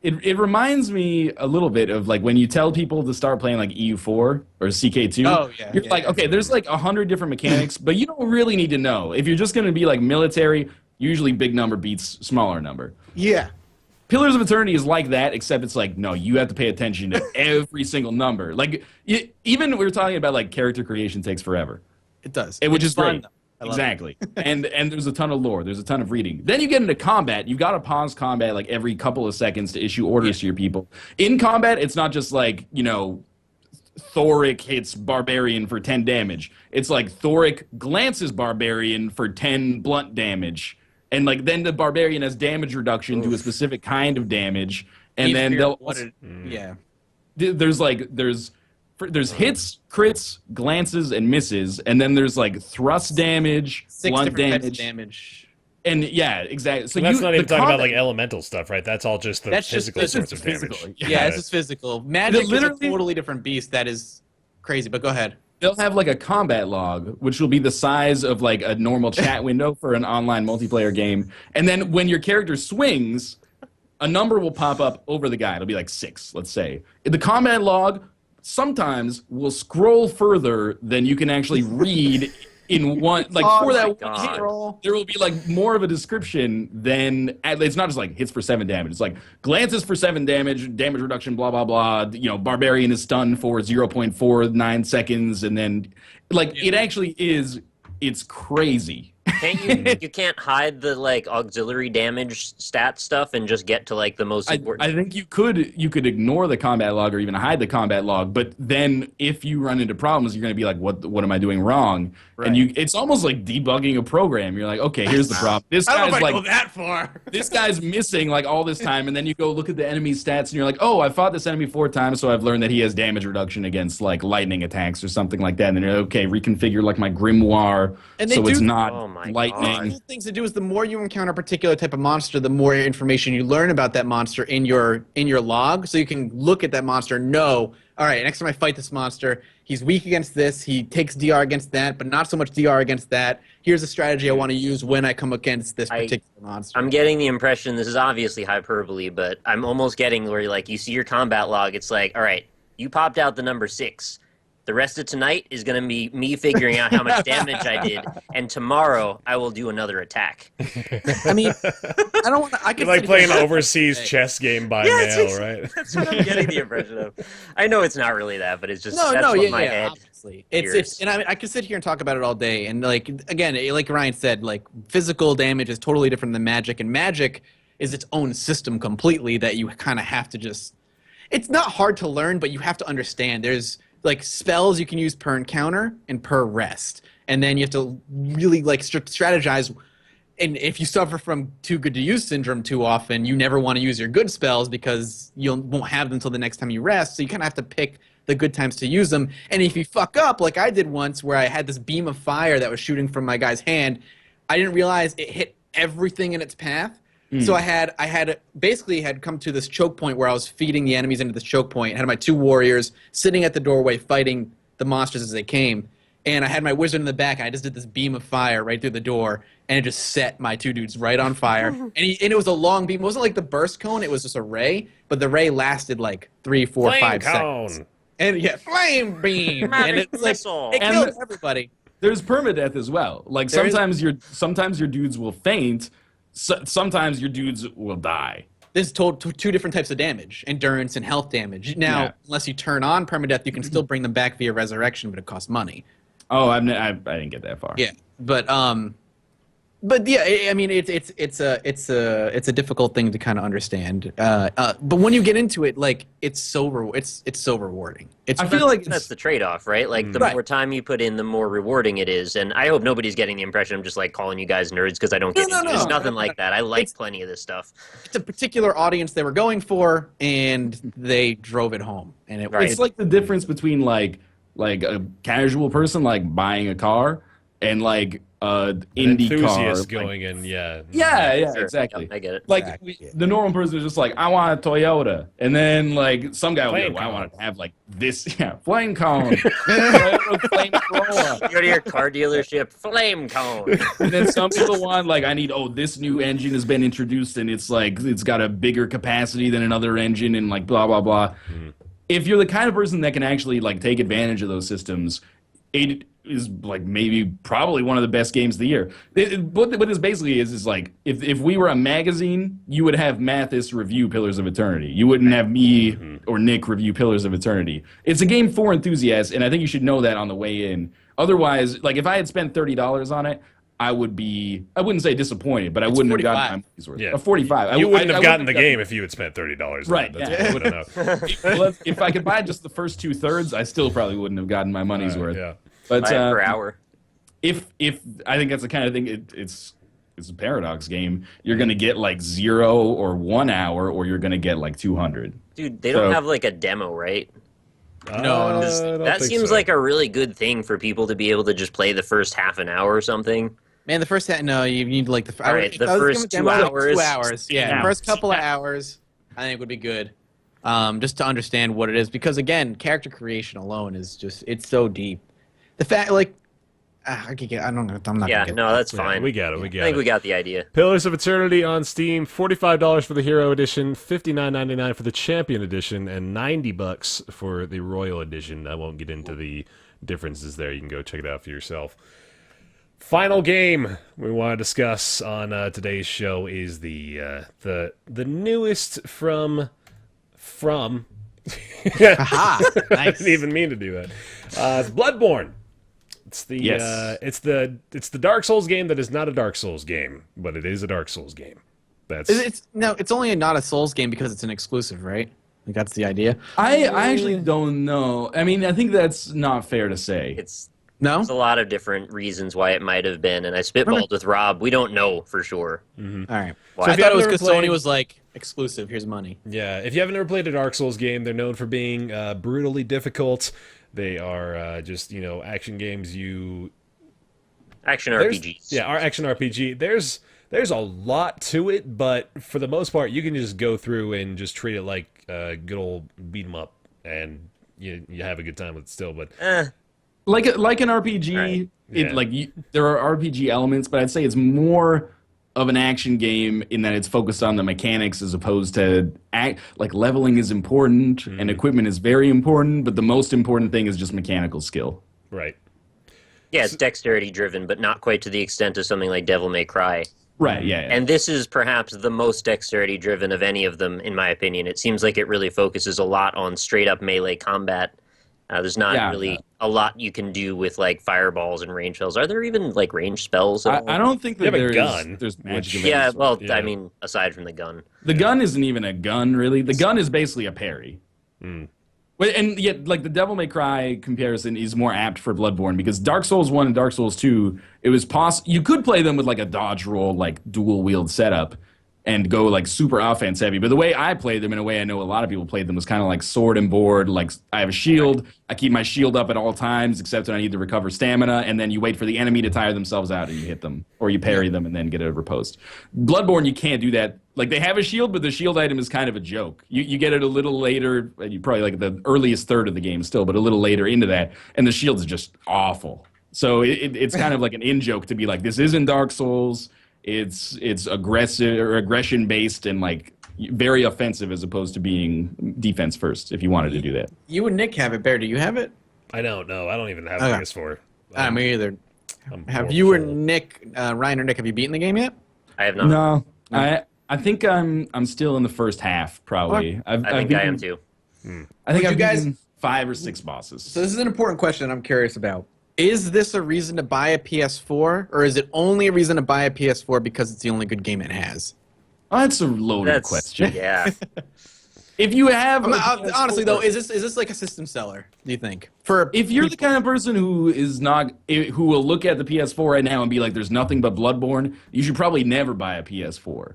It reminds me a little bit of like when you tell people to start playing like EU4 or CK2. Oh, yeah, You're yeah, like, yeah. okay, there's like 100 different mechanics, but you don't really need to know. If you're just going to be like military, usually big number beats smaller number. Yeah. Pillars of Eternity is like that, except it's like, no, you have to pay attention to every single number. Like, even we were talking about like character creation takes forever. It does. Which It's is fun, great. though. I love it. Exactly. and there's a ton of lore. There's a ton of reading. Then you get into combat. You've got to pause combat like every couple of seconds to issue orders to your people. In combat, it's not just like, Thoric hits Barbarian for 10 damage. It's like Thoric glances Barbarian for 10 blunt damage. And like then the Barbarian has damage reduction to a specific kind of damage. And Each then period, they'll what it- Yeah. there's hits, crits, glances, and misses, and then there's like thrust damage, 6 blunt different types of damage, damage. and yeah, exactly. So And that's not even the talking about combat- like elemental stuff, right? That's all just the That's just- physical that's sorts just of damage. physical. Yeah, it's just physical. Magic is a literally- totally different beast. That is crazy. But go ahead. They'll have like a combat log, which will be the size of like a normal chat window for an online multiplayer game. And then when your character swings, a number will pop up over the guy. It'll be like 6, let's say. The combat log sometimes will scroll further than you can actually read in one. Like Oh for my that one God. hit, there will be like more of a description than it's not just like hits for 7 damage. It's like glances for 7 damage, damage reduction, blah blah blah. Barbarian is stunned for 0.49 seconds, and then like it actually is. It's crazy. You can't hide the like auxiliary damage stat stuff and just get to like the most important. I think you could ignore the combat log or even hide the combat log, but then if you run into problems, you're going to be like, what am I doing wrong? And it's almost like debugging a program. You're like, okay, here's the problem. This I don't know guy's if I like go that far. this guy's missing like all this time, and then you go look at the enemy's stats and you're like, oh, I fought this enemy 4 times, so I've learned that he has damage reduction against like lightning attacks or something like that. And then you're like, okay, reconfigure like my grimoire And they so it's do- not Oh my lightning. Cool things to do is the more you encounter a particular type of monster, the more information you learn about that monster in your log, so you can look at that monster and know, all right, next time I fight this monster, he's weak against this, he takes DR against that, but not so much DR against that. Here's a strategy I want to use when I come against this particular monster. I'm getting the impression, this is obviously hyperbole, but I'm almost getting where like you see your combat log, it's like, all right, you popped out the number 6. The rest of tonight is going to be me figuring out how much damage I did, and tomorrow I will do another attack. I mean, I don't want to. I can You're like sit playing here- an overseas chess game by mail, right? That's what I'm getting the impression of. I know it's not really that, but it's just No, that's no, what yeah, my yeah. head. Obviously. honestly. It's Furious. and I could sit here and talk about it all day. And like again, like Ryan said, like physical damage is totally different than magic, and magic is its own system completely that you kind of have to just. It's not hard to learn, but you have to understand. There's like spells you can use per encounter and per rest, and then you have to really like strategize. And if you suffer from too good to use syndrome too often, you never want to use your good spells because you won't have them until the next time you rest. So you kind of have to pick the good times to use them. And if you fuck up, like I did once where I had this beam of fire that was shooting from my guy's hand, I didn't realize it hit everything in its path. So I had basically come to this choke point where I was feeding the enemies into this choke point. I had my 2 warriors sitting at the doorway fighting the monsters as they came. And I had my wizard in the back, and I just did this beam of fire right through the door, and it just set my 2 dudes right on fire. And it was a long beam. It wasn't like the burst cone. It was just a ray, but the ray lasted like 3, 4, Flame 5 cone. seconds. And yeah, flame beam. And it's like, Missile. it killed everybody. There's permadeath as well. Like There is- sometimes your dudes will faint. Sometimes your dudes will die. There's 2 different types of damage, endurance and health damage. Now, Yeah. unless you turn on permadeath, you can still bring them back via resurrection, but it costs money. Oh, I didn't get that far. Yeah, but yeah, I mean, it's a difficult thing to kind of understand. But when you get into it, like it's so rewarding. I feel like That's the trade-off, right? Like the Right. more time you put in, the more rewarding it is. And I hope nobody's getting the impression I'm just like calling you guys nerds because I don't get No, into it. no. It's nothing like that. I like plenty of this stuff. It's a particular audience they were going for, and they drove it home. And it Right. it's like the difference between like a casual person like buying a car and like An indie car. enthusiast Like, going in, yeah. yeah, Sure. exactly. Yep, I get it. Like the normal person is just like, I want a Toyota, and then like some guy will be Flame like, well, I cone. want to have like this, flame cone, flame Corolla. You go to your car dealership, flame cone. And then some people want like, I need this new engine has been introduced and it's like it's got a bigger capacity than another engine and like blah blah blah. If you're the kind of person that can actually like take advantage of those systems, it is like probably one of the best games of the year. What this basically is like if we were a magazine, you would have Mathas review Pillars of Eternity. You wouldn't have me or Nick review Pillars of Eternity. It's a game for enthusiasts, and I think you should know that on the way in. Otherwise, like if I had spent $30 on it, I wouldn't say disappointed, but I wouldn't have gotten my money's worth. Yeah. Or 45. You wouldn't I have gotten the gotten- game if you had spent $30. Right, That's yeah. what I would know. if I could buy just the first 2/3, I still probably wouldn't have gotten my money's worth. Yeah. But Buy it per hour. if I think that's the kind of thing it's a paradox game. You're gonna get like 0 or 1 hour, or you're gonna get like 200. Dude, they don't So- have like a demo, right? I don't That think seems so. like a really good thing for people to be able to just play the first half an hour or something. Man, the first no, you need like the. All right, the first 2 hours. 2 hours, yeah. Yeah. The first couple of hours, I think would be good, just to understand what it is. Because again, character creation alone is just—it's so deep. The fact, like, I can get. I'm not. Yeah, gonna get no, that's Yeah, fine. we got it. We I got think it. we got the idea. Pillars of Eternity on Steam, $45 for the Hero Edition, $59.99 for the Champion Edition, and $90 for the Royal Edition. I won't get into the differences there. You can go check it out for yourself. Final game we want to discuss on today's show is the newest from. Aha! I Nice. didn't even mean to do that. It's Bloodborne. It's the Yes. it's the Dark Souls game that is not a Dark Souls game, but it is a Dark Souls game. That's It's only not a Souls game because it's an exclusive, right? Like that's the idea. I actually don't know. I mean, I think that's not fair to say. No. There's a lot of different reasons why it might have been, and I spitballed with Rob. We don't know for sure. All right. Why. So I if you thought it was haven't because ever Sony played- was like exclusive. Here's money. Yeah, if you haven't ever played a Dark Souls game, they're known for being brutally difficult. They are just action games. Action There's- RPGs. Yeah, our action RPG. There's a lot to it, but for the most part, you can just go through and just treat it like a good old beat 'em up, and you have a good time with it still. But Like an RPG, Right. Yeah. there are RPG elements, but I'd say it's more of an action game in that it's focused on the mechanics as opposed to leveling is important and equipment is very important, but the most important thing is just mechanical skill. right. Yeah, it's dexterity driven, but not quite to the extent of something like Devil May Cry. Right, yeah. And this is perhaps the most dexterity driven of any of them, in my opinion. It seems like it really focuses a lot on straight up melee combat. There's not Yeah, really a lot you can do with like fireballs and range spells. Are there even like range spells at all? I don't think that You have a there's gun, there's magic. of Yeah, any sort. well, Yeah. I mean, aside from the gun. The gun isn't even a gun, really. The gun is basically a parry. And yet, like, the Devil May Cry comparison is more apt for Bloodborne because Dark Souls 1 and Dark Souls 2, it was you could play them with, like, a dodge roll, like, dual-wield setup and go, like, super offense-heavy. But the way I played them, in a way I know a lot of people played them, was kind of like sword and board. Like, I have a shield. I keep my shield up at all times, except when I need to recover stamina, and then you wait for the enemy to tire themselves out and you hit them. Or you parry them and then get a riposte. Bloodborne, you can't do that. Like, they have a shield, but the shield item is kind of a joke. You get it a little later, you probably like the earliest third of the game still, but a little later into that, and the shield is just awful. So it's kind of like an in-joke to be like, this isn't Dark Souls. It's aggressive or aggression-based and, like, very offensive as opposed to being defense first, if you wanted to do that. You and Nick have it. Bear, do you have it? I don't know. I don't even have Okay. PS4. Me either. I'm Have you or horrible. Nick, Ryan or Nick, have you beaten the game yet? I have not. No, I think I'm still in the first half, probably. I think I am too. I think Would I've you guys- beaten 5 or 6 bosses. So this is an important question I'm curious about. Is this a reason to buy a PS4, or is it only a reason to buy a PS4 because it's the only good game it has? Oh, that's a loaded That's question. Yeah. If you have, Honestly, though, is this like a system seller? Do you think? if you're the kind of person who will look at the PS4 right now and be like, "There's nothing but Bloodborne," you should probably never buy a PS4.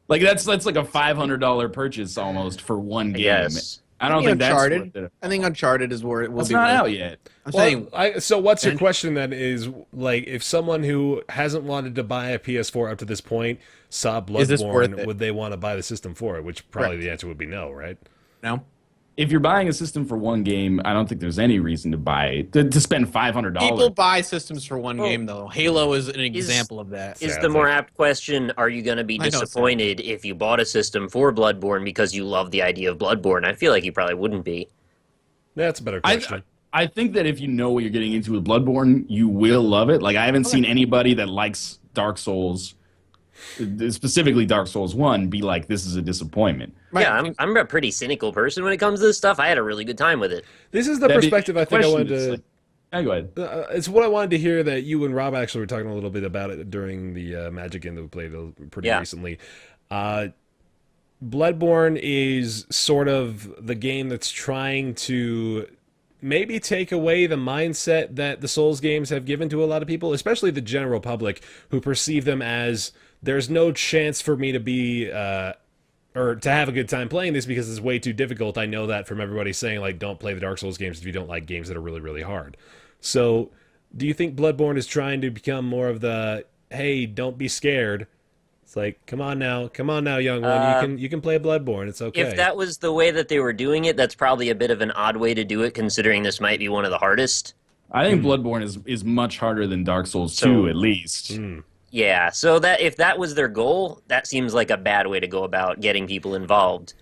Like that's like a $500 purchase almost for one game. Yes. I don't think that's Uncharted. worth it. I think Uncharted is where it will It's be. not worth out it. yet. I'm saying, So what's your question then is, like, if someone who hasn't wanted to buy a PS4 up to this point saw Is this worth Bloodborne, it? would they want to buy the system for it? Which probably Correct. the answer would be no, right? no. If you're buying a system for one game, I don't think there's any reason to buy to spend $500. People buy systems for one game, though. Halo is an example of that. Is Yeah, the it's more like- apt question, are you going to be I know it's disappointed if you bought a system for Bloodborne because you love the idea of Bloodborne? I feel like you probably wouldn't be. That's a better question. I think that if you know what you're getting into with Bloodborne, you will love it. Like, I haven't seen anybody that likes Dark Souls, specifically Dark Souls 1, be like, this is a disappointment. Yeah, I'm a pretty cynical person when it comes to this stuff. I had a really good time with it. This is the perspective I think I wanted to... Go ahead. It's what I wanted to hear that you and Rob actually were talking a little bit about it during the Magic game that we played pretty Yeah. recently. Bloodborne is sort of the game that's trying to maybe take away the mindset that the Souls games have given to a lot of people, especially the general public, who perceive them as there's no chance for me to be or to have a good time playing this because it's way too difficult. I know that from everybody saying, like, don't play the Dark Souls games if you don't like games that are really, really hard. So do you think Bloodborne is trying to become more of the, hey, don't be scared? It's like, come on now, young one. You can play Bloodborne. It's okay. If that was the way that they were doing it, that's probably a bit of an odd way to do it, considering this might be one of the hardest. I think Bloodborne is much harder than Dark Souls 2, So- at least. Yeah, so that if that was their goal, that seems like a bad way to go about getting people involved.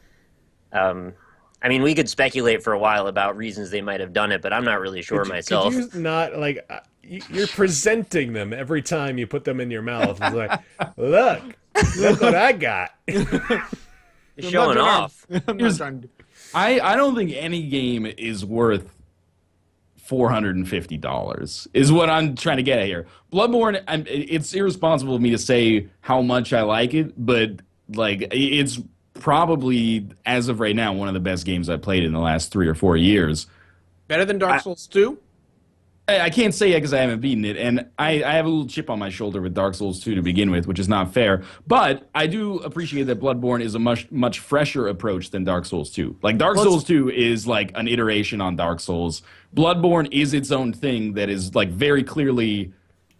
I mean, we could speculate for a while about reasons they might have done it, but I'm not really sure myself. Could you not, like, you're presenting them every time you put them in your mouth. It's like, look what I got. Showing off. I'm not trying to... I don't think any game is worth $450 is what I'm trying to get at here. Bloodborne, it's irresponsible of me to say how much I like it, but like it's probably, as of right now, one of the best games I've played in the last 3 or 4 years. Better than Dark Souls 2? I can't say it because I haven't beaten it, and I have a little chip on my shoulder with Dark Souls 2 to begin with, which is not fair. But I do appreciate that Bloodborne is a much fresher approach than Dark Souls 2. Like, Dark Souls 2 is like an iteration on Dark Souls. Bloodborne is its own thing that is like very clearly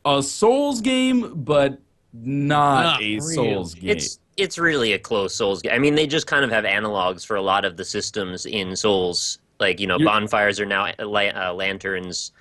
a Souls game, but not a Souls game. It's really a close Souls game. I mean, they just kind of have analogs for a lot of the systems in Souls. Like, you know, bonfires are now lanterns.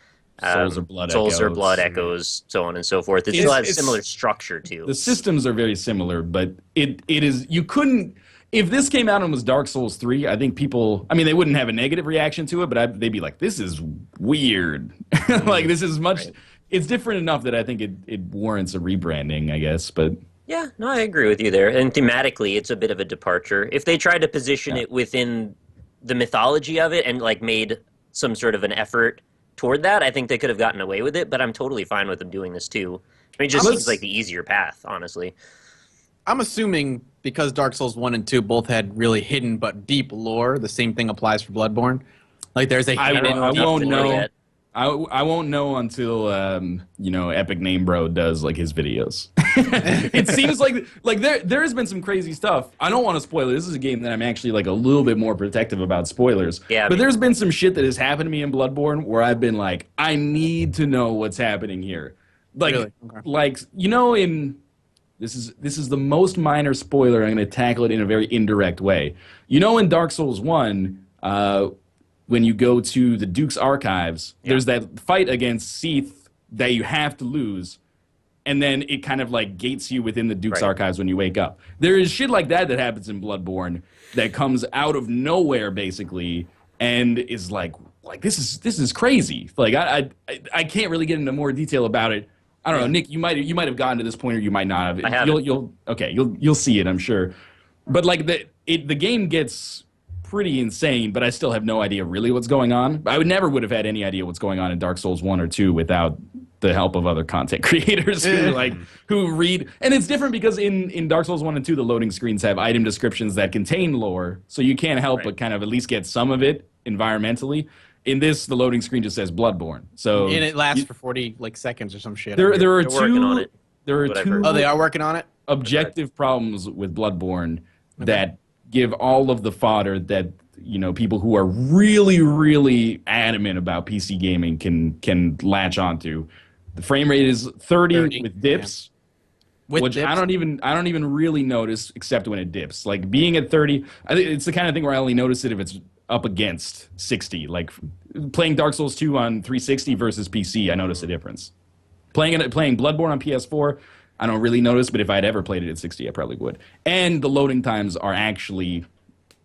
Souls are blood Souls are echoes. blood echoes, so on and so forth. It still has similar structure too. The systems are very similar, but it is, you couldn't, if this came out and was Dark Souls 3, I think people, I mean, they wouldn't have a negative reaction to it, but they'd be like, this is weird. Like, this is much, it's different enough that I think it warrants a rebranding, I guess, but. Yeah, no, I agree with you there. And thematically, it's a bit of a departure. If they tried to position it within the mythology of it and like made some sort of an effort toward that, I think they could have gotten away with it, but I'm totally fine with them doing this too. I mean, it just seems like the easier path, honestly. I'm assuming because Dark Souls 1 and 2 both had really hidden but deep lore, the same thing applies for Bloodborne. Like there's a hidden I won't know. Yet. I won't know until Epic Name Bro does like his videos. It seems like there has been some crazy stuff. I don't want to spoil it. This is a game that I'm actually like a little bit more protective about spoilers. Yeah, but there's been some shit that has happened to me in Bloodborne where I've been like, I need to know what's happening here. Like Really? Okay. like in this is the most minor spoiler. I'm going to tackle it in a very indirect way. In Dark Souls 1, when you go to the Duke's Archives, there's that fight against Seath that you have to lose, and then it kind of like gates you within the Duke's Archives when you wake up. There is shit like that happens in Bloodborne that comes out of nowhere, basically, and is like this is crazy. Like I can't really get into more detail about it. I don't know, Nick. You might have gotten to this point, or you might not have. I haven't. You'll see it, I'm sure. But like the game gets pretty insane, but I still have no idea really what's going on. I would have had any idea what's going on in Dark Souls 1 or 2 without the help of other content creators who read. And it's different because in Dark Souls 1 and 2, the loading screens have item descriptions that contain lore, so you can't help but kind of at least get some of it environmentally. In this, the loading screen just says Bloodborne. So and it lasts for 40 seconds or some shit. There are They're working on two it. there are Whatever. two Oh, they are working on it? objective problems with Bloodborne that give all of the fodder that people who are really, really adamant about PC gaming can latch onto. The frame rate is 30 with dips, which dips? I don't even really notice except when it dips. Like being at 30, I think it's the kind of thing where I only notice it if it's up against 60. Like playing Dark Souls 2 on 360 versus PC, I notice a difference. Playing Bloodborne on PS4, I don't really notice, but if I'd ever played it at 60, I probably would. And the loading times are actually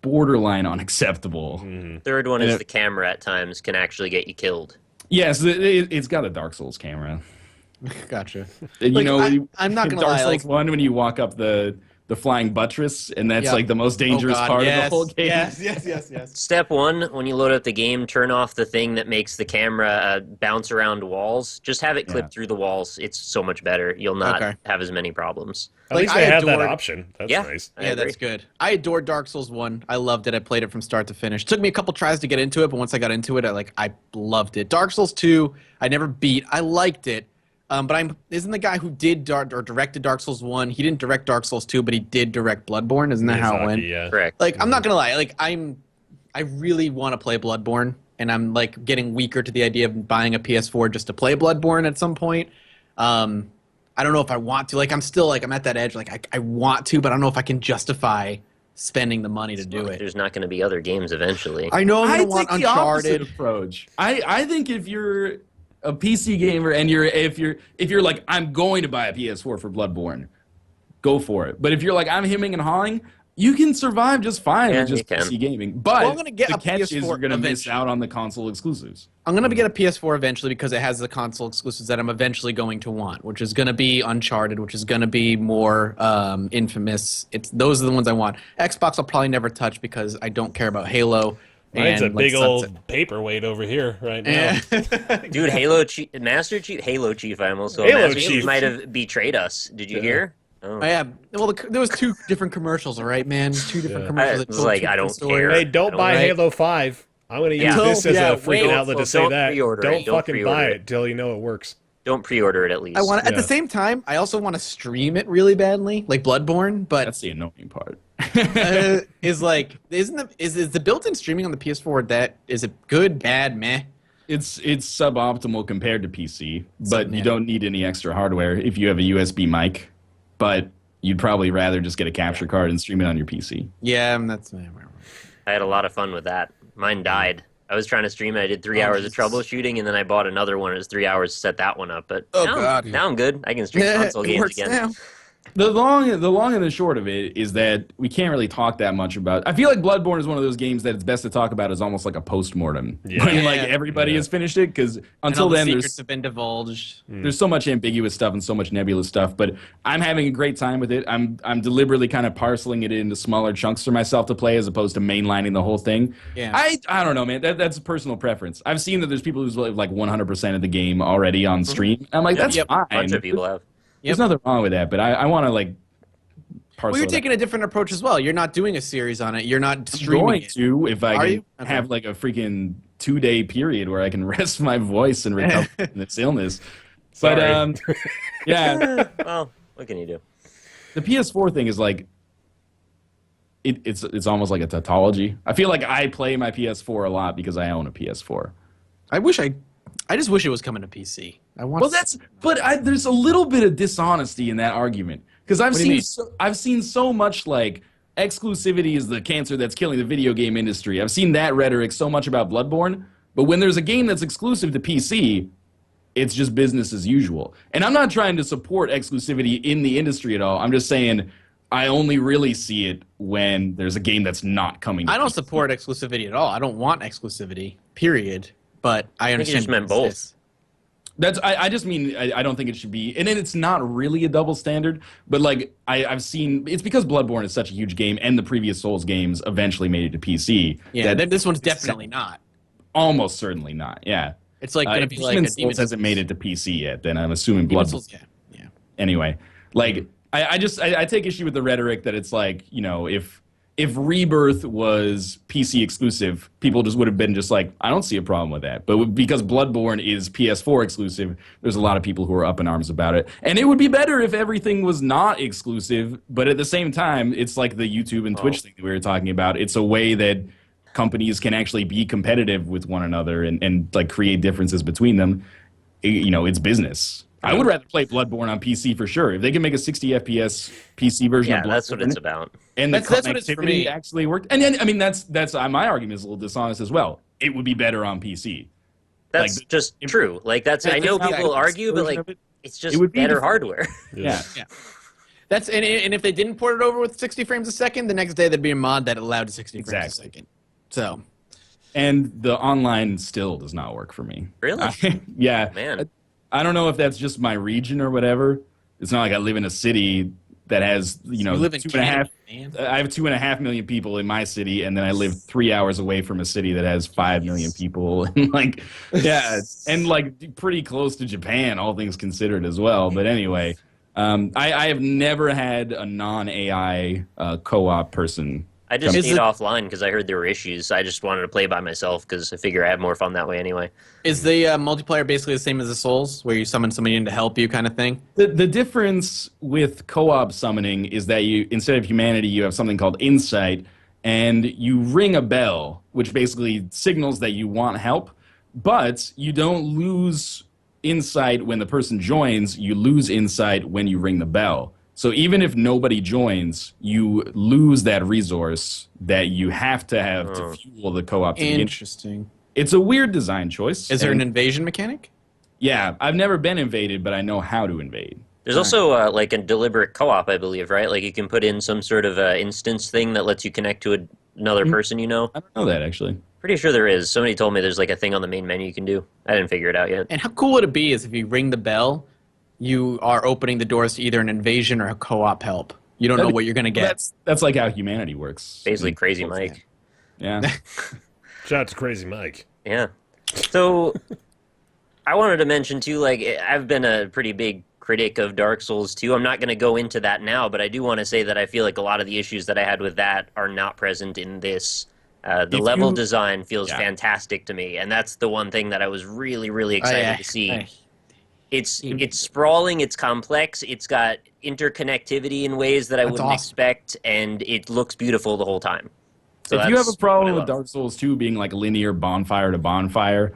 borderline unacceptable. Third one is the camera at times can actually get you killed. Yes, it's got a Dark Souls camera. Gotcha. I'm not gonna Dark lie, Souls 1 when you walk up the flying buttress, and that's like the most dangerous part of the whole game. Yes. Step one, when you load up the game, turn off the thing that makes the camera bounce around walls. Just have it clip through the walls. It's so much better. You'll not have as many problems. At least they have that option. That's Yeah. nice. I agree. That's good. I adored Dark Souls 1. I loved it. I played it from start to finish. Took me a couple tries to get into it, but once I got into it, I loved it. Dark Souls 2, I never beat. I liked it. But isn't the guy who did or directed Dark Souls 1, he didn't direct Dark Souls 2, but he did direct Bloodborne? Isn't that how it went? Yeah. Correct. I'm not gonna lie. I really want to play Bloodborne, and I'm getting weaker to the idea of buying a PS4 just to play Bloodborne at some point. I don't know if I want to. I'm still I'm at that edge. I want to, but I don't know if I can justify spending the money to do it. There's not going to be other games eventually. I know I'm I gonna want take the opposite Uncharted. approach. I think if you're a PC gamer and if you're like, I'm going to buy a PS4 for Bloodborne, go for it. But if you're like, I'm hemming and hawing, you can survive just fine with just PC gaming. But Well, I'm gonna get the a catch is PS4 you're going to miss eventually. out on the console exclusives. I'm gonna get a PS4 eventually because it has the console exclusives that I'm eventually going to want, which is gonna be Uncharted, which is gonna be more Infamous. Those are the ones I want. Xbox I'll probably never touch because I don't care about Halo. Mine's a and, big Sunset. old paperweight over here right now. Dude, Master Chief, Halo Chief, I almost Halo Master Chief. Chief might have betrayed us. Did you hear? Oh. I am. Well, there was 2 different commercials, all right, man. 2 different commercials. I that was told like, 2 I different don't stories. care. Hey, don't buy Right. Halo 5. I'm going to use Yeah. this as Yeah, a freaking wait, outlet to say don't that. pre-order it. Don't Don't fucking pre-order buy it. it till you know it works. Don't pre-order it at least. I want at Yeah. the same time. I also want to stream it really badly, like Bloodborne. But That's the annoying part. is the built-in streaming on the PS4 is it good, bad, meh? It's suboptimal compared to PC, but Yeah. you don't need any extra hardware if you have a USB mic. But you'd probably rather just get a capture card and stream it on your PC. Yeah, that's. I had a lot of fun with that. Mine died. I was trying to stream it. I did 3 hours of troubleshooting, and then I bought another one. It was 3 hours to set that one up. But Oh, God. now I'm good. I can stream console it games works again. now. The long and the short of it is that we can't really talk that much about. I feel like Bloodborne is one of those games that it's best to talk about as almost like a postmortem. Yeah. When like Yeah. everybody has finished it, because And until all the then secrets there's have been divulged. there's so much ambiguous stuff and so much nebulous stuff. But I'm having a great time with it. I'm deliberately kind of parceling it into smaller chunks for myself to play as opposed to mainlining the whole thing. Yeah. I don't know, man. That's a personal preference. I've seen that there's people who's like 100% of the game already on stream. I'm like, that's fine. A bunch of people have. There's nothing wrong with that, but I want to like. Well, you're taking a different approach as well. You're not doing a series on it. You're not streaming going it. to if I Are can you? Okay. have like a freaking 2-day period where I can rest my voice and recover from this illness. But Sorry. yeah, Well, what can you do? the PS4 thing is like it's almost like a tautology. I feel like I play my PS4 a lot because I own a PS4. I just wish it was coming to PC. I want. Well, there's a little bit of dishonesty in that argument because What do you mean? I've seen so much like exclusivity is the cancer that's killing the video game industry. I've seen that rhetoric so much about Bloodborne, but when there's a game that's exclusive to PC, it's just business as usual. And I'm not trying to support exclusivity in the industry at all. I'm just saying I only really see it when there's a game that's not coming to I don't PC. support exclusivity at all. I don't want exclusivity. Period. But I I think you understand. just meant both. I just mean I don't think it should be, and then it's not really a double standard, but like I've seen, it's because Bloodborne is such a huge game, and the previous Souls games eventually made it to PC. Yeah, that this one's definitely not. almost certainly not. Yeah, It's like going to if be like a Demon's Demon Souls hasn't made it to PC yet, then I'm assuming Demon's Bloodborne. Souls, yeah. Anyway, like I take issue with the rhetoric that it's like, you know, if Rebirth was PC exclusive, people just would have been just like, I don't see a problem with that. But because Bloodborne is PS4 exclusive, there's a lot of people who are up in arms about it. And it would be better if everything was not exclusive, but at the same time, it's like the YouTube and Twitch thing that we were talking about. It's a way that companies can actually be competitive with one another and like create differences between them. You know, it's business. I would rather play Bloodborne on PC for sure. If they can make a 60 FPS PC version Yeah, of Bloodborne, that's what it's about. and the That's what it's for me. connectivity actually worked. And then, I mean, that's my argument is a little dishonest as well. It would be better on PC. That's Like, just true. Like that's I That's know not people the argue, but version like of it. it's just It would be better different. hardware. Yeah. That's and if they didn't port it over with 60 frames a second, the next day there'd be a mod that allowed 60 frames a Exactly. second. So And the online still does not work for me. Really? Yeah. Man. I don't know if that's just my region or whatever. It's not like I live in a city that has, you know, you live in 2.5 Canada, man. I have 2.5 million people in my city, and then I live 3 hours away from a city that has 5 million people. And like, yeah, and like pretty close to Japan, all things considered as well. But anyway, I have never had a non-AI co-op person. I just Is stayed it- offline because I heard there were issues. I just wanted to play by myself because I figure I have more fun that way anyway. Is the multiplayer basically the same as the Souls, where you summon somebody in to help you, kind of thing? The difference with co-op summoning is that you, instead of humanity, you have something called insight, and you ring a bell, which basically signals that you want help, but you don't lose insight when the person joins, you lose insight when you ring the bell. So even if nobody joins, you lose that resource that you have to have to fuel the co-op. to begin. Interesting. It's a weird design choice. Is there and- an invasion mechanic? Yeah, I've never been invaded, but I know how to invade. There's also like a deliberate co-op, I believe, right? Like you can put in some sort of instance thing that lets you connect to another person you know. I don't know that, actually. Pretty sure there is. Somebody told me there's like a thing on the main menu you can do. I didn't figure it out yet. And how cool would it be is if you ring the bell, you are opening the doors to either an invasion or a co-op help. You don't know what you're going to get. That's like how humanity works. Basically, Crazy Mike. Yeah. Shout out to Crazy Mike. Yeah. So I wanted to mention too, like I've been a pretty big critic of Dark Souls 2. I'm not going to go into that now, but I do want to say that I feel like a lot of the issues that I had with that are not present in this. The If level you- design feels Yeah. fantastic to me, and that's the one thing that I was really, really excited to see. It's sprawling, it's complex, it's got interconnectivity in ways that I That's wouldn't awesome. expect, and it looks beautiful the whole time. So If you have that's a problem what I with love. Dark Souls 2 being like linear bonfire to bonfire,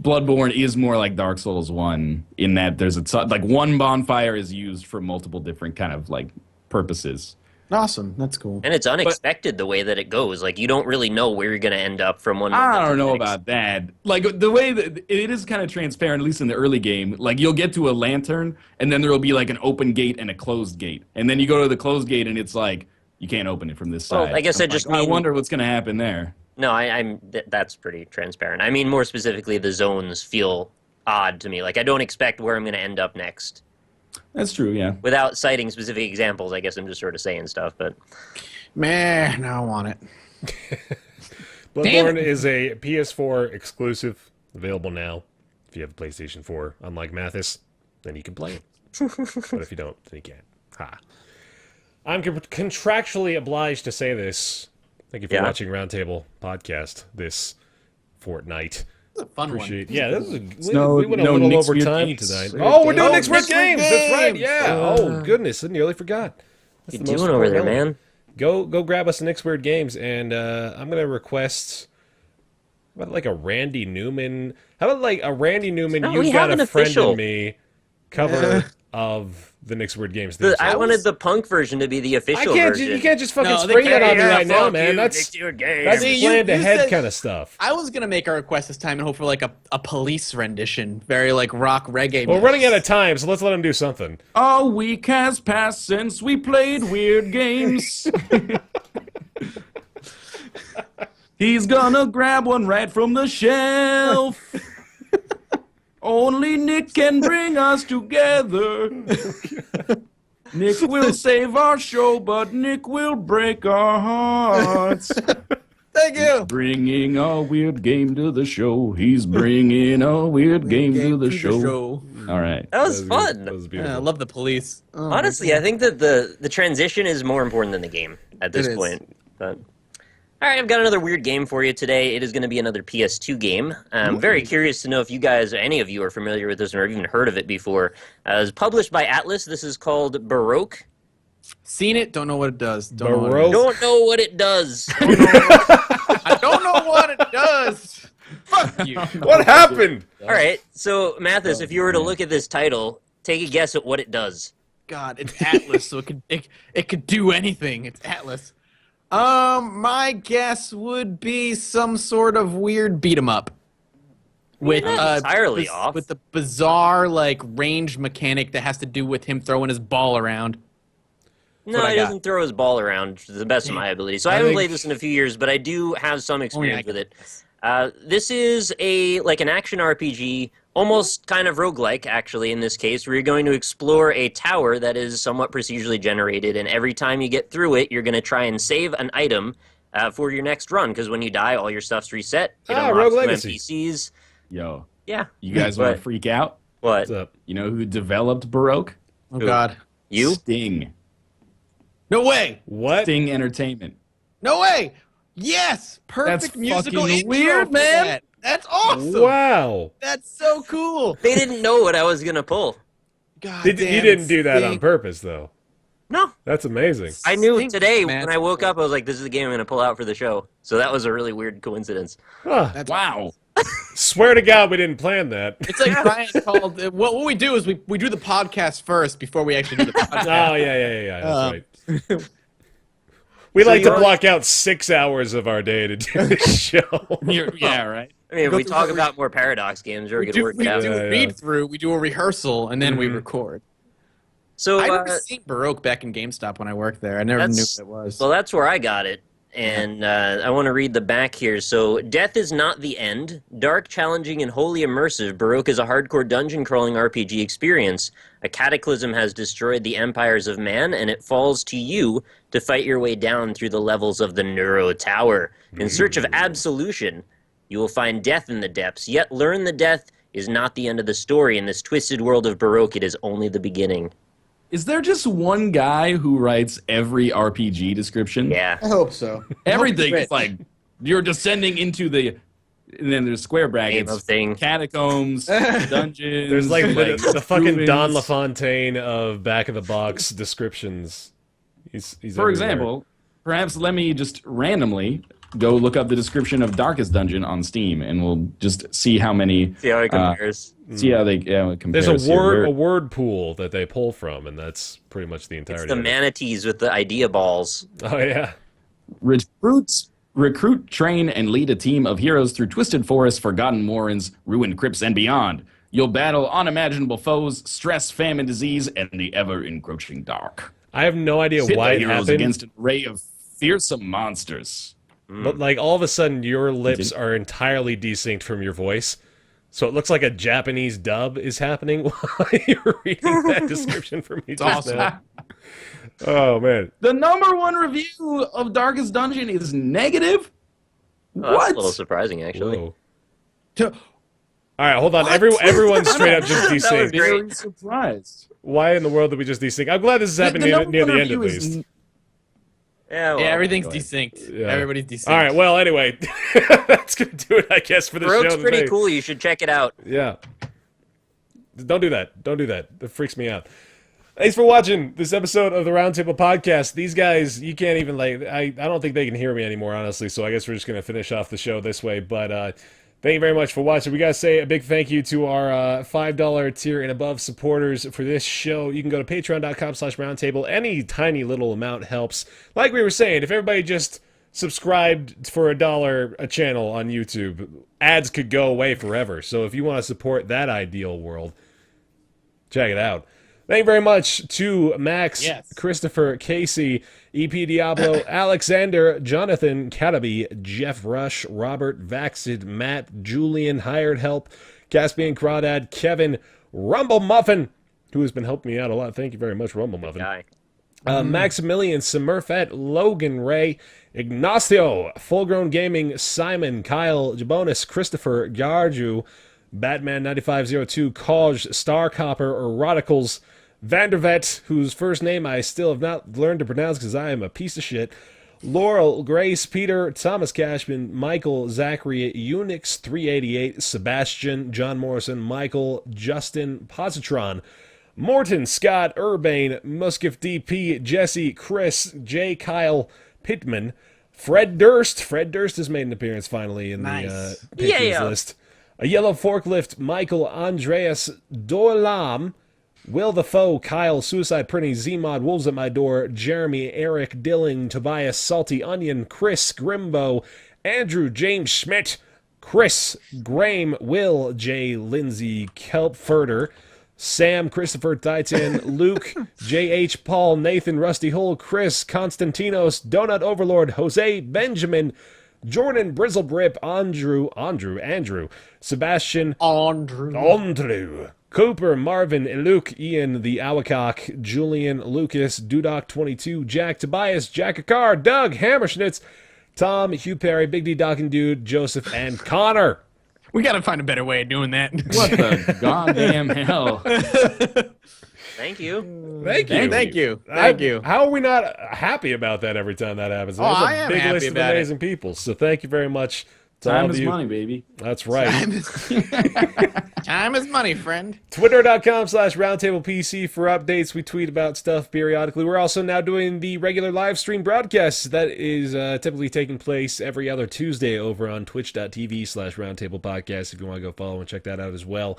Bloodborne is more like Dark Souls 1 in that there's like one bonfire is used for multiple different kind of like purposes. Awesome. That's cool. And it's unexpected the way that it goes. Like, you don't really know where you're going to end up from one. I don't know about that. Like, the way that it is kind of transparent, at least in the early game. Like, you'll get to a lantern, and then there will be like an open gate and a closed gate, and then you go to the closed gate, and it's like you can't open it from this side. Well, I guess I wonder what's going to happen there. No, that's pretty transparent. I mean, more specifically, the zones feel odd to me. Like, I don't expect where I'm going to end up next. That's true, yeah. Without citing specific examples, I guess I'm just sort of saying stuff, but... Man, I don't want it. Bloodborne is a PS4 exclusive, available now. If you have a PlayStation 4, unlike Mathas, then you can play it. But if you don't, then you can't. Ha. I'm contractually obliged to say this. Thank you for watching Roundtable Podcast this fortnight. It's a fun one. Yeah, this is we went a no little Nick's over Weird time Games. tonight. Oh, we're doing Nick's Weird Games. That's right. Games. Yeah. Oh goodness, I nearly forgot. That's What the you most doing over there, important man? Go grab us the Nick's Weird Games, and I'm gonna request. How about like a Randy Newman? How about like a Randy Newman? No, You we got have a an friend official. in me cover of the Nick's Weird Games. I wanted the punk version to be the official version. You can't just fucking No, they spring that can't. on me Yeah, right now, fuck man. you, That's Nick's Weird Games. that's See, you planned ahead said- kind of stuff. I was going to make a request this time and hope for like a police rendition. Very like rock reggae. We're mix. running out of time, so let's let him do something. A week has passed since we played Weird Games. He's gonna grab one right from the shelf. Only Nick can bring us together. Nick will save our show, but Nick will break our hearts. Thank you. Bringing a weird game to the show. He's bringing a weird game to the show. All right. That was fun. That was Yeah, I beautiful. love the police. Oh, Honestly, I think that the transition is more important than the game at this It is. point. But all right, I've got another weird game for you today. It is going to be another PS2 game. I'm very curious to know if you guys, any of you, are familiar with this or have even heard of it before. It was published by Atlas. This is called Baroque. Seen it, don't know what it does. Baroque. Don't know what it does. I don't know what it does. Fuck you. What happened? All right, so Mathas, if you were to look at this title, take a guess at what it does. God, it's Atlas, so it could do anything. It's Atlas. My guess would be some sort of weird beat 'em up. With Not entirely off. With the bizarre like range mechanic that has to do with him throwing his ball around. No, what I he got. doesn't throw his ball around to the best of my ability. So I haven't played this in a few years, but I do have some experience with it. This is an action RPG, almost kind of roguelike, actually, in this case, where you're going to explore a tower that is somewhat procedurally generated, and every time you get through it, you're going to try and save an item for your next run, because when you die, all your stuff's reset. It unlocks Rogue new Legacy. NPCs. Yo, Yeah. you guys want What? to freak out? What? What's up? You know who developed Baroque? Oh God. You? Sting. No way. What? Sting Entertainment. No way. Yes. Perfect That's musical fucking intro weird, for man. that. That's awesome. Wow. That's so cool. They didn't know what I was going to pull. God You damn, didn't do that on Sting. purpose, though. No. That's amazing. I knew Sting, today man. when I woke up, I was like, this is the game I'm going to pull out for the show. So that was a really weird coincidence. Huh. That's Wow. Swear to God, we didn't plan that. It's like Ryan called. What we do is we do the podcast first before we actually do the podcast. Oh, yeah. That's right. We like to block out 6 hours of our day to do this show. Yeah, right. I mean, if Go we through talk the- about more Paradox games, we're We going to do, work we it out. do Yeah, a yeah. read through, we do a rehearsal, and then we record. So, I never seen Baroque back in GameStop when I worked there. I never knew That's- what it was. well, that's where I got it. And I want to read the back here. So, death is not the end. Dark, challenging, and wholly immersive, Baroque is a hardcore dungeon-crawling RPG experience. A cataclysm has destroyed the empires of man, and it falls to you to fight your way down through the levels of the Neuro Tower. In search of absolution, you will find death in the depths, yet learn the death is not the end of the story. In this twisted world of Baroque, it is only the beginning. Is there just one guy who writes every RPG description? Yeah. I hope so. Everything Rich. is like you're descending into the, and then there's square Game brackets, of thing. catacombs, dungeons. There's like the fucking Don ruins. LaFontaine of back of the box descriptions. He's For everywhere. example, perhaps let me just randomly go look up the description of Darkest Dungeon on Steam, and we'll just see how many. See how it compares. See how it compares. There's here. a word pool that they pull from, and that's pretty much the entirety. It's the of it. manatees with the idea balls. Oh yeah. Recruit, train, and lead a team of heroes through twisted forests, forgotten warrens, ruined crypts, and beyond. You'll battle unimaginable foes, stress, famine, disease, and the ever-encroaching dark. I have no idea Pit why the it heroes happened. against an array of fearsome monsters. But like all of a sudden, your lips are entirely desynced from your voice, so it looks like a Japanese dub is happening while you're reading that description for me just now. Oh man, The #1 review of Darkest Dungeon is negative. Oh, What? that's a little surprising, actually. whoa! To- All right, hold on. Everyone straight up just desynced. Very surprised. Why in the world did we just desync? I'm glad this is happening near the end at least. Yeah, well, everything's go ahead. desynced. Yeah. Everybody's desynced. All right. Well, anyway, that's gonna do it, I guess, for the Rogue's show pretty today. cool. You should check it out. Yeah. Don't do that. Don't do that. That freaks me out. Thanks for watching this episode of the Roundtable Podcast. These guys, you can't even, like, I don't think they can hear me anymore, honestly, so I guess we're just going to finish off the show this way. But thank you very much for watching. We got to say a big thank you to our $5 tier and above supporters for this show. You can go to patreon.com/roundtable. Any tiny little amount helps. Like we were saying, if everybody just subscribed for $1 a channel on YouTube, ads could go away forever. So if you want to support that ideal world, check it out. Thank you very much to Max, Yes. Christopher, Casey, EP Diablo, Alexander, Jonathan, Cataby, Jeff Rush, Robert, Vaxid, Matt, Julian, Hired Help, Caspian Crawdad, Kevin, Rumble Muffin, who has been helping me out a lot. Thank you very much, Rumble Muffin. Guy. Maximilian, Smurfette, Logan Ray, Ignacio, Full Grown Gaming, Simon, Kyle, Jabonis, Christopher, Garju, Batman 9502, Kaj, Starcopper, or Rodicals, Vandervet, whose first name I still have not learned to pronounce because I am a piece of shit, Laurel, Grace, Peter, Thomas Cashman, Michael, Zachary, Unix 388, Sebastian, John Morrison, Michael, Justin, Positron, Morton, Scott, Urbane, Muskiff DP, Jesse, Chris, J. Kyle, Pittman, Fred Durst. Fred Durst has made an appearance finally in the patrons list. A Yellow Forklift, Michael, Andreas, Dolam, Will the Foe, Kyle, Suicide Printing, Zmod, Wolves at My Door, Jeremy, Eric, Dilling, Tobias, Salty Onion, Chris, Grimbo, Andrew, James Schmidt, Chris, Graham, Will, J. Lindsay, Kelpfurter, Sam, Christopher, Titan, Luke, J.H. Paul, Nathan, Rusty Hole, Chris, Constantinos, Donut Overlord, Jose, Benjamin, Jordan, Brizzlebrip, Andrew, Sebastian, Andrew, Cooper, Marvin, Luke, Ian, the Awacock, Julian, Lucas, Dudoc22, Jack, Tobias, Jackakar, Doug, Hammerschnitz, Tom, Hugh Perry, Big D Docking Dude, Joseph, and Connor. We got to find a better way of doing that. What the goddamn hell? Thank you. Thank you. Thank you. How are we not happy about that every time that happens? Oh, There's a I am big happy list of about it. amazing people. So thank you very much to all Time of is you. money, baby. That's right. Time is money, friend. Twitter.com/RoundtablePC for updates. We tweet about stuff periodically. We're also now doing the regular live stream broadcasts that is typically taking place every other Tuesday over on twitch.tv/RoundtablePodcast if you want to go follow and check that out as well.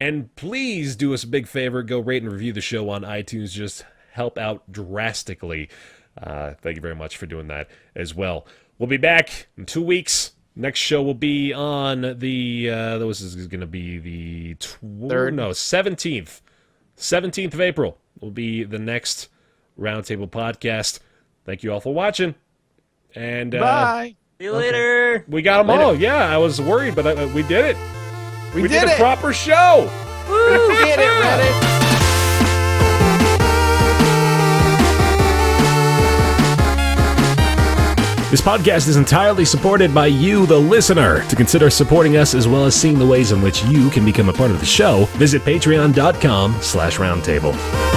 And please do us a big favor. Go rate and review the show on iTunes. Just help out drastically. Thank you very much for doing that as well. We'll be back in 2 weeks. Next show will be on the, this is going to be the 17th. 17th of April will be the next Roundtable Podcast. Thank you all for watching. And Bye. See you later. we got them all. Yeah, I was worried, but we did it. We did a it. proper show. We did it, Reddit. This podcast is entirely supported by you, the listener. To consider supporting us as well as seeing the ways in which you can become a part of the show, visit patreon.com/roundtable.